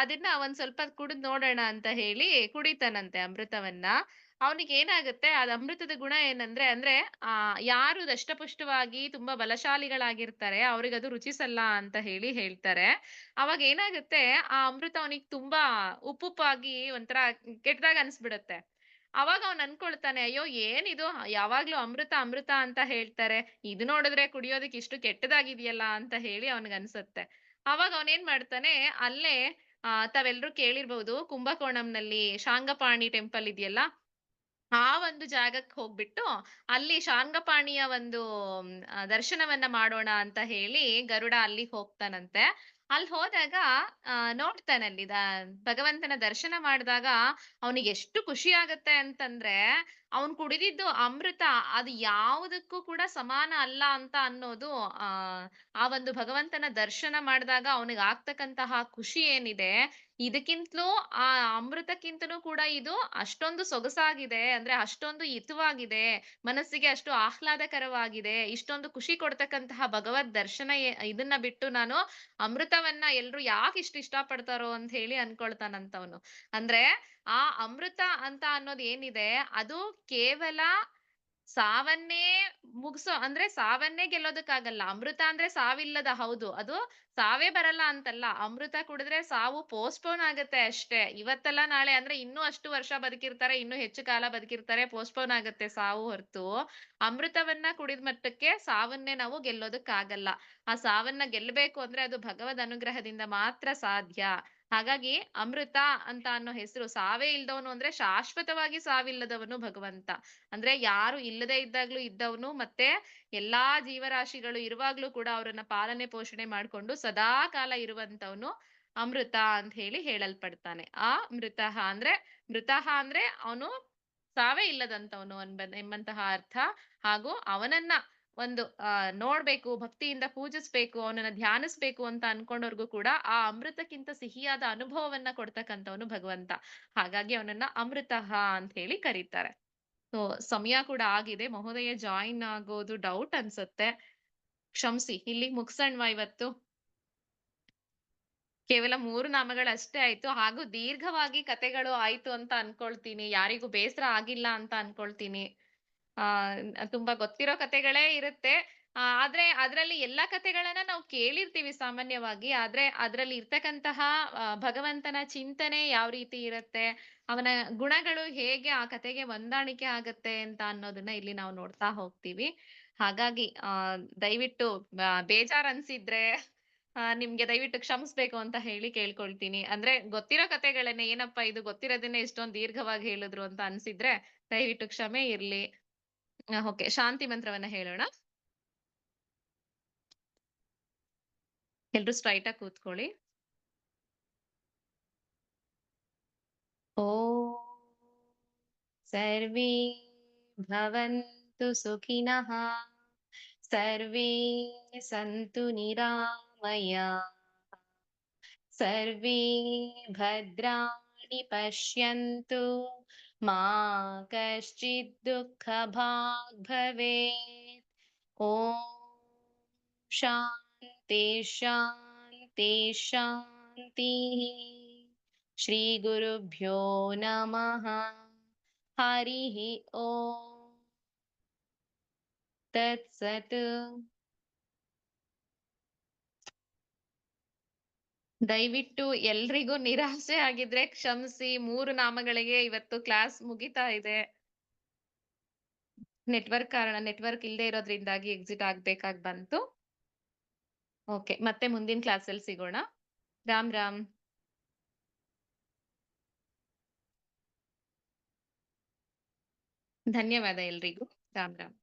ಅದನ್ನ ಒಂದ್ ಸ್ವಲ್ಪ ಕುಡಿದ್ ನೋಡೋಣ ಅಂತ ಹೇಳಿ ಕುಡಿತಾನಂತೆ ಅಮೃತವನ್ನ. ಅವನಿಗೆ ಏನಾಗುತ್ತೆ, ಅದ್ ಅಮೃತದ ಗುಣ ಏನಂದ್ರೆ ಅಂದ್ರೆ ಯಾರು ದಷ್ಟಪುಷ್ಟವಾಗಿ ತುಂಬಾ ಬಲಶಾಲಿಗಳಾಗಿರ್ತಾರೆ ಅವ್ರಿಗದು ರುಚಿಸಲ್ಲ ಅಂತ ಹೇಳಿ ಹೇಳ್ತಾರೆ. ಅವಾಗ ಏನಾಗುತ್ತೆ, ಆ ಅಮೃತ ಅವನಿಗೆ ತುಂಬಾ ಉಪ್ಪುಪ್ಪಾಗಿ ಒಂಥರ ಕೆಟ್ಟದಾಗ ಅನ್ಸ್ಬಿಡತ್ತೆ. ಅವಾಗ ಅವನ್ ಅನ್ಕೊಳ್ತಾನೆ, ಅಯ್ಯೋ ಏನಿದು ಯಾವಾಗ್ಲೂ ಅಮೃತ ಅಮೃತ ಅಂತ ಹೇಳ್ತಾರೆ, ಇದು ನೋಡಿದ್ರೆ ಕುಡಿಯೋದಕ್ಕೆ ಇಷ್ಟು ಕೆಟ್ಟದಾಗಿದೆಯಲ್ಲ ಅಂತ ಹೇಳಿ ಅವನಿಗನ್ಸತ್ತೆ. ಅವಾಗ ಅವನೇನ್ ಮಾಡ್ತಾನೆ, ಅಲ್ಲೇ ತಾವೆಲ್ರೂ ಕೇಳಿರ್ಬಹುದು ಕುಂಭಕೋಣಂನಲ್ಲಿ ಶಾಂಗಪಾಣಿ ಟೆಂಪಲ್ ಇದೆಯಲ್ಲ, ಆ ಒಂದು ಜಾಗಕ್ಕೆ ಹೋಗ್ಬಿಟ್ಟು, ಅಲ್ಲಿ ಶಾರ್ಂಗಪಾಣಿಯ ಒಂದು ದರ್ಶನವನ್ನ ಮಾಡೋಣ ಅಂತ ಹೇಳಿ ಗರುಡ ಅಲ್ಲಿಗ್ ಹೋಗ್ತಾನಂತೆ. ಅಲ್ಲಿ ಹೋದಾಗ ನೋಡ್ತಾನಲ್ಲಿ ಭಗವಂತನ ದರ್ಶನ ಮಾಡಿದಾಗ ಅವನಿಗೆ ಎಷ್ಟು ಖುಷಿ ಆಗತ್ತೆ ಅಂತಂದ್ರೆ, ಅವನು ಕುಡಿದಿದ್ದು ಅಮೃತ ಅದು ಯಾವುದಕ್ಕೂ ಕೂಡ ಸಮಾನ ಅಲ್ಲ ಅಂತ ಅನ್ನೋದು ಆ ಆ ಒಂದು ಭಗವಂತನ ದರ್ಶನ ಮಾಡಿದಾಗ ಅವನಿಗೆ ಆಗ್ತಕ್ಕಂತಹ ಖುಷಿ ಏನಿದೆ, ಇದಕ್ಕಿಂತಲೂ ಆ ಅಮೃತಕ್ಕಿಂತನೂ ಕೂಡ ಇದು ಅಷ್ಟೊಂದು ಸೊಗಸಾಗಿದೆ. ಅಂದ್ರೆ ಅಷ್ಟೊಂದು ಹಿತವಾಗಿದೆ. ಮನಸ್ಸಿಗೆ ಅಷ್ಟು ಆಹ್ಲಾದಕರವಾಗಿದೆ. ಇಷ್ಟೊಂದು ಖುಷಿ ಕೊಡ್ತಕ್ಕಂತಹ ಭಗವದ್ ದರ್ಶನ ಇದನ್ನ ಬಿಟ್ಟು ನಾನು ಅಮೃತವನ್ನ ಎಲ್ರು ಯಾಕೆ ಇಷ್ಟ ಪಡ್ತಾರೋ ಅಂತ ಹೇಳಿ ಅನ್ಕೊಳ್ತಾನಂತವನು. ಅಂದ್ರೆ ಆ ಅಮೃತ ಅಂತ ಅನ್ನೋದು ಏನಿದೆ, ಅದು ಕೇವಲ ಸಾವನ್ನೇ ಅಂದ್ರೆ ಸಾವನ್ನೇ ಗೆಲ್ಲೋದಕ್ಕಾಗಲ್ಲ. ಅಮೃತ ಅಂದ್ರೆ ಸಾವಿಲ್ಲದ ಹೌದು. ಅದು ಸಾವೇ ಬರಲ್ಲ ಅಂತಲ್ಲ. ಅಮೃತ ಕುಡಿದ್ರೆ ಸಾವು ಪೋಸ್ಟ್‌ಪೋನ್ ಆಗತ್ತೆ ಅಷ್ಟೇ. ಇವತ್ತಲ್ಲ ನಾಳೆ ಅಂದ್ರೆ ಇನ್ನೂ ಅಷ್ಟು ವರ್ಷ ಬದುಕಿರ್ತಾರೆ, ಇನ್ನೂ ಹೆಚ್ಚು ಕಾಲ ಬದುಕಿರ್ತಾರೆ, ಪೋಸ್ಟ್‌ಪೋನ್ ಆಗತ್ತೆ ಸಾವು ಹೊರತು, ಅಮೃತವನ್ನ ಕುಡಿದ ಮಟ್ಟಕ್ಕೆ ಸಾವನ್ನೇ ನಾವು ಗೆಲ್ಲೋದಕ್ಕಾಗಲ್ಲ. ಆ ಸಾವನ್ನ ಗೆಲ್ಲಬೇಕು ಅಂದ್ರೆ ಅದು ಭಗವದ್ ಅನುಗ್ರಹದಿಂದ ಮಾತ್ರ ಸಾಧ್ಯ. ಹಾಗಾಗಿ ಅಮೃತ ಅಂತ ಅನ್ನೋ ಹೆಸರು ಸಾವೇ ಇಲ್ದವನು ಅಂದ್ರೆ ಶಾಶ್ವತವಾಗಿ ಸಾವಿಲ್ಲದವನು ಭಗವಂತ. ಅಂದ್ರೆ ಯಾರು ಇಲ್ಲದೆ ಇದ್ದಾಗ್ಲೂ ಇದ್ದವನು ಮತ್ತೆ ಎಲ್ಲಾ ಜೀವರಾಶಿಗಳು ಇರುವಾಗ್ಲೂ ಕೂಡ ಅವರನ್ನ ಪಾಲನೆ ಪೋಷಣೆ ಮಾಡ್ಕೊಂಡು ಸದಾ ಕಾಲ ಇರುವಂತವನು ಅಮೃತ ಅಂತ ಹೇಳಿ ಹೇಳಲ್ಪಡ್ತಾನೆ. ಆ ಮೃತಃ ಅಂದ್ರೆ ಮೃತಃ ಅಂದ್ರೆ ಅವನು ಸಾವೇ ಇಲ್ಲದಂತವನು ಎಂಬಂತಹ ಅರ್ಥ. ಹಾಗೂ ಅವನನ್ನ ಒಂದು ನೋಡ್ಬೇಕು, ಭಕ್ತಿಯಿಂದ ಪೂಜಿಸ್ಬೇಕು, ಅವನನ್ನ ಧ್ಯಾನಿಸ್ಬೇಕು ಅಂತ ಅನ್ಕೊಂಡವ್ರಿಗೂ ಕೂಡ ಆ ಅಮೃತಕ್ಕಿಂತ ಸಿಹಿಯಾದ ಅನುಭವವನ್ನ ಕೊಡ್ತಕ್ಕಂಥವನು ಭಗವಂತ. ಹಾಗಾಗಿ ಅವನನ್ನ ಅಮೃತಃ ಅಂತ ಹೇಳಿ ಕರೀತಾರೆ. ಸೊ ಸಮಯ ಕೂಡ ಆಗಿದೆ. ಮಹೋದಯ ಜಾಯಿನ್ ಆಗೋದು ಡೌಟ್ ಅನ್ಸುತ್ತೆ. ಕ್ಷಮ್ಸಿ. ಇಲ್ಲಿಗ್ ಮುಗ್ಸಣ್ವಾ ಇವತ್ತು? ಕೇವಲ 3 ನಾಮಗಳಷ್ಟೇ ಆಯ್ತು. ಹಾಗೂ ದೀರ್ಘವಾಗಿ ಕಥೆಗಳು ಆಯ್ತು ಅಂತ ಅನ್ಕೊಳ್ತೀನಿ. ಯಾರಿಗೂ ಬೇಸರ ಆಗಿಲ್ಲ ಅಂತ ಅನ್ಕೊಳ್ತೀನಿ. ತುಂಬಾ ಗೊತ್ತಿರೋ ಕಥೆಗಳೇ ಇರುತ್ತೆ. ಆದ್ರೆ ಅದ್ರಲ್ಲಿ ಎಲ್ಲಾ ಕಥೆಗಳನ್ನ ನಾವು ಕೇಳಿರ್ತೀವಿ ಸಾಮಾನ್ಯವಾಗಿ. ಆದ್ರೆ ಅದ್ರಲ್ಲಿ ಇರ್ತಕ್ಕಂತಹ ಭಗವಂತನ ಚಿಂತನೆ ಯಾವ ರೀತಿ ಇರತ್ತೆ, ಅವನ ಗುಣಗಳು ಹೇಗೆ ಆ ಕಥೆಗೆ ಹೊಂದಾಣಿಕೆ ಆಗತ್ತೆ ಅಂತ ಅನ್ನೋದನ್ನ ಇಲ್ಲಿ ನಾವು ನೋಡ್ತಾ ಹೋಗ್ತೀವಿ. ಹಾಗಾಗಿ ದಯವಿಟ್ಟು ಬೇಜಾರ್ ಅನ್ಸಿದ್ರೆ ನಿಮ್ಗೆ ದಯವಿಟ್ಟು ಕ್ಷಮಿಸ್ಬೇಕು ಅಂತ ಹೇಳಿ ಕೇಳ್ಕೊಳ್ತೀನಿ. ಅಂದ್ರೆ ಗೊತ್ತಿರೋ ಕಥೆಗಳನ್ನೇ ಏನಪ್ಪಾ ಇದು ಗೊತ್ತಿರೋದನ್ನೇ ಇಷ್ಟೊಂದು ದೀರ್ಘವಾಗಿ ಹೇಳಿದ್ರು ಅಂತ ಅನ್ಸಿದ್ರೆ ದಯವಿಟ್ಟು ಕ್ಷಮೆ ಇರ್ಲಿ. ಓಕೆ. ಶಾಂತಿ ಮಂತ್ರವನ್ನ ಹೇಳೋಣ. ಎಲ್ರು ಸ್ಟ್ರೈಟ್ ಆಗಿ ಕೂತ್ಕೊಳ್ಳಿ. ಓಂ ಸರ್ವೇ ಭವಂತು ಸುಖಿನಃ ಸರ್ವೇ ಸಂತು ನಿರಾಮಯಾಃ सर्वे भद्राणि पश्यन्तु मा कश्चित् दुःखभाग् भवेत् ॐ शान्ति शान्ति शान्तिः श्रीगुरुभ्यो नमः हरिः ॐ तत्सत् ದಯವಿಟ್ಟು ಎಲ್ರಿಗೂ ನಿರಾಸೆ ಆಗಿದ್ರೆ ಕ್ಷಮಿಸಿ. 3 ನಾಮಗಳಿಗೆ ಇವತ್ತು ಕ್ಲಾಸ್ ಮುಗಿತಾ ಇದೆ. ನೆಟ್ವರ್ಕ್ ಇಲ್ದೇ ಇರೋದ್ರಿಂದಾಗಿ ಎಕ್ಸಿಟ್ ಆಗ್ಬೇಕಾಗಿ ಬಂತು. ಓಕೆ. ಮತ್ತೆ ಮುಂದಿನ ಕ್ಲಾಸಲ್ಲಿ ಸಿಗೋಣ. ರಾಮ್ ರಾಮ್. ಧನ್ಯವಾದ ಎಲ್ರಿಗೂ. ರಾಮ್ ರಾಮ್.